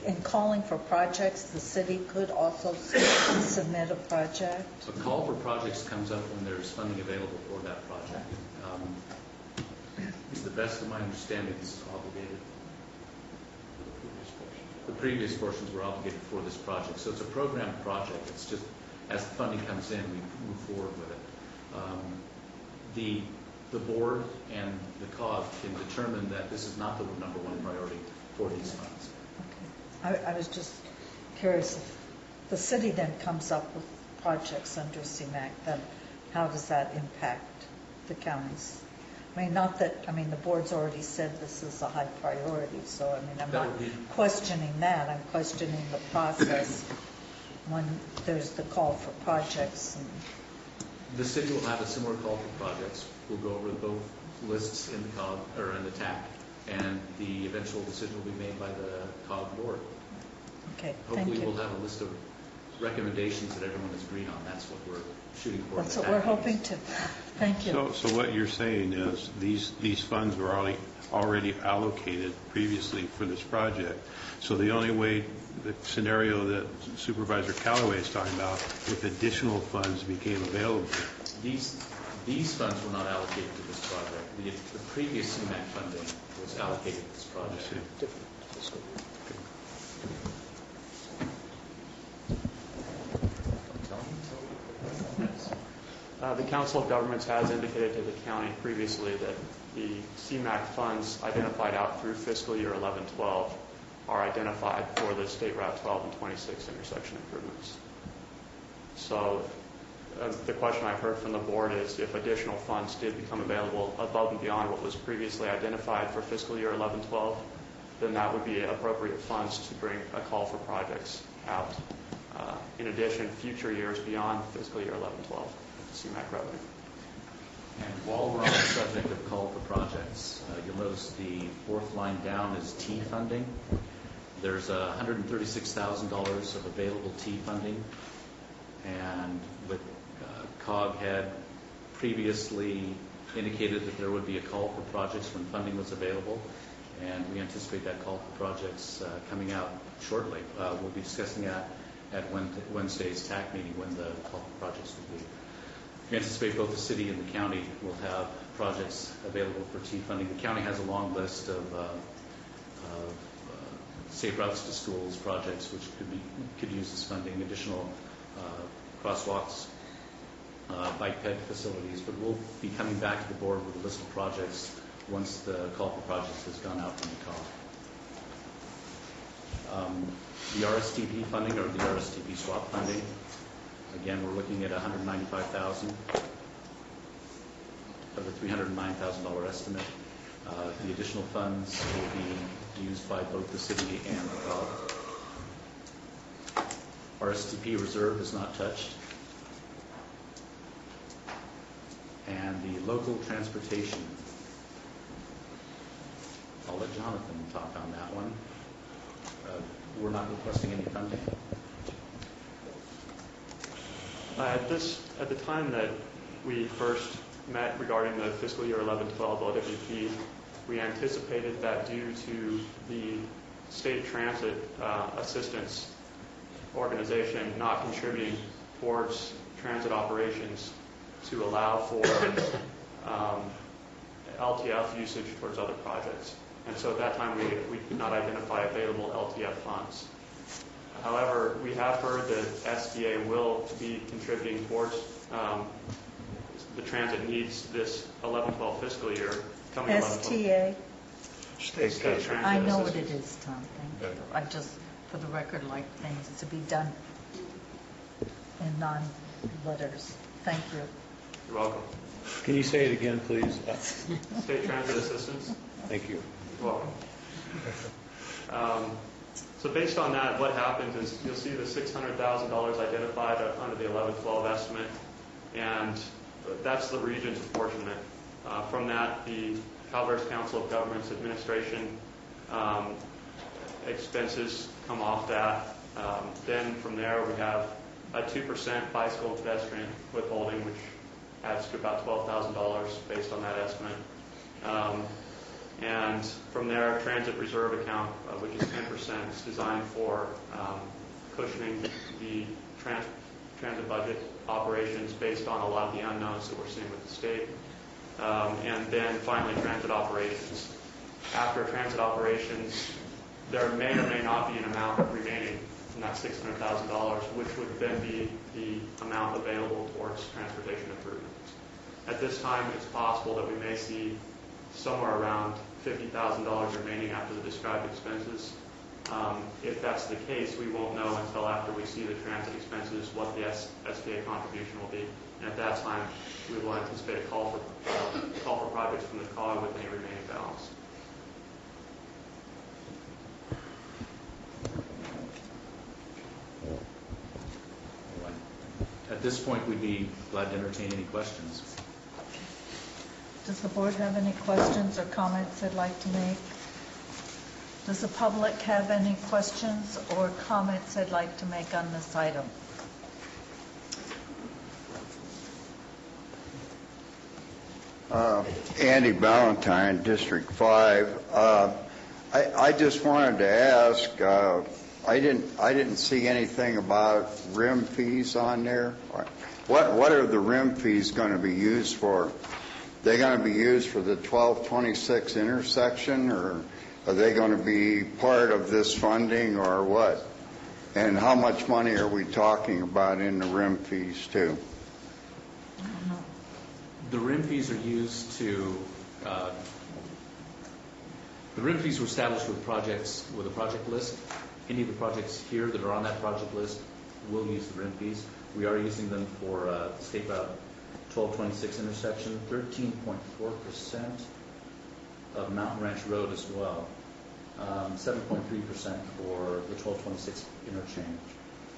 in calling for projects, the city could also submit a project? A call for projects comes up when there's funding available for that project. To the best of my understanding, this is obligated. The previous portions were obligated for this project. So it's a program project. It's just as the funding comes in, we move forward with it. The board and the COG can determine that this is not the number one priority for these funds. Okay. I was just curious, if the city then comes up with projects under CMAQ, then how does that impact the counties? I mean, not that, I mean, the board's already said this is a high priority, so I mean, I'm not questioning that. I'm questioning the process when there's the call for projects. And the city will have a similar call for projects. We'll go over both lists in the COG or in the TAC, and the eventual decision will be made by the COG board. Okay, thank Hopefully, you. we'll have a list of recommendations that everyone has agreed on. That's what we're shooting for. That's what we're hoping to. Thank you. So what you're saying is these funds were already allocated previously for this project. So the only way, the scenario that Supervisor Callaway is talking about, if additional funds became available. These funds were not allocated to this project. The previous CMAQ funding was allocated to this project. The Council of Governments has indicated to the county previously that the CMAQ funds identified out through fiscal year 11-12 are identified for the State Route 12 and 26 intersection improvements. So the question I've heard from the board is if additional funds did become available above and beyond what was previously identified for fiscal year 11-12, then that would be appropriate funds to bring a call for projects out. In addition, future years beyond fiscal year 11-12, CMAQ revenue. And while we're on the subject of call for projects, you'll notice the fourth line down is T funding. There's $136,000 of available T funding, and with COG had previously indicated that there would be a call for projects when funding was available, and we anticipate that call for projects coming out shortly. We'll be discussing that at Wednesday's TAC meeting when the call for projects will be. We anticipate both the city and the county will have projects available for T funding. The county has a long list of safe routes to schools projects which could use this funding, additional crosswalks, bike ped facilities, but we'll be coming back to the board with a list of projects once the call for projects has gone out from the COG. The RSTP funding, or the RSTP swap funding, again, we're looking at $195,000 of the $309,000 estimate. The additional funds will be used by both the city and the COG. RSTP reserve is not touched. And the local transportation, I'll let Jonathan talk on that one. We're not requesting any funding. At the time that we first met regarding the fiscal year 11-12 LWP, we anticipated that due to the state transit assistance organization not contributing towards transit operations to allow for LTF usage towards other projects. And so at that time we could not identify available LTF funds. However, we have heard that SDA will be contributing towards the transit needs this 11-12 fiscal year. Coming STA? State Transit I know what Assistance. it is, Tom. Thank you. I just, for the record, like things to be done in non-letters. Thank you. You're welcome. Can you say it again, please? State Transit Assistance. Thank you. You're welcome. So based on that, what happens is you'll see the $600,000 identified under the 11-12 estimate, and that's the region's apportionment. From that, the Calaveras Council of Governments Administration expenses come off that. Then from there, we have a 2% bicycle and pedestrian withholding, which adds to about $12,000 based on that estimate. And from there, transit reserve account, which is 10%, is designed for cushioning the transit budget operations based on a lot of the unknowns that we're seeing with the state. And then finally, transit operations. After transit operations, there may or may not be an amount remaining from that $600,000, which would then be the amount available towards transportation improvements. At this time, it's possible that we may see somewhere around $50,000 remaining after the described expenses. If that's the case, we won't know until after we see the transit expenses what the SBA contribution will be. And at that time, we will anticipate a call for projects from the COG with any remaining balance. At this point, we'd be glad to entertain any questions. Does the board have any questions or comments they'd like to make? Does the public have any questions or comments they'd like to make on this item? Andy Ballantyne, District 5. I just wanted to ask, I didn't see anything about rim fees on there. What are the rim fees going to be used for? They going to be used for the 1226 intersection, or are they going to be part of this funding, or what? And how much money are we talking about in the rim fees too? The rim fees are used to, the rim fees were established with projects, with a project list. Any of the projects here that are on that project list will use the rim fees. We are using them for State Route 1226 intersection, 13.4% of Mountain Ranch Road as well, 7.3% for the 1226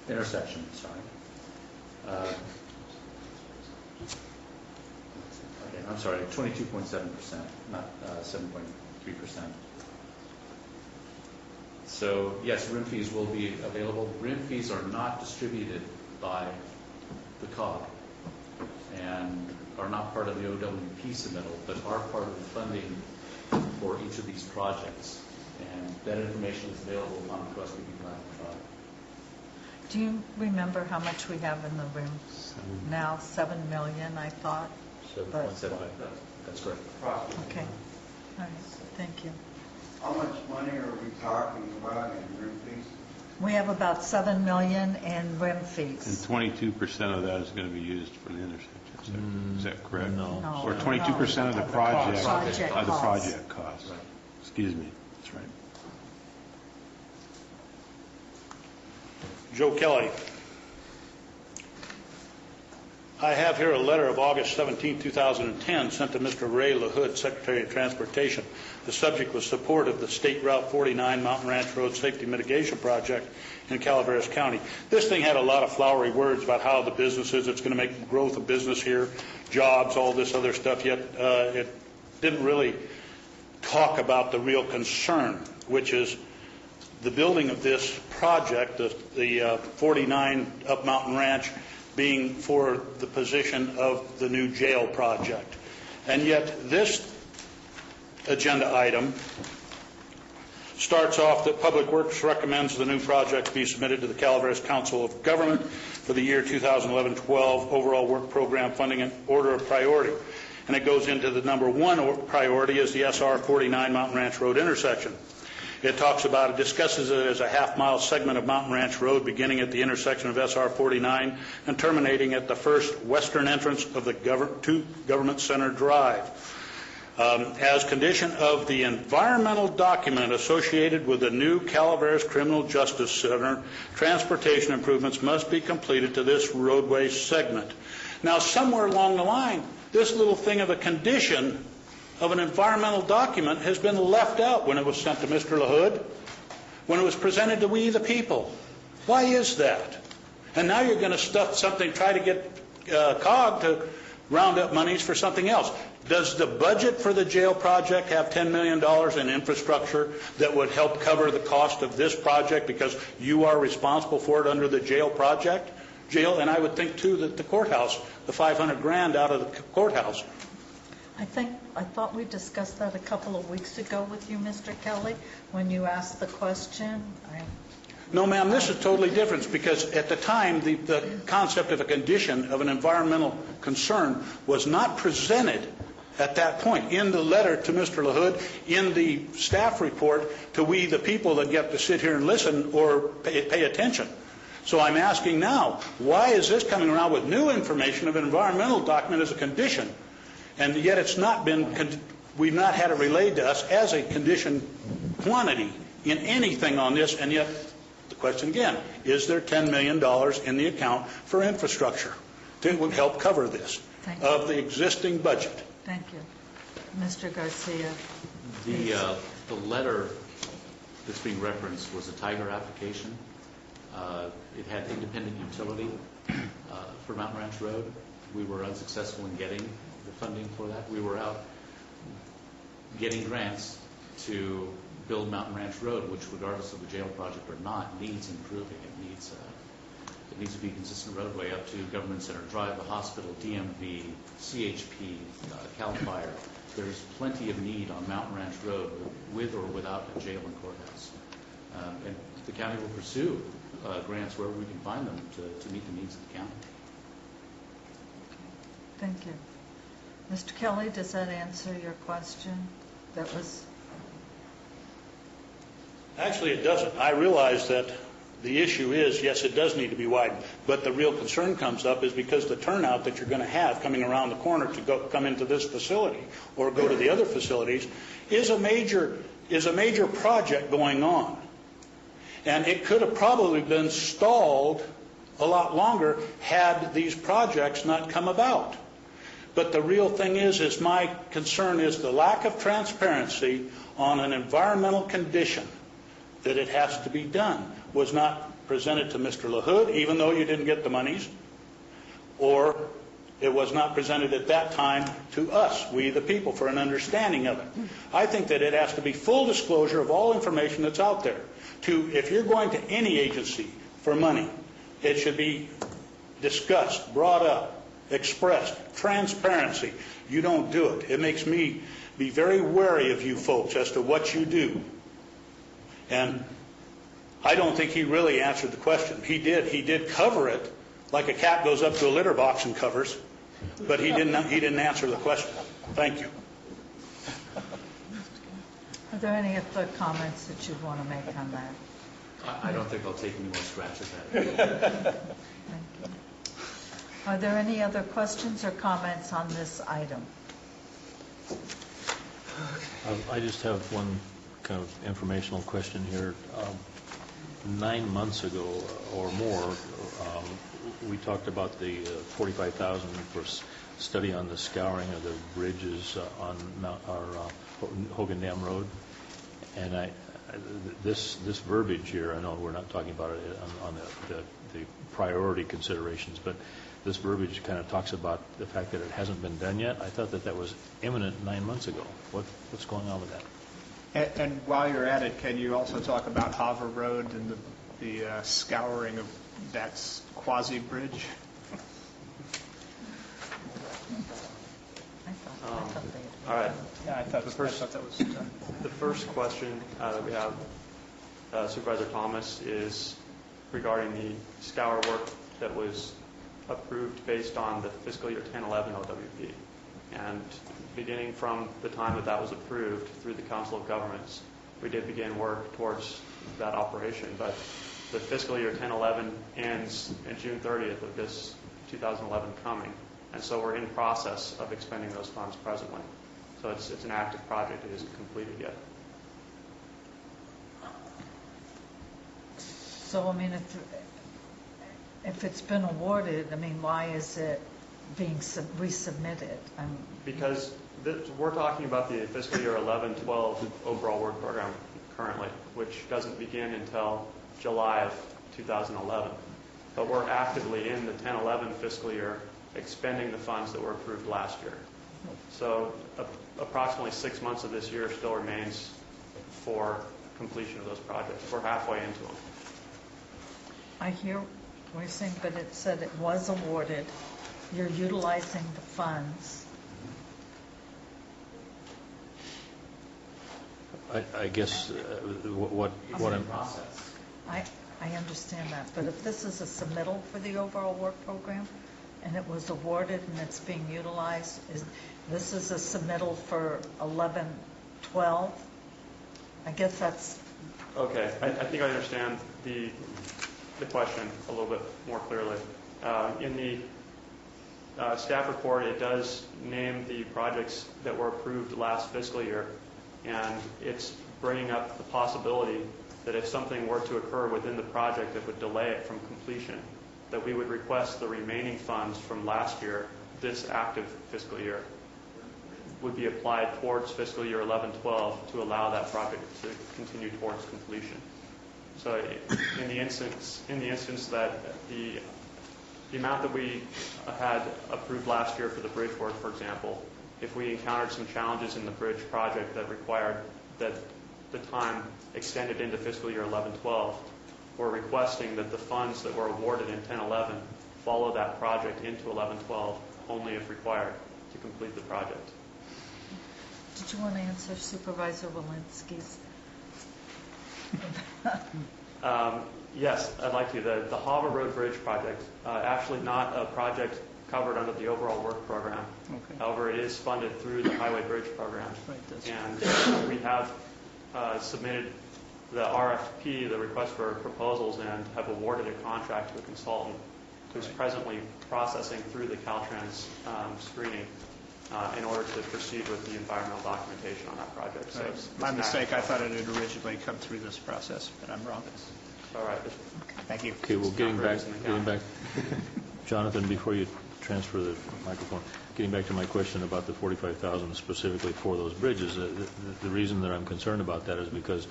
intersection, sorry. I'm sorry, 22.7%, not 7.3%. So yes, rim fees will be available. Rim fees are not distributed by the COG and are not part of the OWP submittal, but are part of the funding for each of these projects. And that information is available on the request we can provide the COG. Do you remember how much we have in the rim now? 7 million, I thought. 7.75. That's correct. Okay. All right. Thank you. How much money are we talking about in rim fees? We have about 7 million in rim fees. And 22% of that is going to be used for the intersection. Is that correct? No. Or 22% of the project Project cost. Right. Excuse me. That's right. Joe Kelly. I have here a letter of August 17, 2010, sent to Mr. Ray LaHood, Secretary of Transportation. The subject was support of the State Route 49 Mountain Ranch Road Safety Mitigation Project in Calaveras County. This thing had a lot of flowery words about how the business is. It's going to make growth of business here, jobs, all this other stuff, yet it didn't really talk about the real concern, which is the building of this project, the 49 Up Mountain Ranch, being for the position of the new jail project. And yet this agenda item starts off that Public Works recommends the new project be submitted to the Calaveras Council of Government for the year 2011-12 overall work program funding and order of priority. And it goes into the number one priority is the SR 49 Mountain Ranch Road intersection. It talks about it, discusses it as a half-mile segment of Mountain Ranch Road beginning at the intersection of SR 49 and terminating at the first western entrance of the to Government Center Drive. As condition of the environmental document associated with the new Calaveras Criminal Justice Center, transportation improvements must be completed to this roadway segment. Now, somewhere along the line, this little thing of a condition of an environmental document has been left out when it was sent to Mr. LaHood, when it was presented to we the people. Why is that? And now you're going to stuff something, try to get COG to round up monies for something else. Does the budget for the jail project have $10 million in infrastructure that would help cover the cost of this project because you are responsible for it under the jail project? And I would think, too, that the courthouse, the $500,000 out of the courthouse. I thought we discussed that a couple of weeks ago with you, Mr. Kelly, when you asked the question. No, ma'am, this is totally different because at the time, the concept of a condition of an environmental concern was not presented at that point in the letter to Mr. LaHood, in the staff report to we the people that get to sit here and listen or pay attention. So I'm asking now, why is this coming around with new information of an environmental document as a condition? And yet it's not been, we've not had it relayed to us as a condition quantity in anything on this, and yet the question again, is there $10 million in the account for infrastructure that would help cover this of the existing budget? Thank you. Mr. Garcia. The letter that's being referenced was a Tiger application. It had independent utility for Mountain Ranch Road. We were unsuccessful in getting the funding for that. We were out getting grants to build Mountain Ranch Road, which regardless of the jail project or not, needs improving. It needs to be a consistent roadway up to Government Center Drive, the hospital, DMV, CHP, CAL FIRE. There's plenty of need on Mountain Ranch Road with or without a jail and courthouse. And the county will pursue grants wherever we can find them to meet the needs of the county. Thank you. Mr. Kelly, does that answer your question? That was... Actually, it doesn't. I realize that the issue is, yes, it does need to be widened, but the real concern comes up is because the turnout that you're going to have coming around the corner to come into this facility or go to the other facilities is a major project going on. And it could have probably been stalled a lot longer had these projects not come about. But the real thing is my concern is the lack of transparency on an environmental condition that it has to be done was not presented to Mr. LaHood, even though you didn't get the monies, or it was not presented at that time to us, we the people, for an understanding of it. I think that it has to be full disclosure of all information that's out there. If you're going to any agency for money, it should be discussed, brought up, expressed, transparency. You don't do it. It makes me be very wary of you folks as to what you do. And I don't think he really answered the question. He did cover it like a cat goes up to a litter box and covers, but he didn't answer the question. Thank you. Are there any other comments that you want to make on that? I don't think I'll take any more scratch at Thank you. Are there any other questions or comments on this item? I just have one kind of informational question here. 9 months ago or more, we talked about the $45,000 for study on the scouring of the bridges on Hogan Dam Road, and this verbiage here, I know we're not talking about it on the priority considerations, but this verbiage kind of talks about the fact that it hasn't been done yet. I thought that was imminent 9 months ago. What's going on with that? And while you're at it, can you also talk about Hoover Road and the scouring of that quasi-bridge? All right. Yeah, I thought that was done. The first question that we have, Supervisor Thomas, is regarding the scour work that was approved based on the fiscal year 10-11 OWP. And beginning from the time that was approved through the Council of Governments, we did begin work towards that operation. But the fiscal year 10-11 ends on June 30th of this 2011 coming. And so we're in process of expending those funds presently. So it's an active project. It isn't completed yet. So, I mean, if it's been awarded, I mean, why is it being resubmitted? Because we're talking about the fiscal year 11-12 overall work program currently, which doesn't begin until July of 2011. But we're actively in the 10-11 fiscal year expending the funds that were approved last year. So approximately 6 months of this year still remains for completion of those projects. We're halfway into them. I hear what you're saying, but it said it was awarded. You're utilizing the funds. I guess what I'm... I understand that, but if this is a submittal for the overall work program and it was awarded and it's being utilized, this is a submittal for 11-12? I guess that's... Okay, I think I understand the question a little bit more clearly. In the staff report, it does name the projects that were approved last fiscal year, and it's bringing up the possibility that if something were to occur within the project that would delay it from completion, that we would request the remaining funds from last year, this active fiscal year, would be applied towards fiscal year 11-12 to allow that project to continue towards completion. So in the instance that the amount that we had approved last year for the bridge work, for example, if we encountered some challenges in the bridge project that required that the time extended into fiscal year 11-12, we're requesting that the funds that were awarded in 10-11 follow that project into 11-12 only if required to complete the project. Did you want to answer Supervisor Walensky's? Yes, I'd like to. The Harbor Road Bridge project, actually not a project covered under the overall work program. Okay. However, it is funded through the Highway Bridge program. Right, And we have submitted the RFP, the request for proposals, and have awarded a contract to a consultant who's presently processing through the Caltrans screening in order to proceed with the environmental documentation on that project. So it's My an mistake, I active thought it had originally come through this process, but I'm wrong. All right. Thank you. Okay, well, getting back, Jonathan, before you transfer the microphone, getting back to my question about the $45,000 specifically for those bridges, the reason that I'm concerned about that is because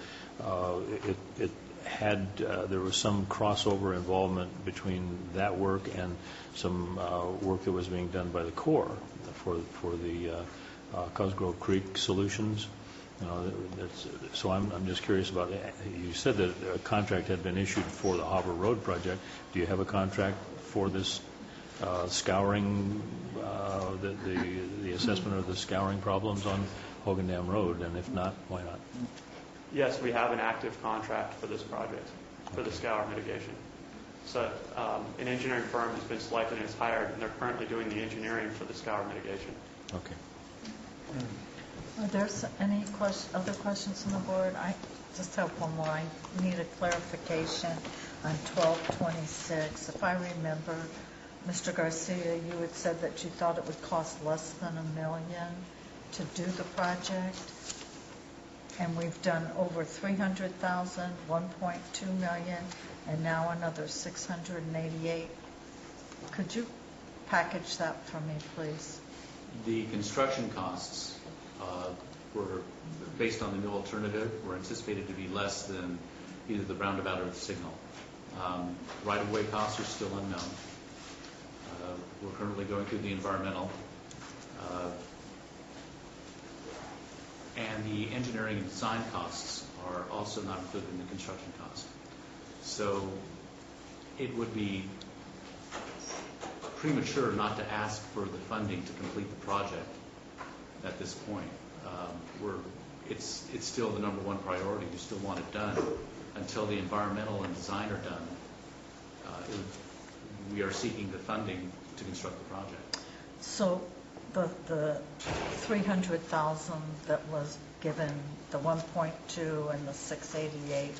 it had there was some crossover involvement between that work and some work that was being done by the Corps for the Cosgrove Creek solutions. So I'm just curious about it. You said that a contract had been issued for the Harbor Road project. Do you have a contract for this scouring, the assessment of the scouring problems on Hogan Dam Road? And if not, why not? Yes, we have an active contract for this project, for the scour mitigation. So an engineering firm has been selected and is hired, and they're currently doing the engineering for the scour mitigation. Okay. Are there any other questions from the board? I just have one more. I need a clarification on 1226. If I remember, Mr. Garcia, you had said that you thought it would cost less than $1 million to do the project, and we've done over $300,000, $1.2 million, and now another $688. Could you package that for me, please? The construction costs were based on the new alternative, were anticipated to be less than either the roundabout or the signal. Right-of-way costs are still unknown. We're currently going through the environmental. And the engineering and design costs are also not included in the construction cost. So it would be premature not to ask for the funding to complete the project at this point. It's still the number one priority. We still want it done. Until the environmental and design are done, we are seeking the funding to construct the project. So the $300,000 that was given, the 1.2 and the 688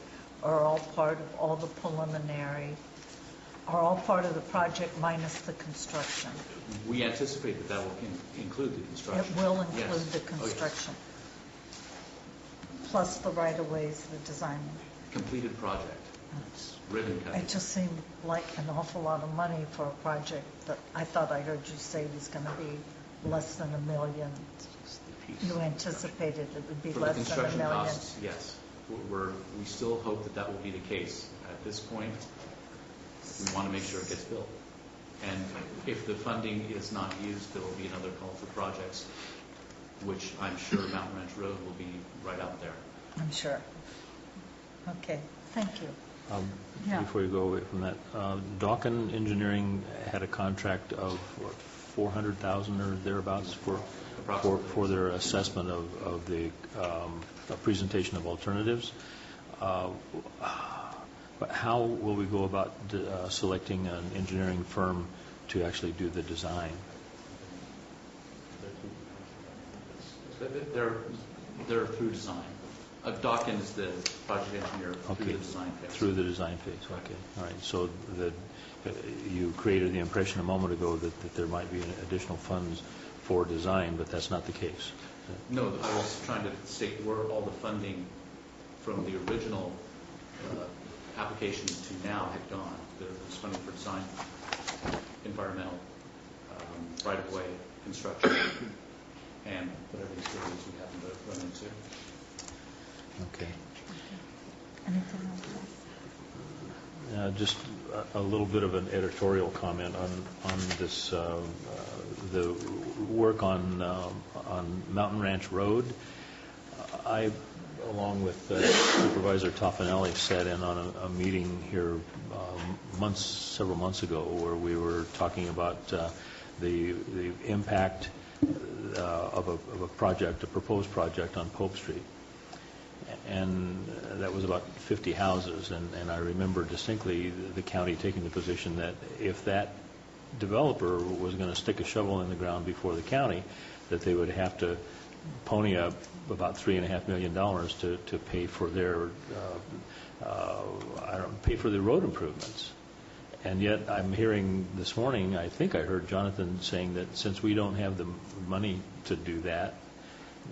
are all part of all the preliminary, are all part of the project minus the construction. We anticipate that will include the construction. It will include Yes. the construction, plus the right-of-ways, the design. Completed project. It's ribbon cutting. It just seemed like an awful lot of money for a project that I thought I heard you say was going to be less than $1 million. You anticipated it would be For less the than $1 construction million. costs, yes. We still hope that will be the case. At this point, we want to make sure it gets built. And if the funding is not used, there will be another call for projects, which I'm sure Mountain Ranch Road will be right out there. I'm sure. Okay, thank you. Yeah. Before you go away from that, Dawkin Engineering had a contract of what, $400,000 or thereabouts for their assessment of the presentation of alternatives. But how will we go about selecting an engineering firm to actually do the design? They're through design. Dawkin is the project engineer through the design phase. Through the design phase, okay. All right, so you created the impression a moment ago that there might be additional funds for design, but that's not the case. No, I was trying to state where all the funding from the original applications to now had gone. There was funding for design, environmental, right-of-way, construction, and whatever utilities we happen to run into. Okay. Anything else? Just a little bit of an editorial comment on this, the work on on Mountain Ranch Road. I, along with Supervisor Toffanelli, sat in on a meeting here several months ago where we were talking about the impact of a project, a proposed project on Pope Street. And that was about 50 houses, and I remember distinctly the county taking the position that if that developer was going to stick a shovel in the ground before the county, that they would have to pony up about $3.5 million to pay for their pay for the road improvements. And yet I'm hearing this morning, I think I heard Jonathan saying that since we don't have the money to do that,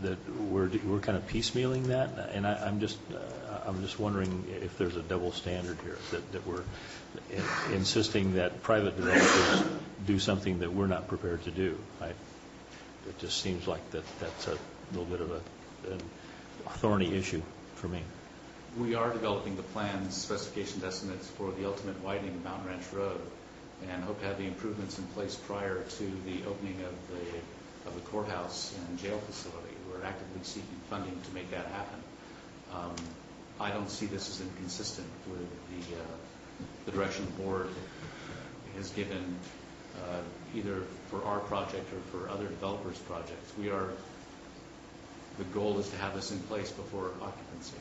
that we're kind of piecemealing that, and I'm just wondering if there's a double standard here, that we're insisting that private developers do something that we're not prepared to do. It just seems like that's a little bit of a thorny issue for me. We are developing the plans, specifications, estimates for the ultimate widening of Mountain Ranch Road, and hope to have the improvements in place prior to the opening of the courthouse and jail facility. We're actively seeking funding to make that happen. I don't see this as inconsistent with the direction the board has given either for our project or for other developers' projects. The goal is to have this in place before occupancy,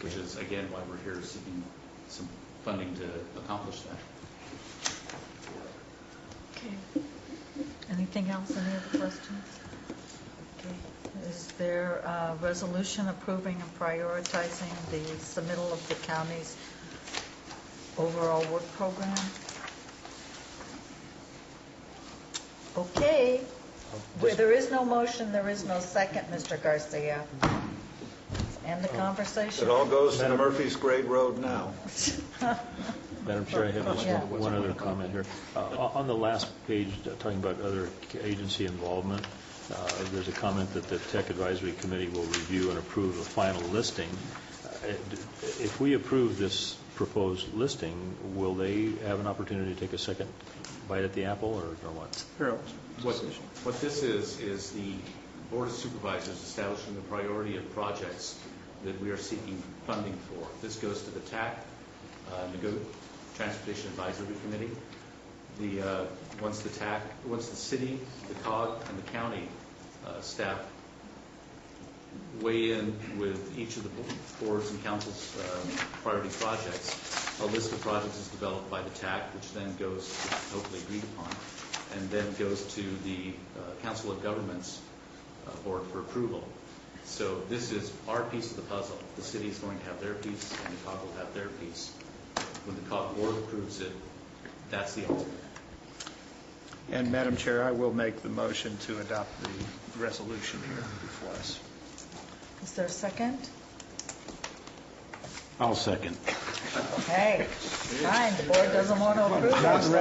which is, again, why we're here seeking some funding to accomplish that. Okay. Anything else? Any other questions? Okay. Is there a resolution approving and prioritizing the submittal of the county's overall work program? Okay. Where there is no motion, there is no second, Mr. Garcia. End the conversation. It all goes to Murphy's Grade Road now. Madam Chair, I have just one other comment here. On the last page, talking about other agency involvement, there's a comment that the Tech Advisory Committee will review and approve a final listing. If we approve this proposed listing, will they have an opportunity to take a second bite at the apple, or what? What this is the Board of Supervisors establishing the priority of projects that we are seeking funding for. This goes to the TAC, Transportation Advisory Committee. Once the city, the COG, and the county staff weigh in with each of the boards and councils' priority projects, a list of projects is developed by the TAC, which then goes, hopefully agreed upon, and then goes to the Council of Governments board for approval. So this is our piece of the puzzle. The city is going to have their piece, and the COG will have their piece. When the COG board approves it, that's the ultimate. And Madam Chair, I will make the motion to adopt the resolution here before us. Is there a second? I'll second. Hey, fine, the board doesn't want to approve it. I've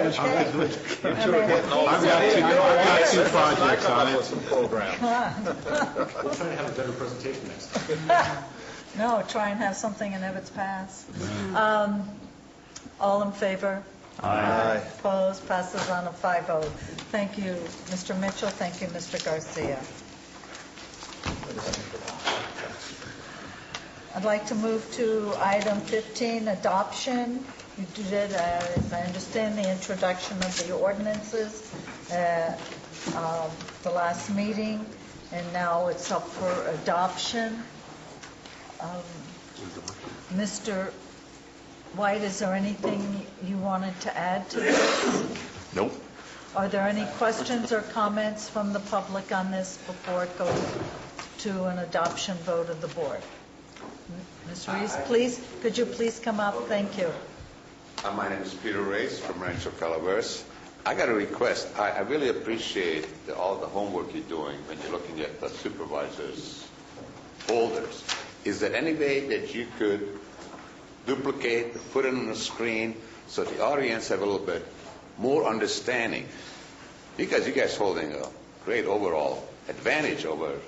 got two projects on it. We'll try to have a better presentation next time. No, try and have something in Ebbets Pass. All in favor? Aye. Opposed? Passes on a 5-0. Thank you, Mr. Mitchell. Thank you, Mr. Garcia. I'd like to move to item 15, adoption. You did, as I understand, the introduction of the ordinances at the last meeting, and now it's up for adoption. Mr. White, is there anything you wanted to add to this? Nope. Are there any questions or comments from the public on this before it goes to an adoption vote of the board? Ms. Reese, could you please come up? Thank you. My name is Peter Reyes from Rancho Calaveras. I got a request. I really appreciate all the homework you're doing when you're looking at the supervisors' folders. Is there any way that you could duplicate, put it on the screen so the audience have a little bit more understanding? Because you guys holding a great overall advantage over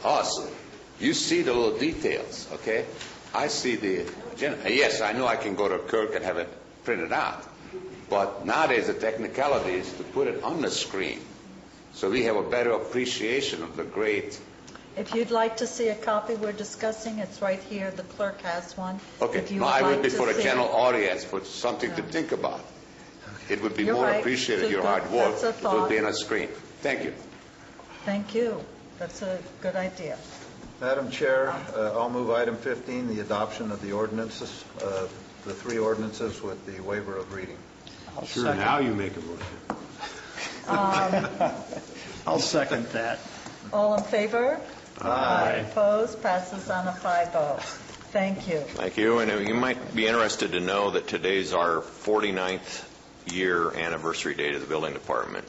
us. You see the little details, okay? I see the agenda. Yes, I know I can go to Kirk and have it printed out. But nowadays, the technicality is to put it on the screen, so we have a better appreciation of the great. If you'd like to see a copy we're discussing, it's right here. The clerk has one. Okay, If you no, I would like be to for a see general it. audience, for something to think about. It would be You're more right. appreciated, It's a your good- hard work, that's a if it would be thought. on a screen. Thank you. Thank you. That's a good idea. Madam Chair, I'll move item 15, the adoption of the ordinances, the 3 ordinances with the waiver of reading. Sure, now you make a motion. I'll second that. All in favor? Aye. Opposed? Passes on a 5-0. Thank you. Thank you. And you might be interested to know that today's our 49th year anniversary date of the building department.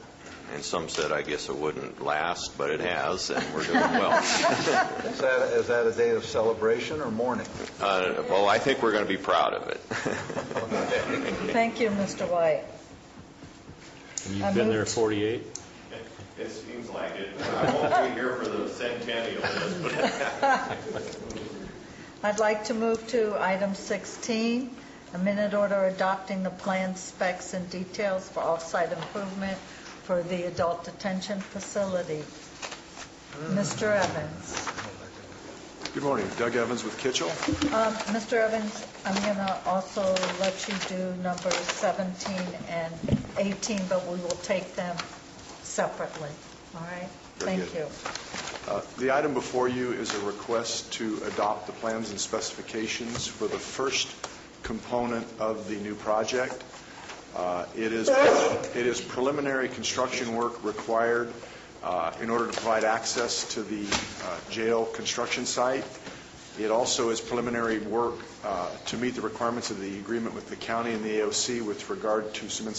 And some said, I guess it wouldn't last, but it has, and we're doing well. Is that a day of celebration or mourning? Well, I think we're going to be proud of it. Thank you, Mr. White. And you've been there 48? It seems like it. I won't be here for the centennial. I'd like to move to item 16, a minute order adopting the plan, specs, and details for off-site improvement for the adult detention facility. Mr. Evans. Good morning. Doug Evans with Kitchell. Mr. Evans, I'm going to also let you do numbers 17 and 18, but we will take them separately. All right? Very Thank good. you. The item before you is a request to adopt the plans and specifications for the first component of the new project. It is preliminary construction work required in order to provide access to the jail construction site. It also is preliminary work to meet the requirements of the agreement with the county and the AOC with regard to some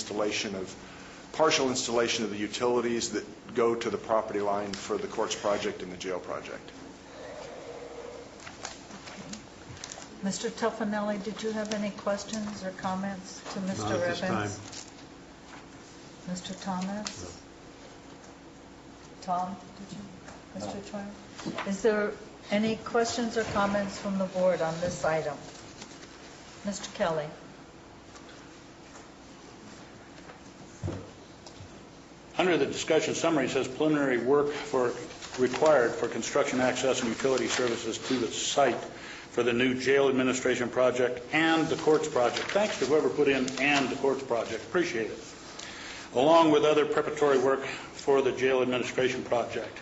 partial installation of the utilities that go to the property line for the courts project and the jail project. Mr. Tuffanelli, did you have any questions or comments to Mr. Not at this Evans? Mr. Thomas? Tom, did you? Mr. Troy? Is there any questions or comments from the board on this item? Mr. Kelly? Under the discussion summary, it says preliminary work required for construction access and utility services to the site for the new jail administration project and the courts project. Thanks to whoever put in "and the courts project." Appreciate it. Along with other preparatory work for the jail administration project.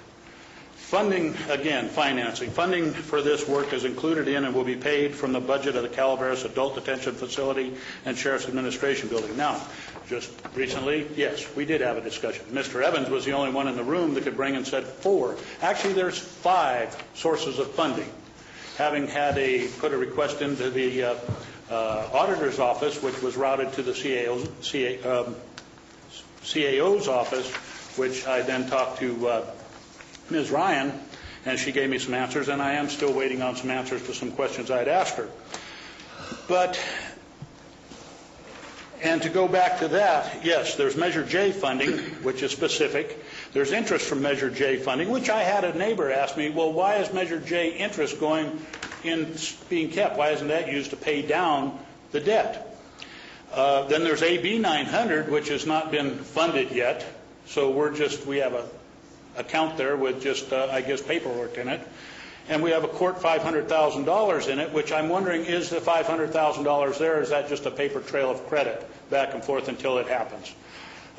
Funding, again, financing. Funding for this work is included in and will be paid from the budget of the Calaveras Adult Detention Facility and Sheriff's Administration Building. Now, just recently, yes, we did have a discussion. Mr. Evans was the only one in the room that could bring and said 4. Actually, there's 5 sources of funding. Having had put a request into the auditor's office, which was routed to the CAO's office, which I then talked to Ms. Ryan, and she gave me some answers, and I am still waiting on some answers to some questions I had asked her. And to go back to that, yes, there's Measure J funding, which is specific. There's interest from Measure J funding, which I had a neighbor ask me, well, why is Measure J interest being kept? Why isn't that used to pay down the debt? Then there's AB 900, which has not been funded yet. So we have a account there with just, I guess, paperwork in it. And we have a court $500,000 in it, which I'm wondering, is the $500,000 there, or is that just a paper trail of credit back and forth until it happens?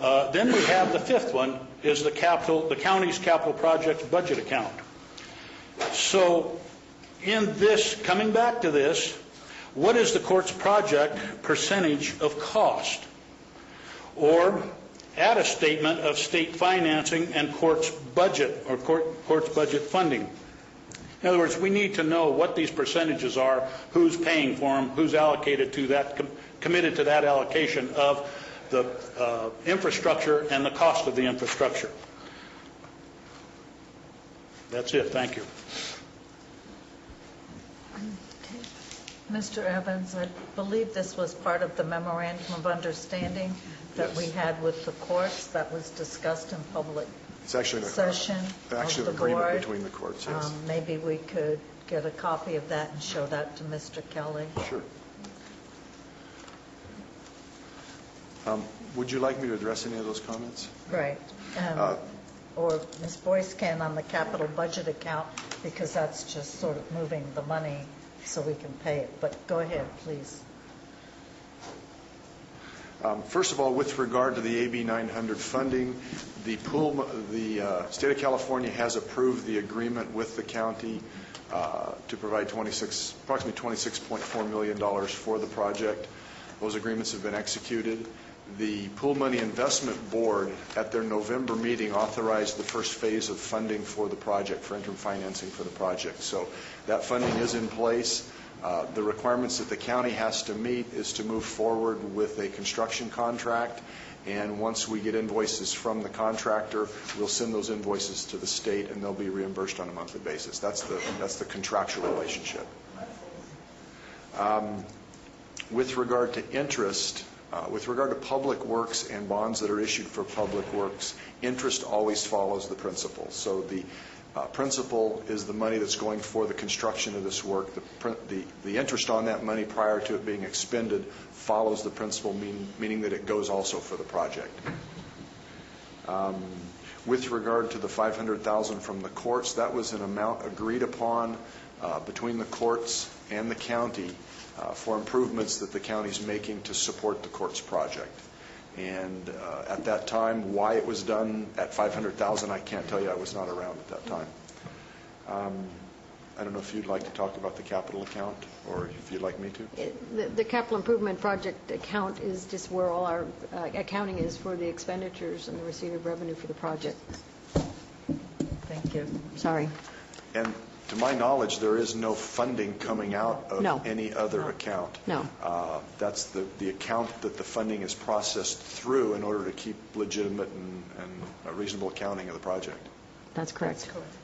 Then we have the 5th one, is the county's capital projects budget account. So in this, coming back to this, what is the court's project percentage of cost? Or add a statement of state financing and court's budget or court's budget funding. In other words, we need to know what these percentages are, who's paying for them, who's allocated to that, committed to that allocation of the infrastructure and the cost of the infrastructure. That's it. Thank you. Mr. Evans, I believe this was part of the memorandum of understanding that we had with the courts that was discussed in public session of the board. Between the courts, yes. Maybe we could get a copy of that and show that to Mr. Kelly. Sure. Would you like me to address any of those comments? Right. Or Ms. Boyce can on the capital budget account, because that's just sort of moving the money so we can pay it. But go ahead, please. First of all, with regard to the AB 900 funding, the state of California has approved the agreement with the county to provide approximately $26.4 million for the project. Those agreements have been executed. The Pool Money Investment Board, at their November meeting, authorized the first phase of funding for the project, for interim financing for the project. So that funding is in place. The requirements that the county has to meet is to move forward with a construction contract, and once we get invoices from the contractor, we'll send those invoices to the state, and they'll be reimbursed on a monthly basis. That's the contractual relationship. With regard to interest, with regard to public works and bonds that are issued for public works, interest always follows the principal. So the principal is the money that's going for the construction of this work. The interest on that money prior to it being expended follows the principal, meaning that it goes also for the project. With regard to the $500,000 from the courts, that was an amount agreed upon between the courts and the county for improvements that the county's making to support the courts project. And at that time, why it was done at $500,000, I can't tell you. I was not around at that time. I don't know if you'd like to talk about the capital account, or if you'd like me to. The capital improvement project account is just where all our accounting is for the expenditures and the receipt of revenue for the project. Thank you. Sorry. And to my knowledge, there is no funding coming out of any other account. No. That's the account that the funding is processed through in order to keep legitimate and a reasonable accounting of the project. That's correct. That's correct.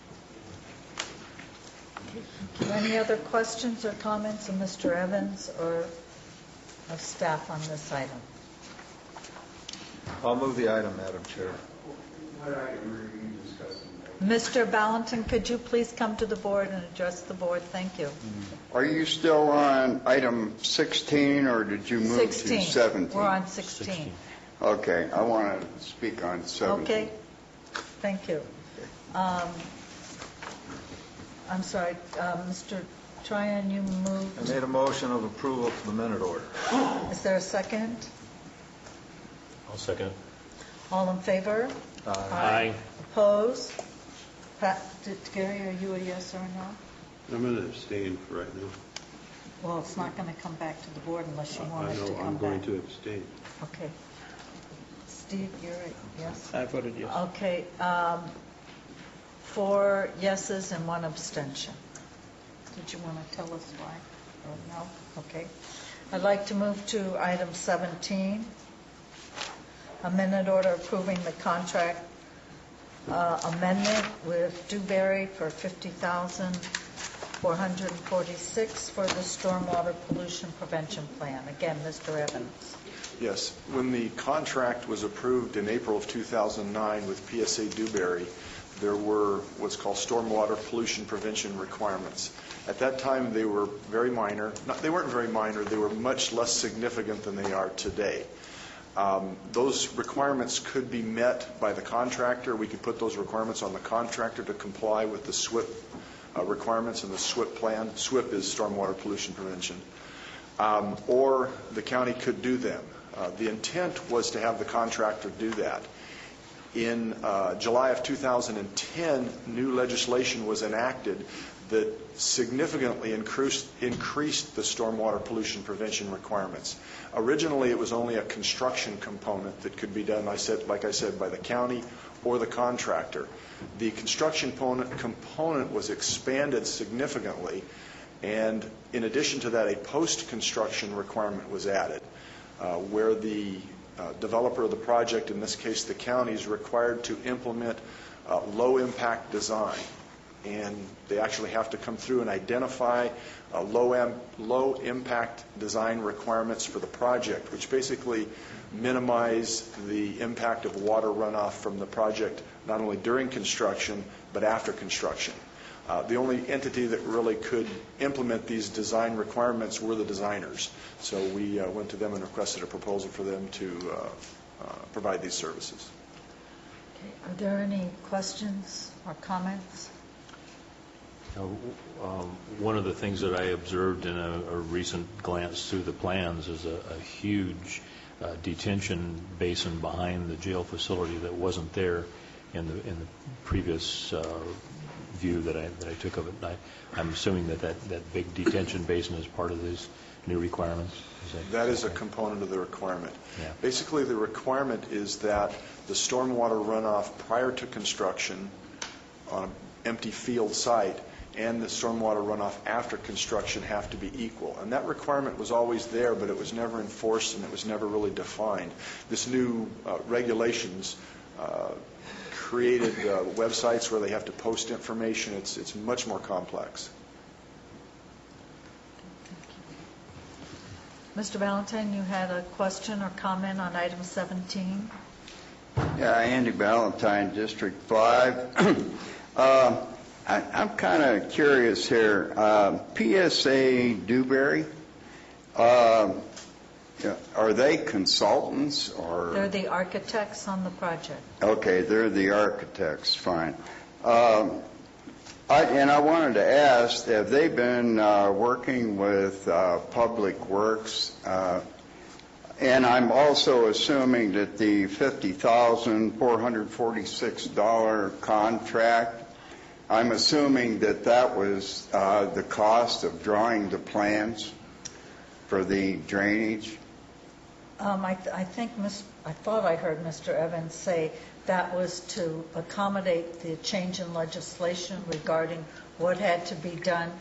Any other questions or comments of Mr. Evans or of staff on this item? I'll move the item, Madam Chair. Mr. Valentin, could you please come to the board and address the board? Thank you. Are you still on item 16, or did you move 16. to 17? We're on 16. Okay, I want to speak on 17. Okay, thank you. I'm sorry, Mr. Tryon, you moved. I made a motion of approval to the minute order. Is there a second? I'll second it. All in favor? Aye. Opposed? Gary, are you a yes or a no? I'm going to abstain for right now. Well, it's not going to come back to the board unless you want it to come back. I'm going to abstain. Okay. Steve, you're a yes? I voted yes. Okay. 4 yeses and 1 abstention. Did you want to tell us why? Or no? Okay. I'd like to move to item 17, a minute order approving the contract amendment with Dewberry for $50,446 for the stormwater pollution prevention plan. Again, Mr. Evans. Yes. When the contract was approved in April of 2009 with PSA Dewberry, there were what's called stormwater pollution prevention requirements. At that time, they were very minor. They weren't very minor. They were much less significant than they are today. Those requirements could be met by the contractor. We could put those requirements on the contractor to comply with the SWIP requirements and the SWIP plan. SWIP is stormwater pollution prevention. Or the county could do them. The intent was to have the contractor do that. In July of 2010, new legislation was enacted that significantly increased the stormwater pollution prevention requirements. Originally, it was only a construction component that could be done, like I said, by the county or the contractor. The construction component was expanded significantly, and in addition to that, a post-construction requirement was added, where the developer of the project, in this case the county, is required to implement low-impact design. And they actually have to come through and identify low-impact design requirements for the project, which basically minimize the impact of water runoff from the project, not only during construction, but after construction. The only entity that really could implement these design requirements were the designers. So we went to them and requested a proposal for them to provide these services. Okay. Are there any questions or comments? One of the things that I observed in a recent glance through the plans is a huge detention basin behind the jail facility that wasn't there in the previous view that I took of it. I'm assuming that big detention basin is part of these new requirements? That is a component of the requirement. Yeah. Basically, the requirement is that the stormwater runoff prior to construction on an empty field site and the stormwater runoff after construction have to be equal. And that requirement was always there, but it was never enforced and it was never really defined. This new regulations created websites where they have to post information. It's much more complex. Mr. Valentine, you had a question or comment on item 17? Yeah, Andy Valentine, District 5. I'm kind of curious here. PSA Dewberry, are they consultants or? They're the architects on the project. Okay, they're the architects, fine. I wanted to ask, have they been working with Public Works? And I'm also assuming that the $50,446 contract, I'm assuming that was the cost of drawing the plans for the drainage? I thought I heard Mr. Evans say that was to accommodate the change in legislation regarding what had to be done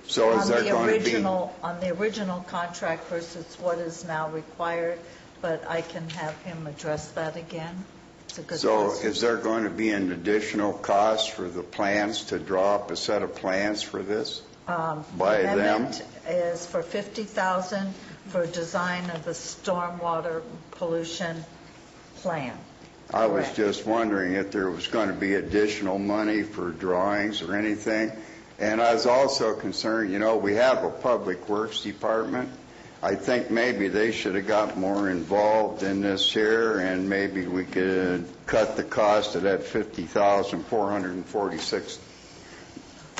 so is there going to be on the original contract versus what is now required, but I can have him address that again. It's a good question. Is there going to be an additional cost for the plans to draw up a set of plans for this by them? The amendment is for $50,000 for design of the stormwater pollution plan. I was Correct. just wondering if there was going to be additional money for drawings or anything. And I was also concerned, we have a Public Works Department. I think maybe they should have got more involved in this here, and maybe we could cut the cost of that $50,446.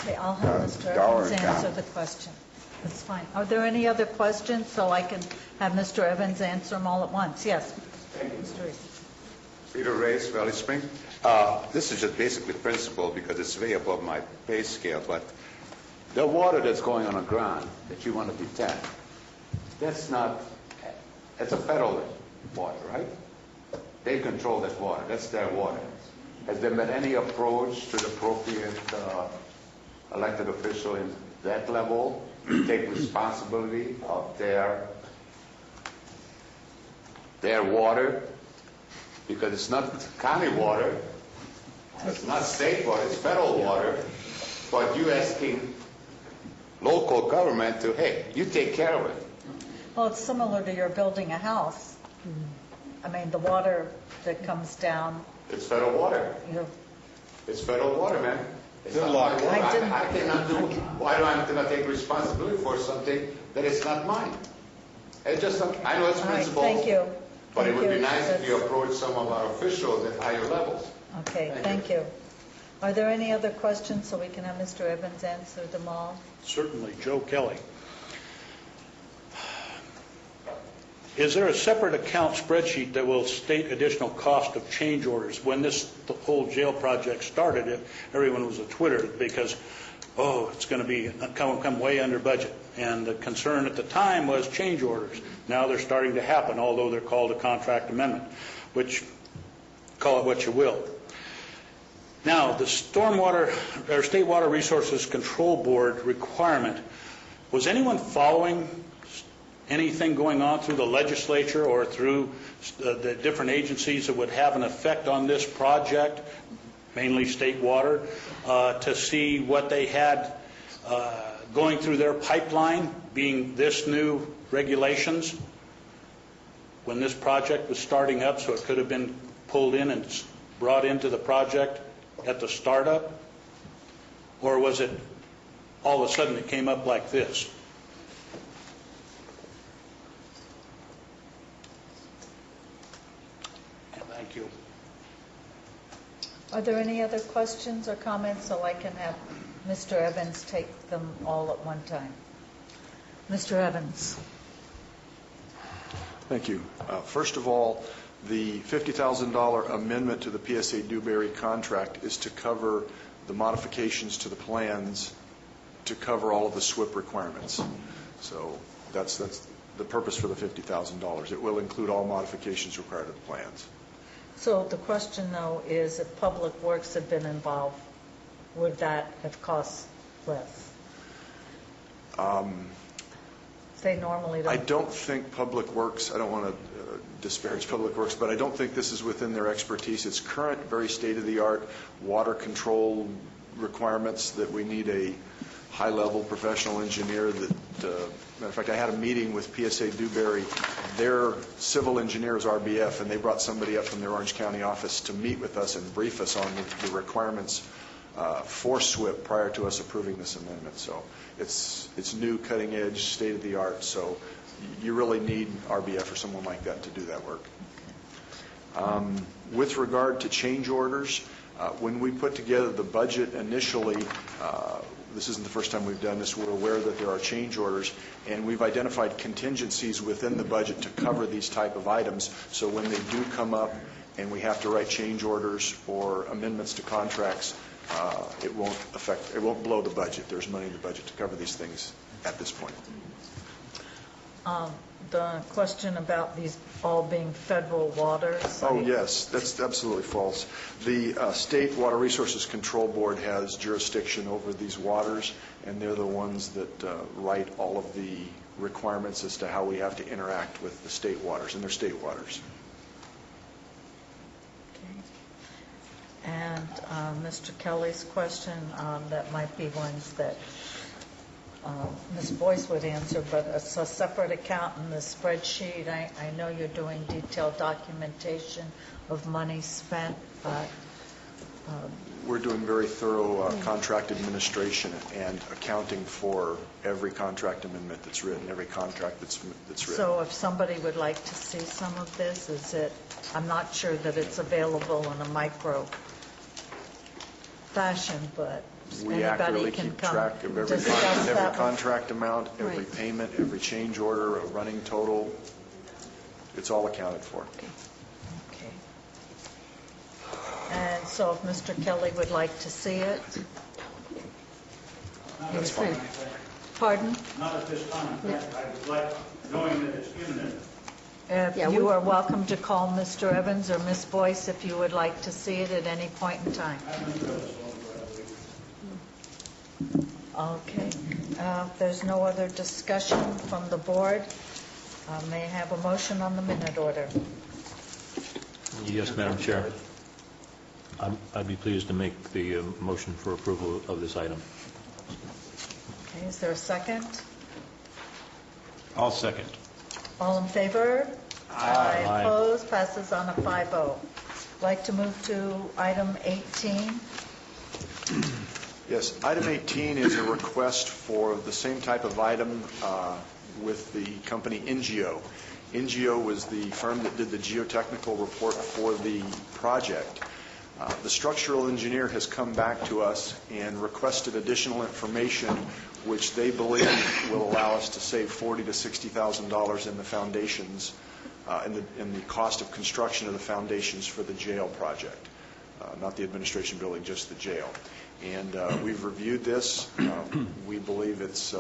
Okay, I'll have Mr. Evans answer the question. That's fine. Are there any other questions so I can have Mr. Evans answer them all at once? Yes. Thank you. Mr. Reese. Peter Reyes, Valley Spring. This is just basically principle because it's way above my pay scale, but the water that's going on the ground that you want to detent, that's a federal water, right? They control that water. That's their water. Has there been any approach to the appropriate elected official in that level to take responsibility of their water? Because it's not county water, it's not state water, it's federal water, but you asking local government to, hey, you take care of it. Well, it's similar to your building a house. I mean, the water that comes down. It's federal water. It's federal water, man. It's not my water. I cannot do. Why do I have to take responsibility for something that is not mine? It's just, I know it's principle. Thank you. But it would be nice if you approach some of our officials at higher levels. Okay, thank you. Are there any other questions so we can have Mr. Evans answer them all? Certainly. Joe Kelly. Is there a separate account spreadsheet that will state additional cost of change orders? When the whole jail project started, everyone was twittered because, it's going to be come way under budget. And the concern at the time was change orders. Now they're starting to happen, although they're called a contract amendment, which call it what you will. Now, the Stormwater or State Water Resources Control Board requirement, was anyone following anything going on through the legislature or through the different agencies that would have an effect on this project, mainly state water, to see what they had going through their pipeline, being this new regulations, when this project was starting up, so it could have been pulled in and brought into the project at the startup? Or was it all of a sudden it came up like this? Thank you. Are there any other questions or comments so I can have Mr. Evans take them all at one time? Mr. Evans. Thank you. First of all, the $50,000 amendment to the PSA Dewberry contract is to cover the modifications to the plans to cover all of the SWIP requirements. So that's the purpose for the $50,000. It will include all modifications required of the plans. So the question, though, is if Public Works had been involved, would that have cost less? They normally don't. I don't think Public Works, I don't want to disparage Public Works, but I don't think this is within their expertise. It's current, very state-of-the-art water control requirements that we need a high-level professional engineer that, matter of fact, I had a meeting with PSA Dewberry. Their civil engineer is RBF, and they brought somebody up from their Orange County office to meet with us and brief us on the requirements for SWIP prior to us approving this amendment. So it's new, cutting-edge, state-of-the-art, so you really need RBF or someone like that to do that work. With regard to change orders, when we put together the budget initially, this isn't the first time we've done this, we're aware that there are change orders, and we've identified contingencies within the budget to cover these type of items, so when they do come up and we have to write change orders or amendments to contracts, it won't blow the budget. There's money in the budget to cover these things at this point. The question about these all being federal waters. Oh, yes, that's absolutely false. The State Water Resources Control Board has jurisdiction over these waters, and they're the ones that write all of the requirements as to how we have to interact with the state waters, and they're state waters. Okay. And Mr. Kelly's question, that might be ones that Ms. Boyce would answer, but it's a separate account in the spreadsheet. I know you're doing detailed documentation of money spent, but... We're doing very thorough contract administration and accounting for every contract amendment that's written, every contract that's written. So if somebody would like to see some of this, I'm not sure that it's available in a micro fashion, but... We accurately keep track of every contract amount, every payment, every change order, a running total. It's all accounted for. Okay. And so if Mr. Kelly would like to see it? That's fine. Pardon? Not at this time. I would like, knowing that it's imminent. You are welcome to call Mr. Evans or Ms. Boyce if you would like to see it at any point in time. Okay. If there's no other discussion from the board, may I have a motion on the minute order? Yes, Madam Chair. I'd be pleased to make the motion for approval of this item. Okay, is there a second? I'll second. All in favor? Aye. Opposed? Passes on a 5-0. Like to move to item 18. Yes, item 18 is a request for the same type of item with the company NGO. NGO was the firm that did the geotechnical report for the project. The structural engineer has come back to us and requested additional information which they believe will allow us to save $40,000 to $60,000 in the foundations, in the cost of construction of the foundations for the jail project. Not the administration building, just the jail. And we've reviewed this. We believe it's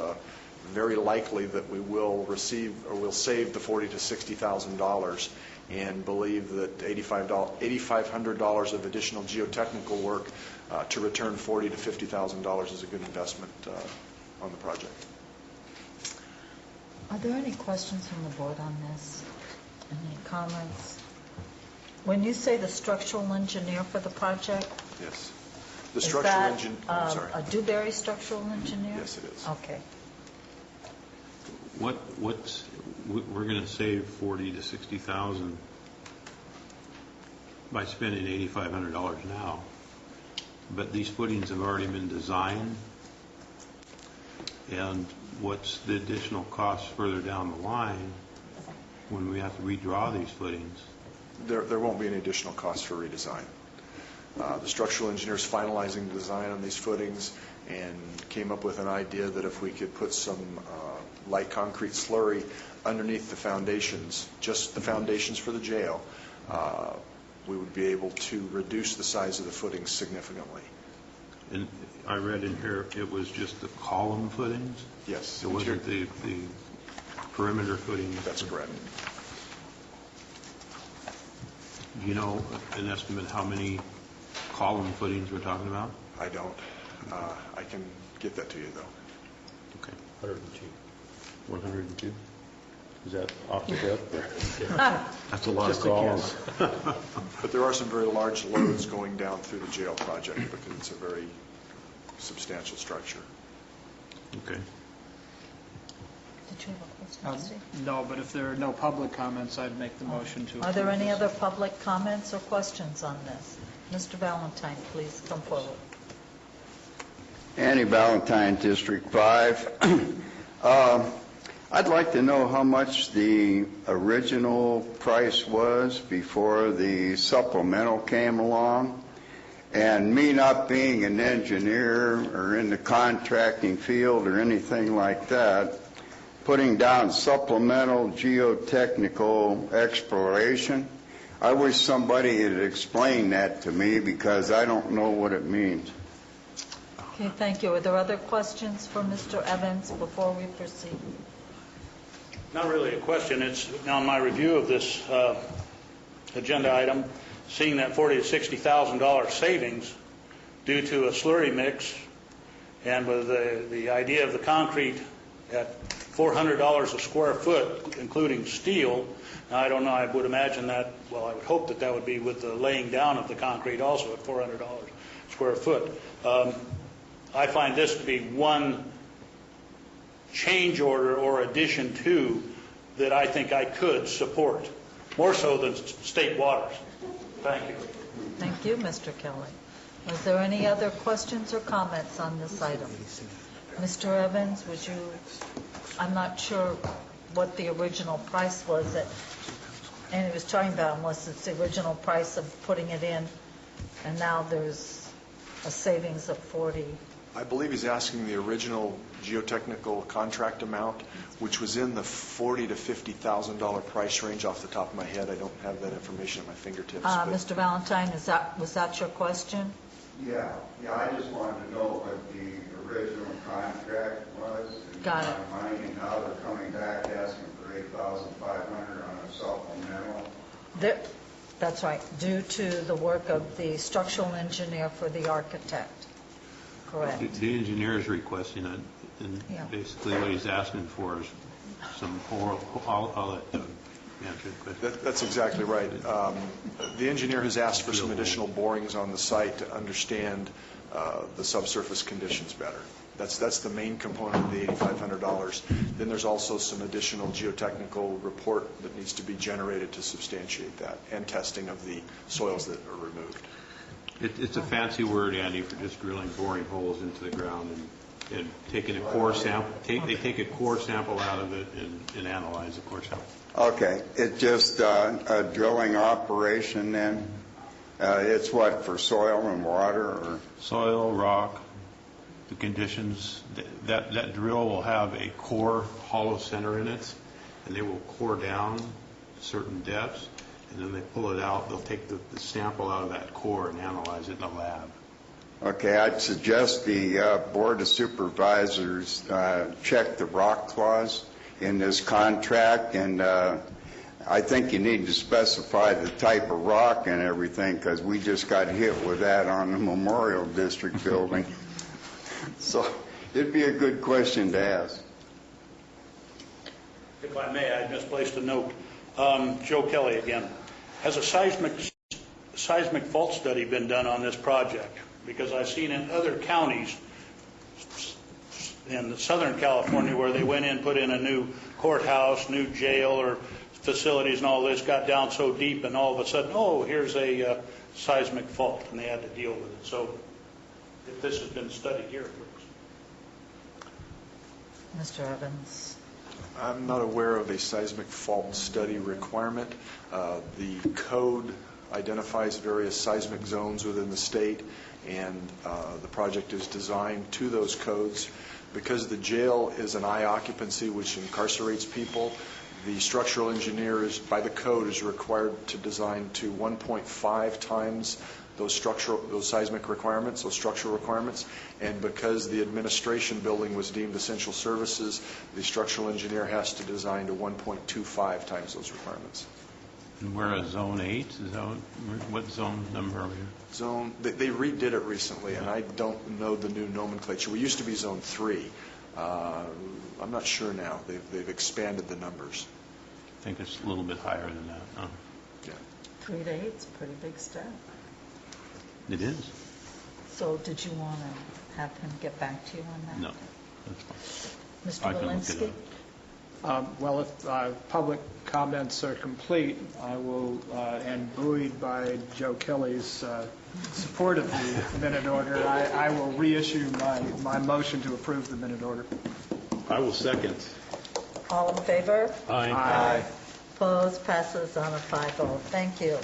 very likely that we will receive or will save the $40,000 to $60,000, and believe that $8,500 of additional geotechnical work to return $40,000 to $50,000 is a good investment on the project. Are there any questions from the board on this? Any comments? When you say the structural engineer for the project? Yes. The structural engineer, I'm sorry. A Dewberry structural engineer? Yes, it is. Okay. We're going to save $40,000 to $60,000 by spending $8,500 now. but these footings have already been designed. And what's the additional cost further down the line when we have to redraw these footings? There won't be any additional cost for redesign. The structural engineer's finalizing the design on these footings and came up with an idea that if we could put some light concrete slurry underneath the foundations, just the foundations for the jail, we would be able to reduce the size of the footings significantly. And I read in here it was just the column footings? Yes. It wasn't the perimeter footings? That's correct. Do you know an estimate how many column footings we're talking about? I don't. I can get that to you, though. Okay. 102. 102? Is that off the hip? That's a lot of columns. But there are some very large loads going down through the jail project because it's a very substantial structure. Okay. Did you have a question, Steve? No, but if there are no public comments, I'd make the motion to approve. Are there any this. other public comments or questions on this? Mr. Valentine, please come forward. Andy Valentine, District 5. I'd like to know how much the original price was before the supplemental came along. And me not being an engineer or in the contracting field or anything like that, putting down supplemental geotechnical exploration, I wish somebody had explained that to me because I don't know what it means. Okay, thank you. Are there other questions for Mr. Evans before we proceed? Not really a question. It's on my review of this agenda item, seeing that $40,000 to $60,000 savings due to a slurry mix, and with the idea of the concrete at $400 a square foot, including steel. Now, I don't know. I would imagine that. Well, I would hope that that would be with the laying down of the concrete also at $400 a square foot. I find this to be one change order or addition to that I think I could support, more so than state waters. Thank you. Thank you, Mr. Kelly. Was there any other questions or comments on this item? Mr. Evans, would you, I'm not sure what the original price was that Andy was talking about, unless it's the original price of putting it in, and now there's a savings of 40. I believe he's asking the original geotechnical contract amount, which was in the $40,000 to $50,000 price range off the top of my head. I don't have that information at my fingertips. Mr. Valentine, was that your question? Yeah, I just wanted to know what the original contract was. Got it. In my mind, and now they're coming back asking for $8,500 on a supplemental. That's right, due to the work of the structural engineer for the architect. Correct. The engineer is requesting it, and Yeah. basically what he's asking for is some I'll let Doug answer the question. That's exactly right. The engineer has asked for some additional borings on the site to understand the subsurface conditions better. That's the main component of the $8,500. Then there's also some additional geotechnical report that needs to be generated to substantiate that, and testing of the soils that are removed. It's a fancy word, Andy, for just drilling, boring holes into the ground and taking a core sample. They take a core sample out of it and analyze the core sample. Okay, it's just a drilling operation then? It's what, for soil and water? Or? Soil, rock, the conditions. That drill will have a core hollow center in it, and they will core down certain depths. And then they pull it out. They'll take the sample out of that core and analyze it in a lab. Okay, I'd suggest the Board of Supervisors check the rock clause in this contract, and I think you need to specify the type of rock and everything, because we just got hit with that on the Memorial District building. So it'd be a good question to ask. If I may, I misplaced a note. Joe Kelly again. Has a seismic fault study been done on this project? Because I've seen in other counties in Southern California where they went in, put in a new courthouse, new jail or facilities and all this, got down so deep and all of a sudden, oh, here's a seismic fault, and they had to deal with it. So if this has been studied here, please. Mr. Evans. I'm not aware of a seismic fault study requirement. The code identifies various seismic zones within the state, and the project is designed to those codes. Because the jail is an high occupancy which incarcerates people, the structural engineer is, by the code, is required to design to 1.5 times those seismic requirements, those structural requirements. And because the administration building was deemed essential services, the structural engineer has to design to 1.25 times those requirements. And we're at Zone 8? What zone number are we in? Zone, they redid it recently, and I don't know the new nomenclature. We used to be Zone 3. I'm not sure now. They've expanded the numbers. I think it's a little bit higher than that. Oh. Yeah. 3 to 8 is a pretty big step. It is? So did you want to have him get back to you on that? No, that's fine. Mr. Walensky? Well, if public comments are complete, I will, and buoyed by Joe Kelly's support of the minute order, I will reissue my motion to approve the minute order. I will second. All in favor? Aye. Aye. Opposed? Passes on a 5-0. Thank you.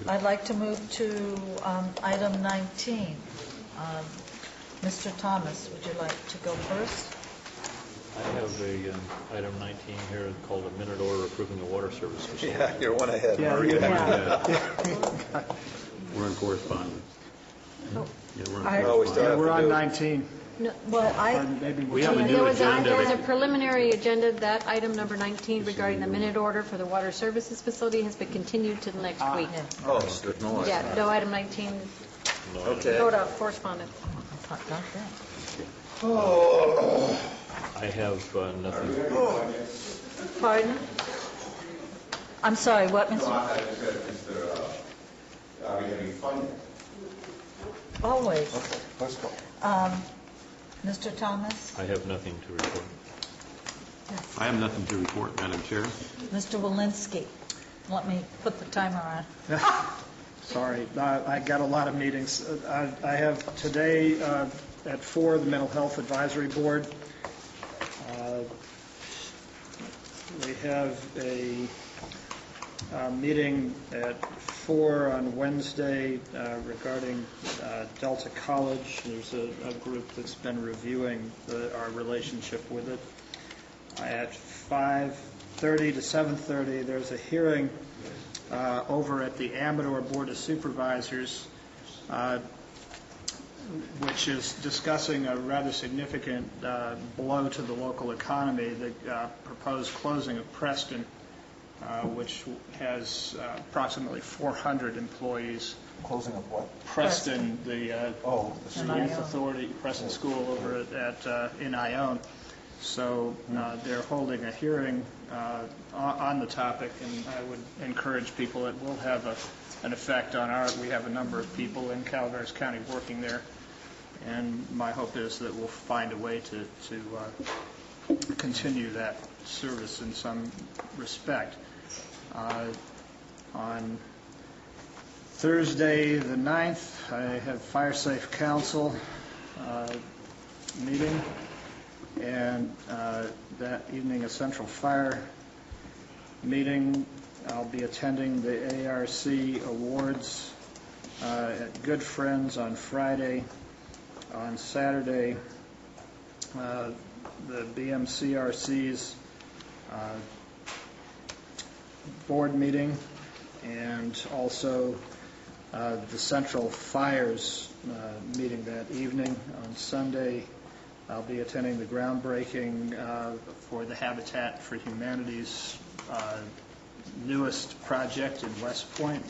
I'd like to move to item 19. Mr. Thomas, would you like to go first? I have a item 19 here called a minute order approving the water service facility. Yeah, you're one ahead. We're in correspondence. Oh. Yeah, we're on 19. No, well, maybe we have a there was a preliminary agenda. That item number 19 regarding the minute order for the water services facility has been continued to the next week. Oh, good noise. Yeah, no, item 19. Okay. Vote out correspondence. I have nothing. Pardon? I'm sorry, what, Mr.? Are we having fun? Always. Okay, let's go. Mr. Thomas? I have nothing to report. I have nothing to report, Madam Chair. Mr. Walensky? Let me put the timer on. Sorry, I got a lot of meetings. I have today at 4, the Mental Health Advisory Board. We have a meeting at 4 on Wednesday regarding Delta College. There's a group that's been reviewing our relationship with it. At 5:30 to 7:30, there's a hearing over at the Amador Board of Supervisors, which is discussing a rather significant blow to the local economy, the proposed closing of Preston, which has approximately 400 employees. Closing of what? Preston, the youth authority, Preston School over in Ione. So they're holding a hearing on the topic, and I would encourage people. It will have an effect on we have a number of people in Calaveras County working there, and my hope is that we'll find a way to continue that service in some respect. On Thursday, the 9th, I have Fire Safe Council meeting, and that evening a Central Fire meeting. I'll be attending the ARC Awards at Good Friends on Friday. On Saturday, the BMCRC's board meeting, and also the Central Fires meeting that evening. On Sunday, I'll be attending the groundbreaking for the Habitat for Humanity's newest project in West Point.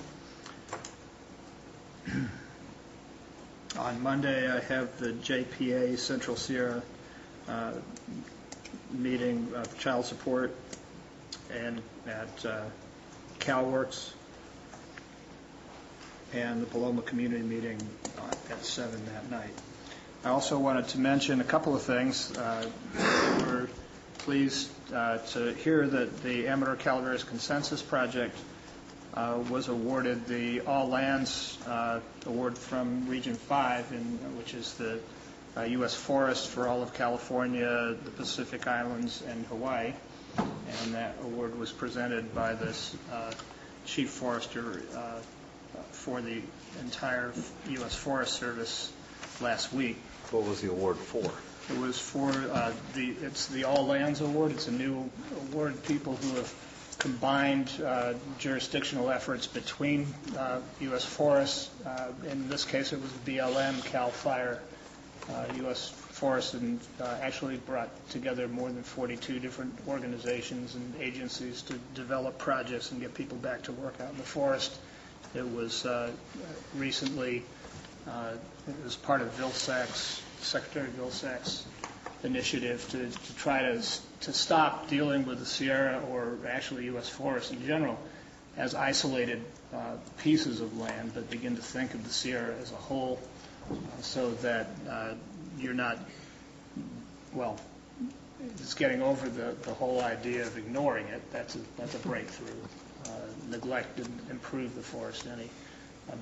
On Monday, I have the JPA Central Sierra meeting of child support and at CalWorks. and the Paloma Community Meeting at 7 that night. I also wanted to mention a couple of things. We're pleased to hear that the Amador Calaveras Consensus Project was awarded the All Lands Award from Region 5, which is the U.S. Forest for all of California, the Pacific Islands, and Hawaii. And that award was presented by this Chief Forester for the entire U.S. Forest Service last week. What was the award for? It was for it's the All Lands Award. It's a new award, people who have combined jurisdictional efforts between U.S. forests. In this case, it was BLM, CAL FIRE, U.S. Forests, and actually brought together more than 42 different organizations and agencies to develop projects and get people back to work out in the forest. It was recently, it was part of Secretary Vilsack's initiative to try to stop dealing with the Sierra, or actually U.S. forests in general, as isolated pieces of land, but begin to think of the Sierra as a whole, so that you're not, well, it's getting over the whole idea of ignoring it. That's a breakthrough. Neglect didn't improve the forest any.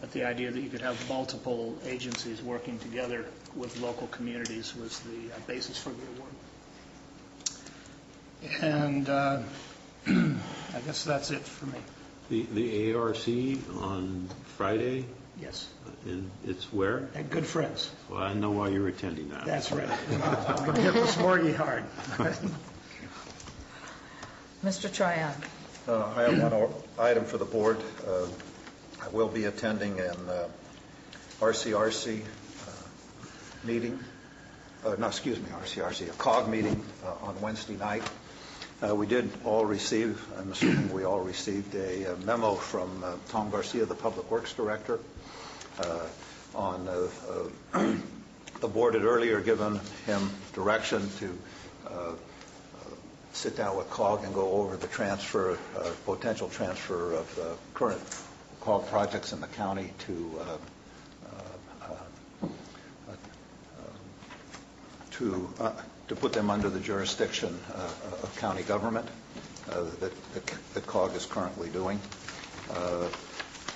But the idea that you could have multiple agencies working together with local communities was the basis for the award. And I guess that's it for me. The ARC on Friday? Yes. And it's where? At Good Friends. Well, I know why you're attending that. That's right. I'm going to hit this mortgage hard. Mr. Tryon. I have one item for the board. I will be attending an RCRC meeting, a COG meeting on Wednesday night. We did all receive, I'm assuming we all received a memo from Tom Garcia, the Public Works Director, on the board had earlier given him direction to sit down with COG and go over the potential transfer of current COG projects in the county to put them under the jurisdiction of county government that COG is currently doing.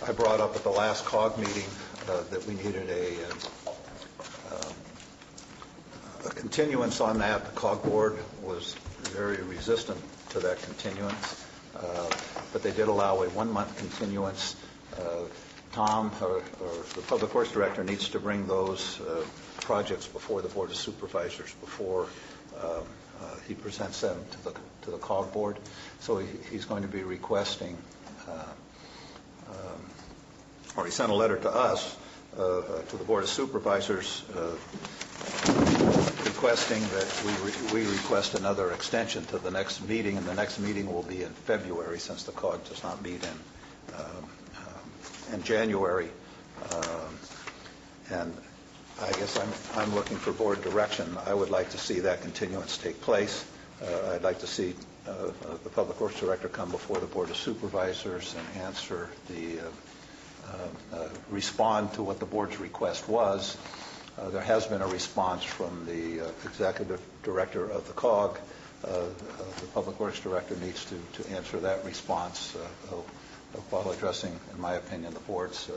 I brought up at the last COG meeting that we needed a continuance on that. The COG board was very resistant to that continuance, but they did allow a 1-month continuance. Tom, or the Public Works Director, needs to bring those projects before the Board of Supervisors before he presents them to the COG board. So he's going to be requesting, or he sent a letter to us, to the Board of Supervisors, requesting that we request another extension to the next meeting, and the next meeting will be in February, since the COG does not meet in January. And I guess I'm looking for board direction. I would like to see that continuance take place. I'd like to see the Public Works Director come before the Board of Supervisors and answer respond to what the board's request was. There has been a response from the Executive Director of the COG. The Public Works Director needs to answer that response while addressing, in my opinion, the board's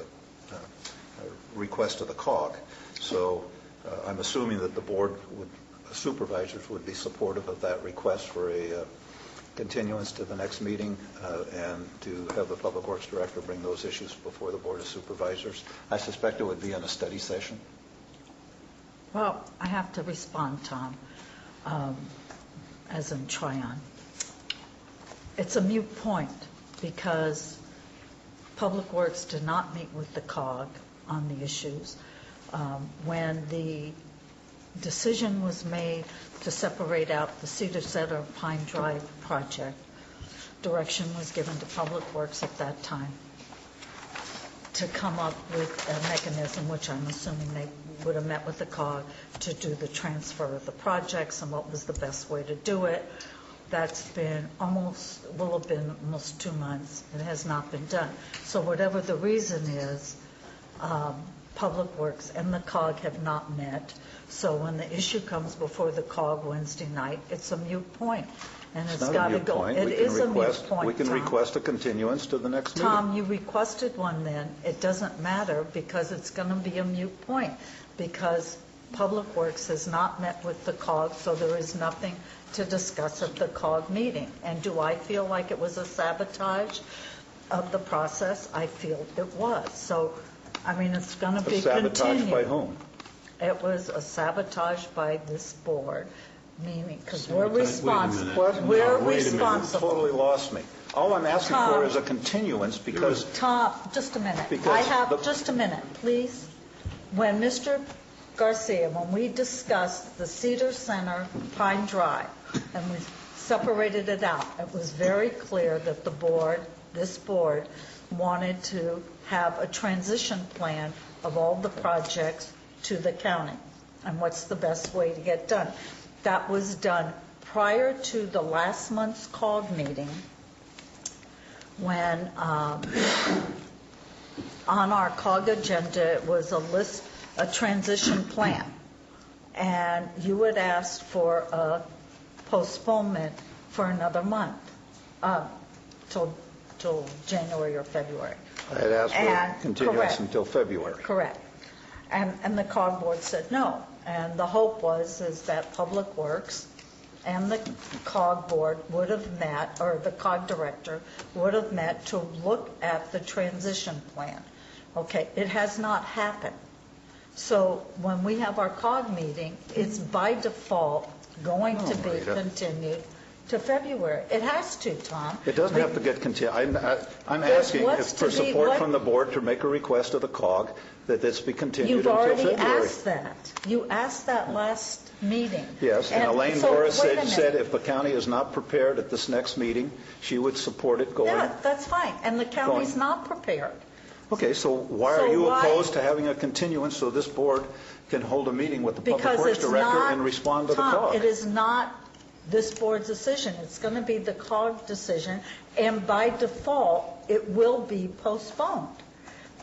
request of the COG. So I'm assuming that the board supervisors would be supportive of that request for a continuance to the next meeting, and to have the Public Works Director bring those issues before the Board of Supervisors. I suspect it would be in a study session. Well, I have to respond, Tom, as in Tryon. It's a moot point because Public Works did not meet with the COG on the issues. When the decision was made to separate out the Cedar Center Pine Drive project, direction was given to Public Works at that time to come up with a mechanism, which I'm assuming they would have met with the COG, to do the transfer of the projects and what was the best way to do it. That's been will have been almost 2 months. It has not been done. So whatever the reason is, Public Works and the COG have not met. So when the issue comes before the COG Wednesday night, it's a moot point. And it's got to go. It is a moot point, We can Tom. request a continuance to the next meeting. Tom, you requested one then. It doesn't matter because it's going to be a moot point because Public Works has not met with the COG, so there is nothing to discuss at the COG meeting. And do I feel like it was a sabotage of the process? I feel it was. So, I mean, it's going to be continued. Sabotage by whom? It was a sabotage by this board, meaning, because we're Wait a responsible. minute. We're You responsible. totally lost me. All I'm asking Tom. for is a continuance because Tom, just a minute. Because I have, the- just a minute, please. When Mr. Garcia, when we discussed the Cedar Center Pine Drive, and we separated it out, it was very clear that the board, this board, wanted to have a transition plan of all the projects to the county, and what's the best way to get done. That was done prior to the last month's COG meeting, when on our COG agenda it was a list, a transition plan, and you had asked for a postponement for another month, till January or February. I had asked for And- continuance correct. until February. Correct. And the COG board said no. And the hope is that Public Works and the COG board would have met, or the COG director would have met to look at the transition plan. Okay, it has not happened. So when we have our COG meeting, it's by default going to be Rita. continued to February. It has to, Tom. It doesn't have to get continued. I'm asking What's for to be- support what- from the board to make a request to the COG that this be continued You've until already February. asked that. You asked that last meeting. Yes, and Elaine so, Morris wait a minute. said if the county is not prepared at this next meeting, she would support it going. Yeah, that's fine. And the county's Going. not prepared. Okay, so why So are you why- opposed to having a continuance so this board can hold a meeting with the Public Because Works it's Director not, and respond to the Tom, COG? it is not this board's decision. It's going to be the COG decision, and by default, it will be postponed.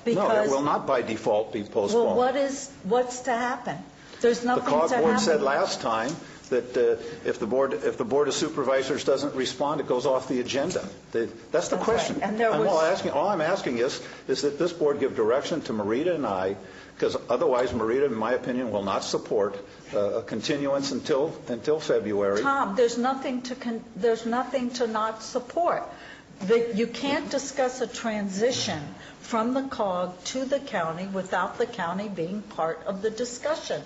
No, it Because, will not by default be postponed. well, what's to happen? There's The nothing to COG happen. board said last time that if the Board of Supervisors doesn't respond, it goes off the agenda. That's the That's question. right. And there I'm was- all I'm asking is that this board give direction to Marita and I, because otherwise Marita, in my opinion, will not support a continuance until February. Tom, there's nothing to not support. You can't discuss a transition from the COG to the county without the county being part of the discussion.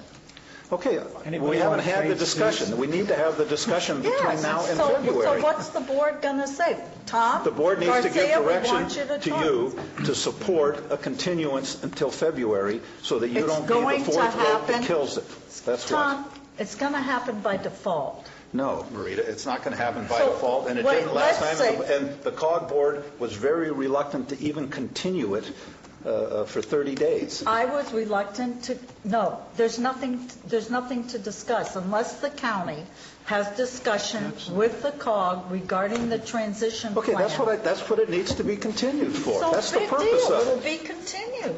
Okay, we haven't had the discussion. We need to have the discussion between Yes, now and so February. what's the board going to say? Tom? The board needs to give Garcia, we direction want you to talk. you to support a continuance until February so that you It's don't be going the to fourth vote happen. that kills it. That's what. Tom, it's going to happen by default. No, Marita, it's not going to happen by So, default, and it wait, didn't last let's time, say- and the COG board was very reluctant to even continue it for 30 days. I was reluctant to, no, there's nothing to discuss unless the county has discussion with the COG regarding the transition plan. Okay, that's what it needs to be continued for. So That's the big purpose deal, of it'll it. be continued.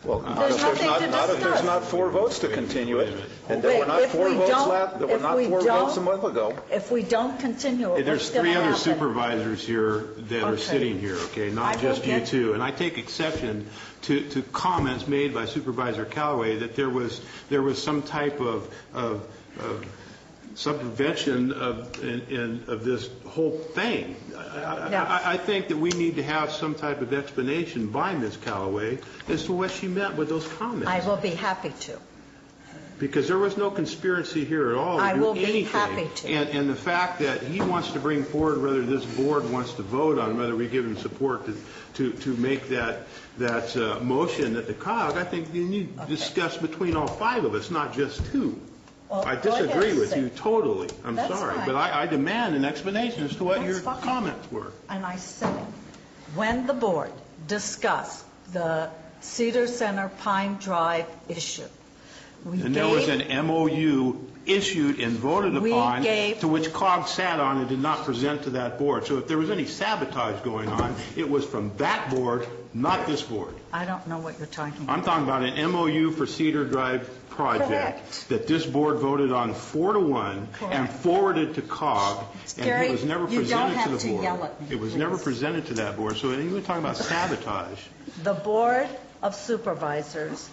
Well, There's nothing to not if there's discuss. not four votes to continue it, and there Wait, were not if four we votes don't- last, there were if not we four votes a don't- month ago. If we don't continue it, There's what's going three to other happen? supervisors here that are Okay. sitting here, okay, I not will just you get- two. And I take exception to comments made by Supervisor Callaway that there was some type of subvention of this whole thing. I think that we need to have some type of explanation by Ms. Callaway as to what she meant with those comments. I will be happy to. Because there was no conspiracy here at all to I do will be anything. happy to. And the fact that he wants to bring forward whether this board wants to vote on whether we give him support to make that motion at the COG, I think you need to discuss between all five of us, not just two. Well, I go ahead, disagree with say- you totally. I'm That's sorry. fine. But I demand an explanation as to what That's your fine. comments were. And I said, when the board discussed the Cedar Center Pine Drive issue, we And there was gave an MOU issued and voted We upon, gave- to which COG sat on and did not present to that board. So if there was any sabotage going on, it was from that board, not this board. I don't know what you're talking about. I'm talking about an MOU for Cedar Drive project Correct. that this board voted on 4-1 and forwarded to COG, and Gary, it was never you don't presented to have the to board. yell at me, It was never please. presented to that board. So you're talking about sabotage. The Board of Supervisors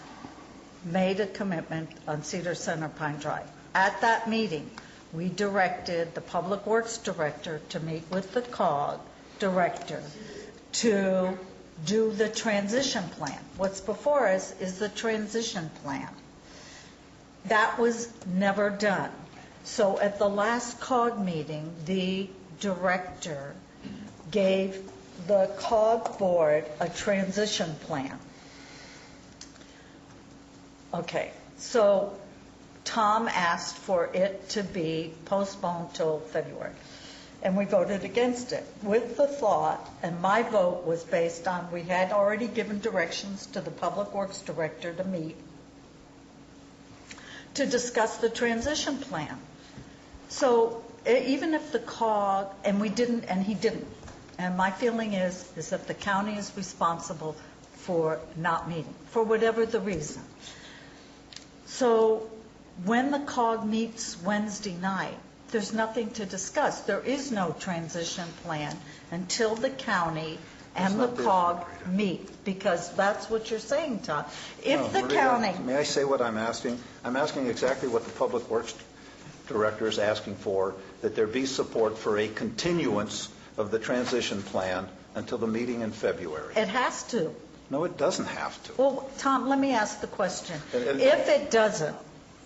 made a commitment on Cedar Center Pine Drive. At that meeting, we directed the Public Works Director to meet with the COG Director to do the transition plan. What's before us is the transition plan. That was never done. So at the last COG meeting, the director gave the COG board a transition plan. Okay, so Tom asked for it to be postponed till February, and we voted against it with the thought, and my vote was based on, we had already given directions to the Public Works Director to meet to discuss the transition plan. So even if the COG, and we didn't, and he didn't, and my feeling is that the county is responsible for not meeting, for whatever the reason. So when the COG meets Wednesday night, there's nothing to discuss. There is no transition plan until the county and the COG meet, because that's what you're saying, Todd. If the Maria, county... May I say what I'm asking? I'm asking exactly what the Public Works Director is asking for, that there be support for a continuance of the transition plan until the meeting in February. It has to. No, it doesn't have to. Well, Tom, let me ask the question. If it doesn't,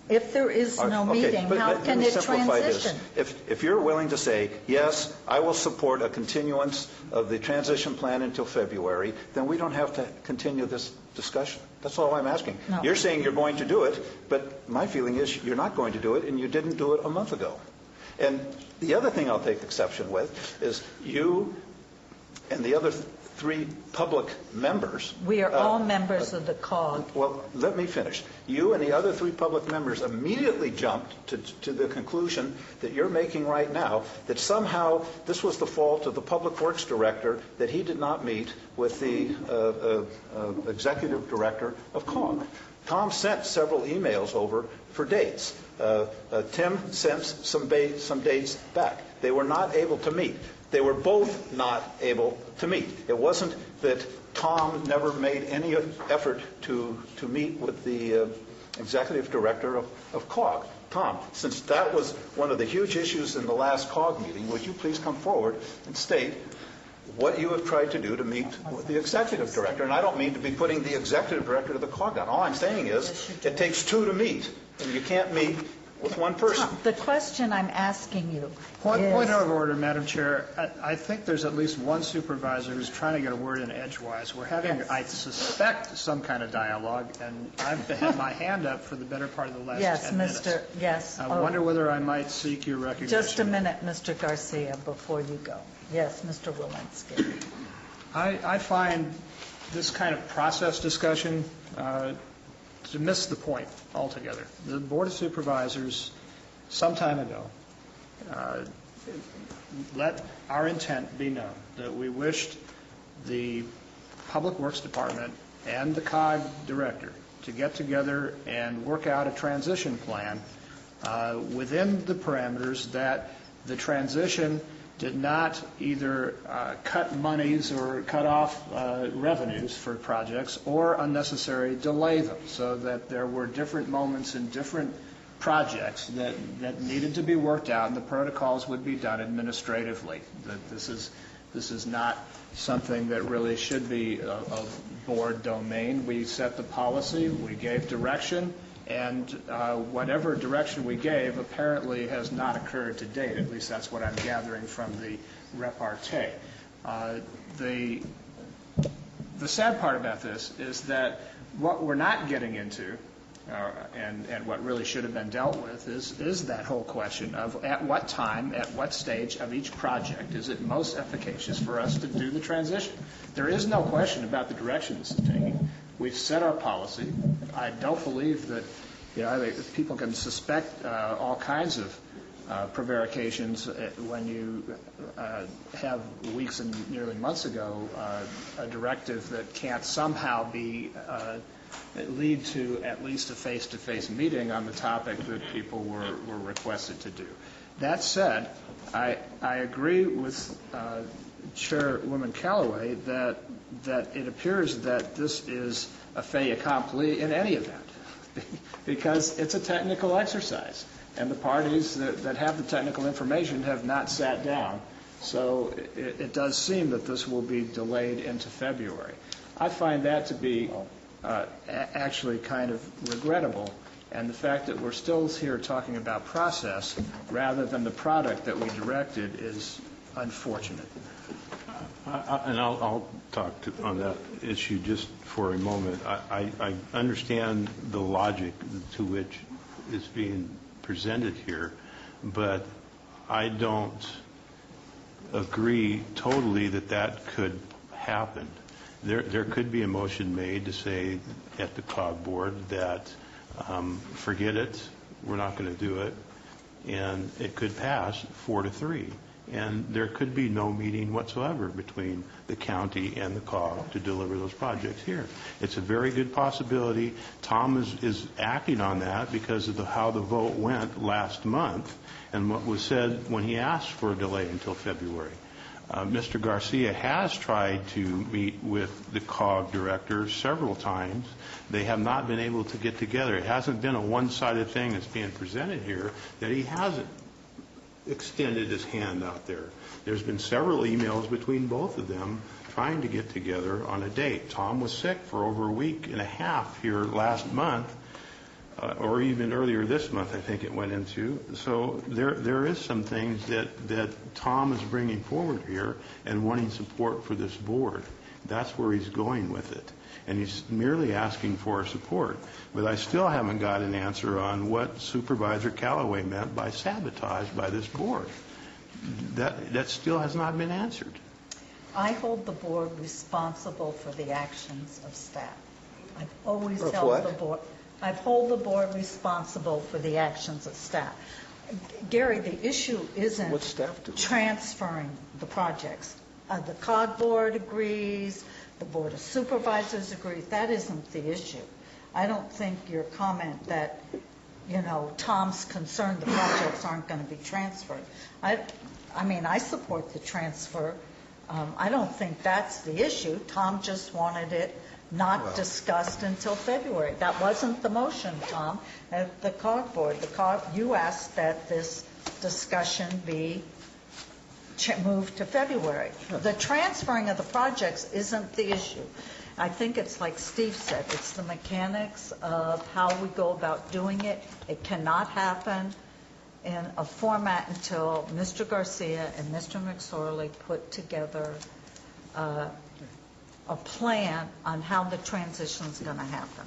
if there is no Okay, meeting, but how let can me it simplify this. transition? If you're willing to say, yes, I will support a continuance of the transition plan until February, then we don't have to continue this discussion. That's all I'm asking. No. You're saying you're going to do it, but my feeling is you're not going to do it, and you didn't do it a month ago. And the other thing I'll take exception with is you and the other three public members. We are all members of the COG. Well, let me finish. You and the other three public members immediately jumped to the conclusion that you're making right now, that somehow this was the fault of the Public Works Director, that he did not meet with the Executive Director of COG. Tom sent several emails over for dates. Tim sent some dates back. They were not able to meet. They were both not able to meet. It wasn't that Tom never made any effort to meet with the Executive Director of COG. Tom, since that was one of the huge issues in the last COG meeting, would you please come forward and state what you have tried to do to meet with the Executive Director? And I don't mean to be putting the Executive Director to the COG on. All I'm saying is it takes two to meet, and you can't meet with one person. The question I'm asking you Point is... of order, Madam Chair. I think there's at least one supervisor who's trying to get a word in edgewise. We're having, Yes. I suspect, some kind of dialogue, and I've had my hand up for the better part of the last Yes, 10 minutes. Mr. Yes. I Oh. wonder whether I might seek your recognition. Just a minute, Mr. Garcia, before you go. Yes, Mr. Walensky. I find this kind of process discussion to miss the point altogether. The Board of Supervisors, some time ago, let our intent be known that we wished the Public Works Department and the COG Director to get together and work out a transition plan within the parameters that the transition did not either cut monies or cut off revenues for projects or unnecessarily delay them, so that there were different moments in different projects that needed to be worked out, and the protocols would be done administratively. That this is not something that really should be a board domain. We set the policy, we gave direction, and whatever direction we gave apparently has not occurred to date. At least that's what I'm gathering from the repartee. The sad part about this is that what we're not getting into, and what really should have been dealt with, is that whole question of at what time, at what stage of each project is it most efficacious for us to do the transition. There is no question about the direction this is taking. We've set our policy. I don't believe that People can suspect all kinds of prevarications when you have weeks and nearly months ago a directive that can't somehow be lead to at least a face-to-face meeting on the topic that people were requested to do. That said, I agree with Chairwoman Callaway that it appears that this is a fait accompli in any event, because it's a technical exercise, and the parties that have the technical information have not sat down. So it does seem that this will be delayed into February. I find that to be actually kind of regrettable, and the fact that we're still here talking about process rather than the product that we directed is unfortunate. And I'll talk on that issue just for a moment. I understand the logic to which is being presented here, but I don't agree totally that could happen. There could be a motion made to say at the COG board that forget it, we're not going to do it, and it could pass 4-3. And there could be no meeting whatsoever between the county and the COG to deliver those projects here. It's a very good possibility. Tom is acting on that because of how the vote went last month and what was said when he asked for a delay until February. Mr. Garcia has tried to meet with the COG director several times. They have not been able to get together. It hasn't been a one-sided thing that's being presented here that he hasn't extended his hand out there. There's been several emails between both of them trying to get together on a date. Tom was sick for over a week and a half here last month, or even earlier this month, I think it went into. So there is some things that Tom is bringing forward here and wanting support for this board. That's where he's going with it. And he's merely asking for support. But I still haven't got an answer on what Supervisor Callaway meant by sabotage by this board. That still has not been answered. I hold the board responsible for the actions of staff. I've always Of held what? the board. I've held the board responsible for the actions of staff. Gary, the issue isn't What staff do? transferring the projects. The COG board agrees. The Board of Supervisors agrees. That isn't the issue. I don't think your comment that, Tom's concerned the projects aren't going to be transferred. I mean, I support the transfer. I don't think that's the issue. Tom just wanted it not discussed until February. That wasn't the motion, Tom, at the COG board. You asked that this discussion be moved to February. The transferring of the projects isn't the issue. I think it's like Steve said, it's the mechanics of how we go about doing it. It cannot happen in a format until Mr. Garcia and Mr. McSorley put together a plan on how the transition is going to happen.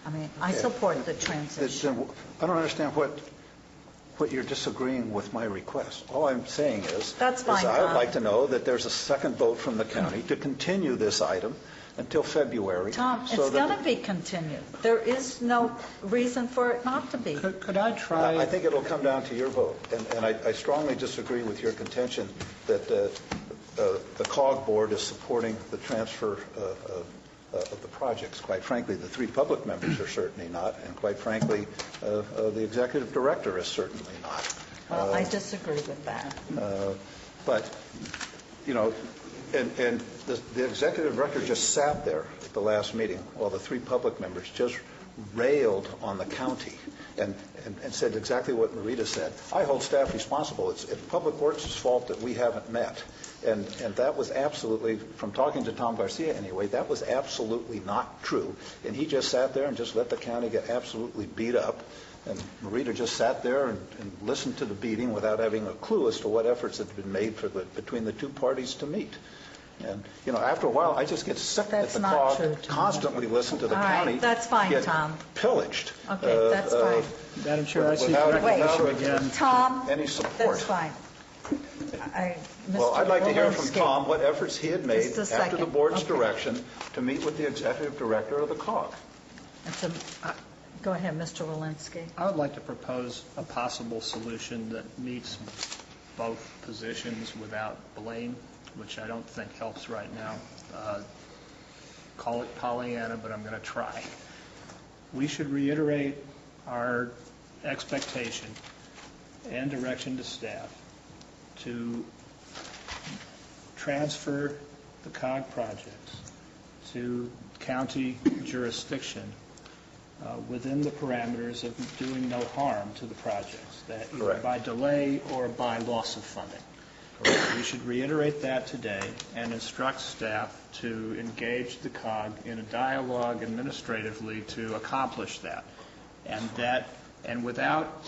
I mean, I support the transition. I don't understand what you're disagreeing with my request. All I'm saying is, That's fine, I would Tom. like to know that there's a second vote from the county to continue this item until February. Tom, so it's going to be continued. There is no reason for it not to be. Could I try? I think it'll come down to your vote, and I strongly disagree with your contention that the COG board is supporting the transfer of the projects. Quite frankly, the three public members are certainly not, and quite frankly, the executive director is certainly not. Well, I disagree with that. But, and the executive director just sat there at the last meeting while the three public members just railed on the county and said exactly what Marita said. I hold staff responsible. It's Public Works' fault that we haven't met. And that was absolutely, from talking to Tom Garcia anyway, that was absolutely not true. And he just sat there and just let the county get absolutely beat up. And Marita just sat there and listened to the beating without having a clue as to what efforts had been made between the two parties to meet. And, after a while, I just get sick that the COG constantly listen to the county. Right, that's fine, get Tom. Pillaged. Okay, that's fine. Madam Chair, I seek without recognition again. Tom, any support. that's fine. Well, I'd like to hear from Walensky. Tom what efforts he had made Just a after the second. board's Okay. direction to meet with the executive director of the COG. Go ahead, Mr. Walensky. I would like to propose a possible solution that meets both positions without blame, which I don't think helps right now. Call it Pollyanna, but I'm going to try. We should reiterate our expectation and direction to staff to transfer the COG projects to county jurisdiction within the parameters of doing no harm to the projects, that either by delay or by loss of funding. We should reiterate that today and instruct staff to engage the COG in a dialogue administratively to accomplish that. And without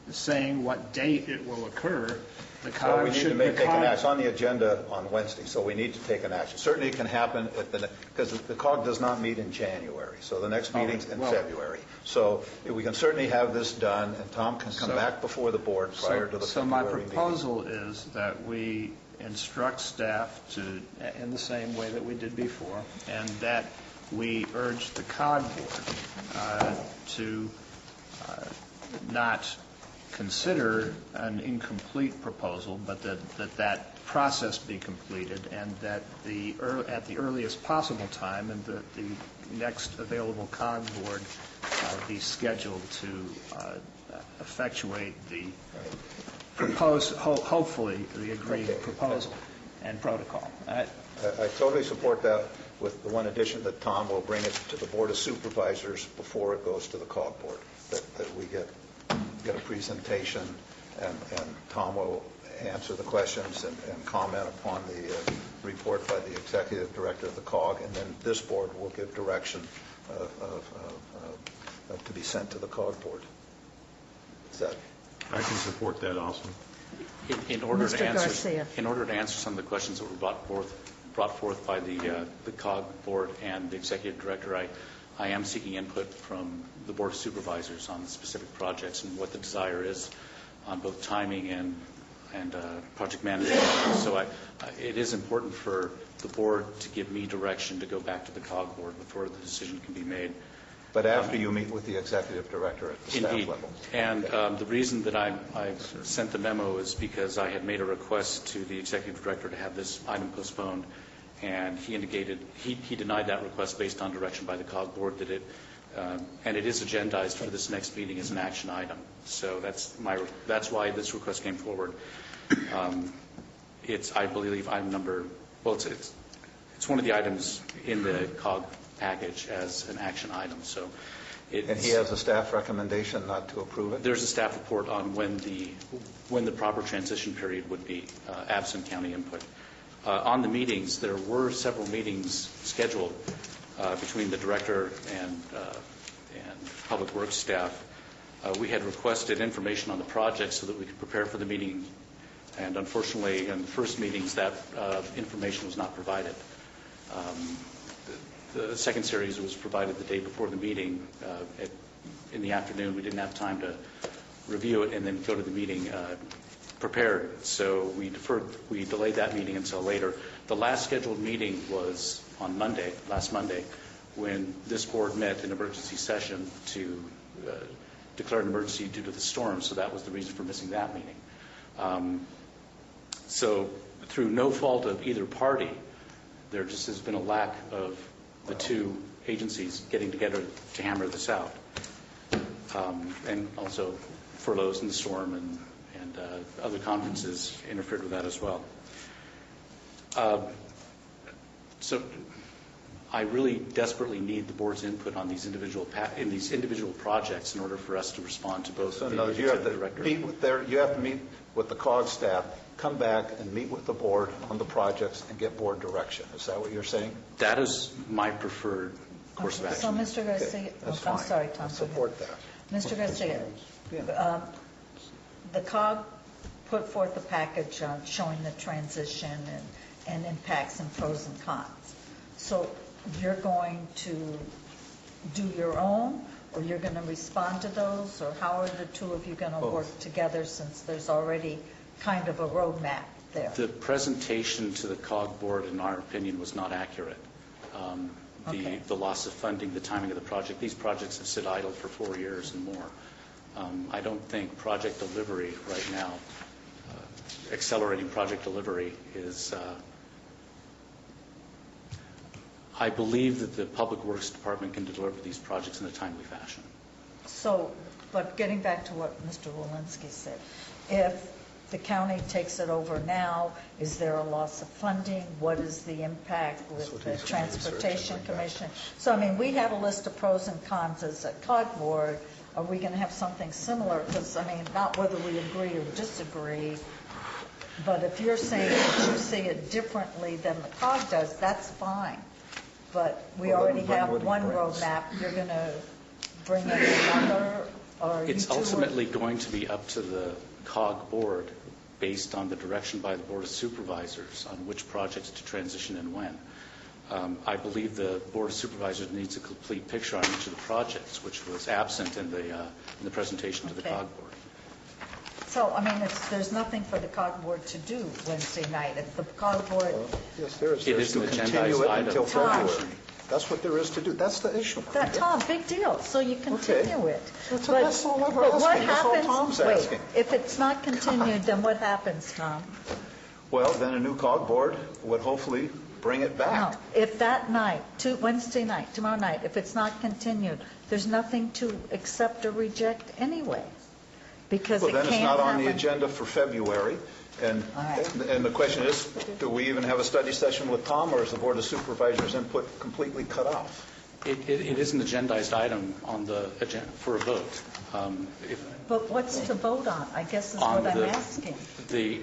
saying what date it will occur, the COG So we need should... to take an action. It's on the agenda on Wednesday, so we need to take an action. Certainly it can happen because the COG does not meet in January, so the next meeting's in February. So we can certainly have this done, and Tom can come back before the board prior to the February meeting. So my proposal is that we instruct staff to, in the same way that we did before, and that we urge the COG board to not consider an incomplete proposal, but that process be completed, and that at the earliest possible time, and the next available COG board be scheduled to effectuate the proposed, hopefully the agreed proposal and protocol. I totally support that, with the one addition that Tom will bring it to the Board of Supervisors before it goes to the COG board, that we get a presentation, and Tom will answer the questions and comment upon the report by the executive director of the COG, and then this board will give direction to be sent to the COG board. Is that? I can support that also. In order to answer some of the questions that were brought forth by the COG board and the executive director, I am seeking input from the Board of Supervisors on the specific projects and what the desire is on both timing and project management. So it is important for the board to give me direction to go back to the COG board before the decision can be made. But after you meet with the executive director at the staff level. And the reason that I've sent the memo is because I had made a request to the executive director to have this item postponed, and he indicated he denied that request based on direction by the COG board that and it is agendized for this next meeting as an action item. So that's why this request came forward. It's, I believe, item number, well, it's one of the items in the COG package as an action item. So and he has a staff recommendation not to approve it? There's a staff report on when the proper transition period would be, absent county input. On the meetings, there were several meetings scheduled between the director and public works staff. We had requested information on the project so that we could prepare for the meeting, and unfortunately in the first meetings that information was not provided. The second series was provided the day before the meeting in the afternoon. We didn't have time to review it and then go to the meeting prepared. So we delayed that meeting until later. The last scheduled meeting was on Monday, last Monday, when this board met in emergency session to declare an emergency due to the storm. So that was the reason for missing that meeting. So through no fault of either party, there just has been a lack of the two agencies getting together to hammer this out. And also furloughs in the storm and other conferences interfered with that as well. So I really desperately need the board's input on these individual projects in order for us to respond to both. So no, you have to meet with the COG staff, come back and meet with the board on the projects and get board direction. Is that what you're saying? That is my preferred course of action. So Mr. Garcia, I'm sorry, Tom. I support that. Mr. Garcia, the COG put forth a package showing the transition and impacts and pros and cons. So you're going to do your own, or you're going to respond to those, or how are the two of you going to work together, since there's already kind of a roadmap there? The presentation to the COG board, in our opinion, was not accurate. Okay. the loss of funding, the timing of the project. These projects have sit idle for 4 years and more. I don't think project delivery right now, accelerating project delivery is, I believe that the Public Works Department can deliver these projects in a timely fashion. So, but getting back to what Mr. Walensky said, if the county takes it over now, is there a loss of funding? What is the impact with the Transportation Commission? So, I mean, we have a list of pros and cons as a COG board. Are we going to have something similar? Because, I mean, not whether we agree or disagree, but if you're saying that you see it differently than the COG does, that's fine. But we already have one roadmap. You're going to bring in another, or It's ultimately going to be up to the COG board based on the direction by the Board of Supervisors on which projects to transition and when. I believe the Board of Supervisors needs a complete picture on each of the projects, which was absent in the presentation to the COG board. So, I mean, there's nothing for the COG board to do Wednesday night. If the COG board... Yes, there is. It is to an continue agendized it item. until February. That's what there is to do. That's the issue. Tom, big deal. So you continue it. That's all I'm asking. That's all Tom's asking. If it's not continued, then what happens, Tom? Well, then a new COG board would hopefully bring it back. No, if that night, Wednesday night, tomorrow night, if it's not continued, there's nothing to accept or reject anyway, because it can't happen. Then it's not on the agenda for February. And the question is, do we even have a study session with Tom, or is the Board of Supervisors input completely cut off? It is an agendized item on the agenda for a vote. But what's to vote on, I guess is what I'm asking. The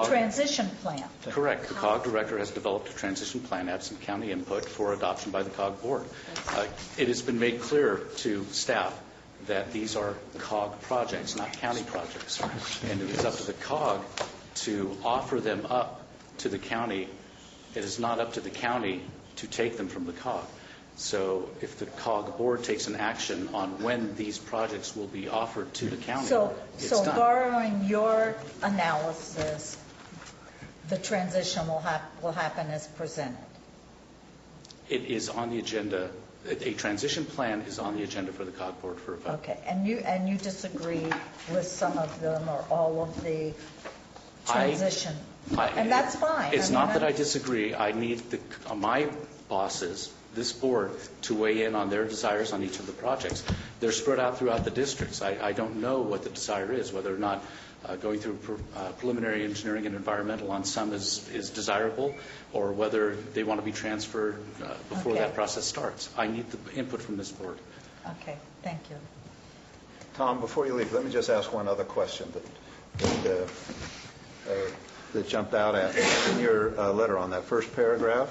transition plan. Correct. The COG director has developed a transition plan absent county input for adoption by the COG board. It has been made clear to staff that these are COG projects, not county projects. And it is up to the COG to offer them up to the county. It is not up to the county to take them from the COG. So if the COG board takes an action on when these projects will be offered to the county, it's done. Borrowing your analysis, the transition will happen as presented. It is on the agenda. A transition plan is on the agenda for the COG board for a vote. Okay, and you disagree with some of them or all of the transition, and that's fine. It's not that I disagree. I need my bosses, this board, to weigh in on their desires on each of the projects. They're spread out throughout the districts. I don't know what the desire is, whether or not going through preliminary engineering and environmental on some is desirable, or whether they want to be transferred before that process starts. I need the input from this board. Okay, thank you. Tom, before you leave, let me just ask one other question that jumped out at me. In your letter on that first paragraph,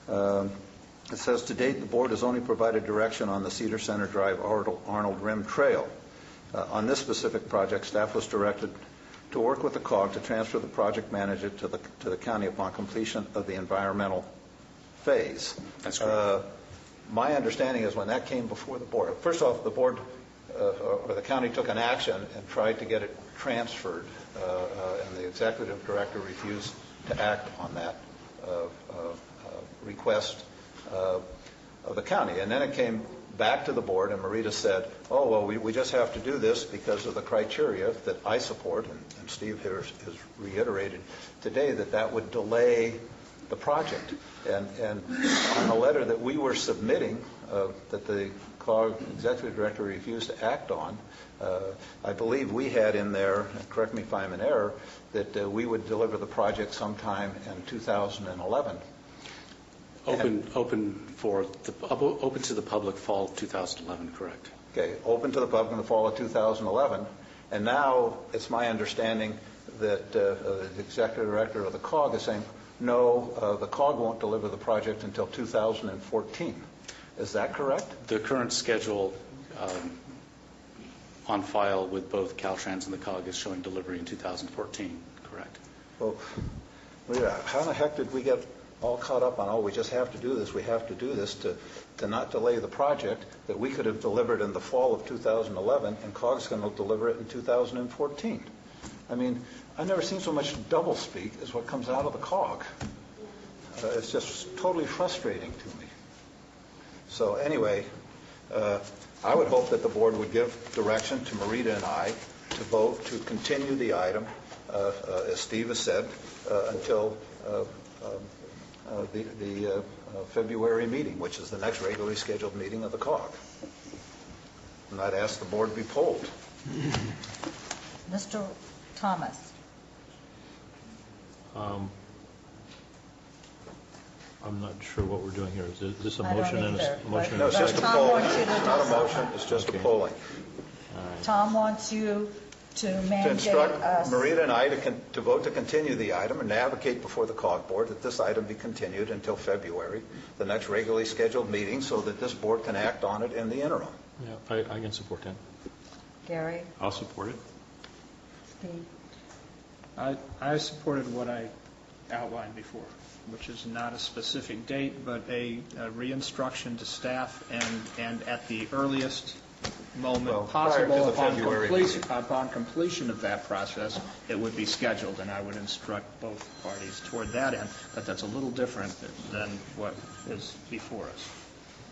it says, to date, the board has only provided direction on the Cedar Center Drive Arnold Rim Trail. On this specific project, staff was directed to work with the COG to transfer the project manager to the county upon completion of the environmental phase. That's correct. My understanding is when that came before the board, first off, the board or the county took an action and tried to get it transferred, and the executive director refused to act on that request of the county. And then it came back to the board, and Marita said, oh, well, we just have to do this because of the criteria that I support, and Steve here has reiterated today that would delay the project. And on the letter that we were submitting that the COG executive director refused to act on, I believe we had in there, and correct me if I'm in error, that we would deliver the project sometime in 2011. Open to the public fall of 2011, correct. Okay, open to the public in the fall of 2011. And now it's my understanding that the executive director of the COG is saying, no, the COG won't deliver the project until 2014. Is that correct? The current schedule on file with both Caltrans and the COG is showing delivery in 2014, correct. Well, how the heck did we get all caught up on, oh, we just have to do this, we have to do this to not delay the project that we could have delivered in the fall of 2011, and COG's going to deliver it in 2014. I mean, I've never seen so much doublespeak as what comes out of the COG. It's just totally frustrating to me. So anyway, I would hope that the board would give direction to Marita and I to vote to continue the item, as Steve has said, until the February meeting, which is the next regularly scheduled meeting of the COG. And I'd ask the board to be polled. Mr. Thomas? I'm not sure what we're doing here. Is this a I don't motion and either, a motion? No, it's just a Tom poll. wants you to It's do not a something. motion, it's just a polling. Tom wants you to To mandate instruct us. Marita and I to vote to continue the item and advocate before the COG board that this item be continued until February, the next regularly scheduled meeting, so that this board can act on it in the interim. Yeah, I can support that. Gary? I'll support it. Steve? I supported what I outlined before, which is not a specific date, but a re-instruction to staff and at the earliest moment prior to possible the February upon completion of that process, it would be scheduled, and I would instruct both parties toward that end, but that's a little different than what is before us.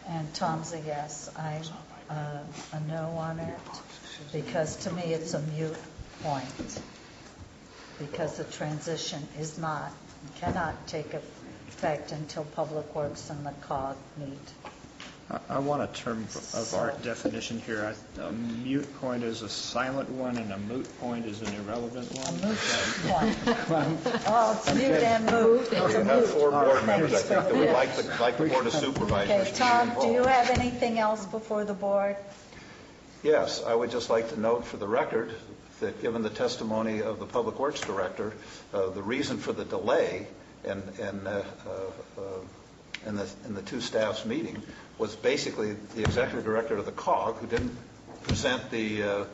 And Tom's a yes. I'm a no on it, because to me it's a moot point, because the transition is not, cannot take effect until Public Works and the COG meet. I want a term of art definition here. A mute point is a silent one, and a moot point is an irrelevant one. A moot point. Oh, it's mute and moot. It's We a have moot. 4 board members, I Thanks think, for that would that. like the Board of Supervisors Okay, to be Tom, do you involved. have anything else before the board? Yes, I would just like to note for the record that given the testimony of the Public Works Director, the reason for the delay in the two staffs meeting was basically the Executive Director of the COG, who didn't present the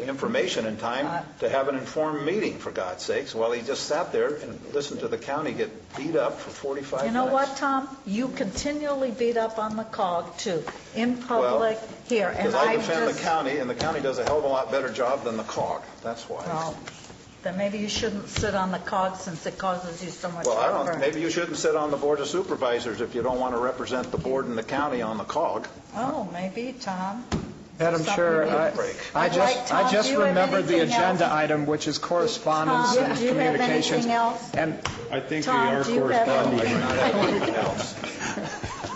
information in time to have an informed meeting, for God's sakes, while he just sat there and listened to the county get beat up for 45 minutes. You know what, Tom? You continually beat up on the COG, too, in public, here. Because And I I defend the just, county, and the county does a hell of a lot better job than the COG. That's why. well, then maybe you shouldn't sit on the COG since it causes you so much Well, I heartburn. don't, maybe you shouldn't sit on the Board of Supervisors if you don't want to represent the board and the county on the COG. Oh, maybe, Tom. Madam Chair, I just remembered the agenda item, which is correspondence Tom, and do you have communications. anything else? And I think Tom, we are do you have corresponding.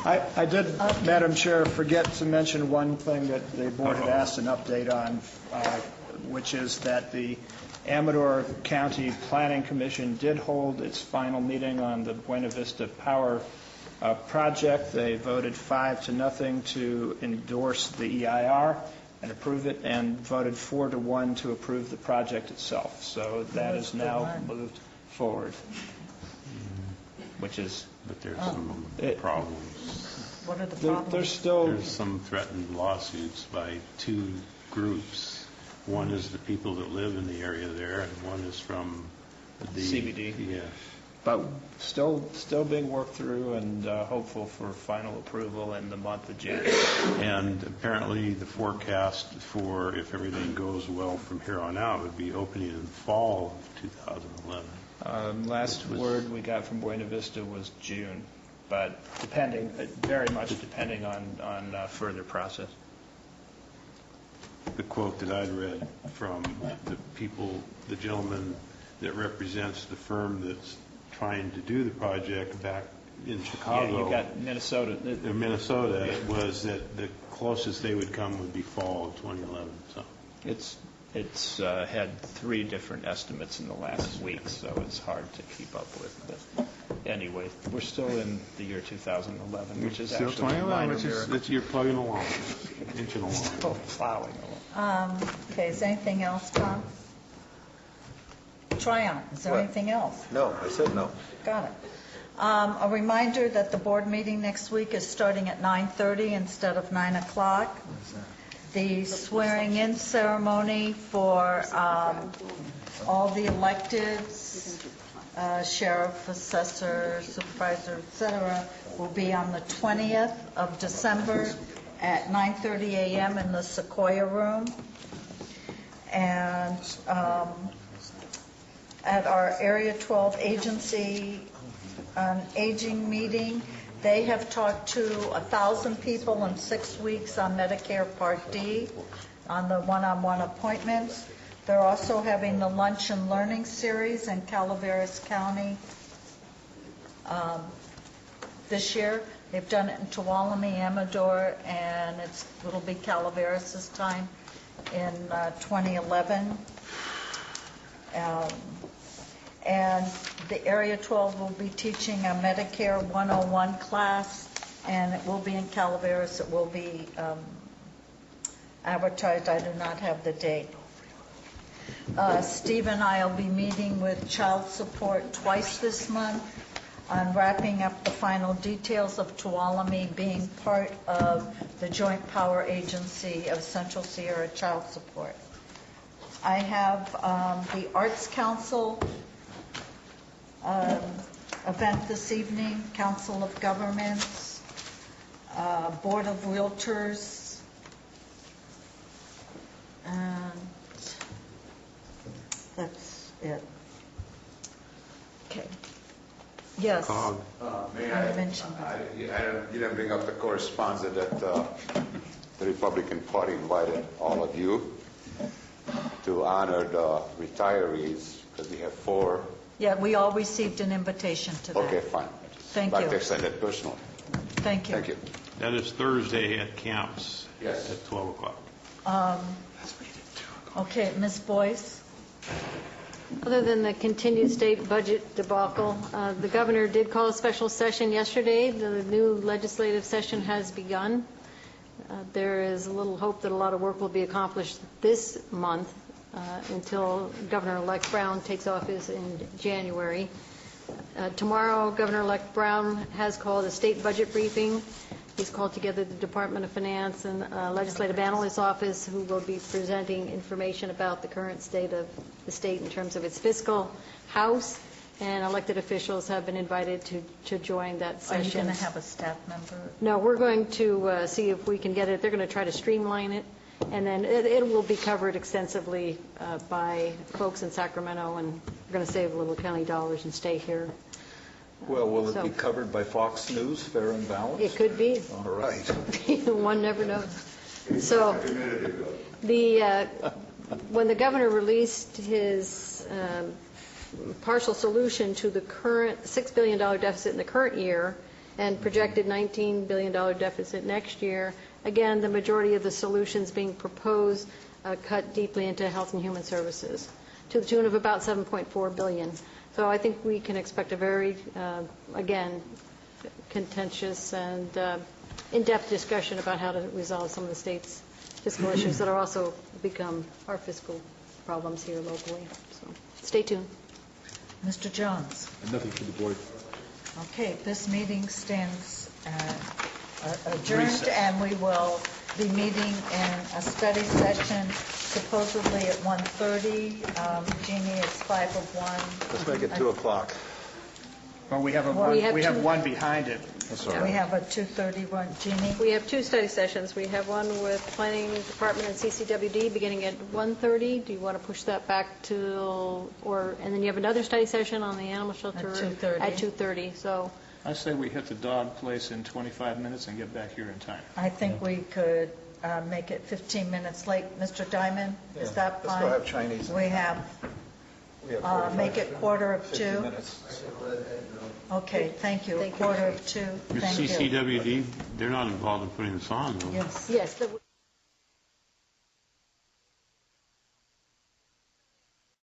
I did, Madam Chair, forget to mention one thing that the board had asked an update on, which is that the Amador County Planning Commission did hold its final meeting on the Buena Vista Power project. They voted 5-0 to endorse the EIR and approve it, and voted 4-1 to approve the project itself. So that is now moved forward, which is... But there's some problems. What are the problems? There's some threatened lawsuits by 2 groups. One is the people that live in the area there, and one is from the... CBD. Yes. But still being worked through, and hopeful for final approval in the month of January. And apparently the forecast for, if everything goes well from here on out, would be opening in the fall of 2011. Last word we got from Buena Vista was June, but very much depending on further process. The quote that I'd read from the gentleman that represents the firm that's trying to do the project back in Chicago. Yeah, you got Minnesota. Minnesota was that the closest they would come would be fall of 2011. So It's had 3 different estimates in the last week, so it's hard to keep up with. But anyway, we're still in the year 2011, which is still actually a minor miracle. You're plugging along, inching along. Still plowing along. Okay, is there anything else, Tom? Tryon, is there What? anything else? No, I said no. Got it. A reminder that the board meeting next week is starting at 9:30 instead of 9 o'clock. The swearing-in ceremony for all the electeds, sheriff, assessor, supervisor, et cetera, will be on the 20th of December at 9:30 a.m. in the Sequoia Room. And at our Area 12 Agency on Aging meeting, They have talked to 1,000 people in 6 weeks on Medicare Part D, on the one-on-one appointments. They're also having the Lunch and Learning Series in Calaveras County this year. They've done it in Tuolumne, Amador, and it'll be Calaveras this time in 2011. And the Area 12 will be teaching a Medicare 101 class, and it will be in Calaveras. It will be advertised. I do not have the date. Steve and I will be meeting with child support twice this month on wrapping up the final details of Tuolumne being part of the Joint Power Agency of Central Sierra Child Support. I have the Arts Council event this evening, Council of Governments, Board of Realtors, and that's it. Okay. Yes. May I mentioned that. you didn't bring up the correspondence that the Republican Party invited all of you to honor the retirees, because we have 4. Yeah, we all received an invitation to that. Okay, fine. Thank I'd you. like to extend it personally. Thank you. Thank you. That is Thursday at camps. Yes. At 12 o'clock. Okay, Ms. Boyce. Other than the continued state budget debacle, the governor did call a special session yesterday. The new legislative session has begun. There is a little hope that a lot of work will be accomplished this month until Governor-elect Brown takes office in January. Tomorrow, Governor-elect Brown has called a state budget briefing. He's called together the Department of Finance and Legislative Analyst's Office, who will be presenting information about the current state of the state in terms of its fiscal house, and elected officials have been invited to join that session. Are you going to have a staff member? No, we're going to see if we can get it. They're going to try to streamline it, and then it will be covered extensively by folks in Sacramento, and we're going to save a little county dollars and stay here. Well, will it be covered by Fox News, fair and balanced? It could be. All right. One never knows. So when the governor released his partial solution to the current $6 billion deficit in the current year and projected $19 billion deficit next year, again, the majority of the solutions being proposed cut deeply into health and human services to the tune of about $7.4 billion. So I think we can expect a very, again, contentious and in-depth discussion about how to resolve some of the state's fiscal issues that are also become our fiscal problems here locally. So stay tuned. Mr. Jones. Nothing for the board. Okay, this meeting stands adjourned, and we will be meeting in a study session supposedly at 1:30. Jeannie, it's 5 of 1. Let's make it 2 o'clock. Well, we have one behind it. That's all We right. have a 2:30 one. Jeannie? We have 2 study sessions. We have one with Planning Department and CCWD beginning at 1:30. Do you want to push that back to, and then you have another study session on the animal shelter? At 2:30. At 2:30, so. I say we hit the dog place in 25 minutes and get back here in time. I think we could make it 15 minutes late. Mr. Diamond, is that fine? Let's go have Chinese. We have, make it 1:45. 15 minutes. Okay, thank you. 1:45. With Thank you. CCWD, they're not involved in putting this on, though. Yes. Yes.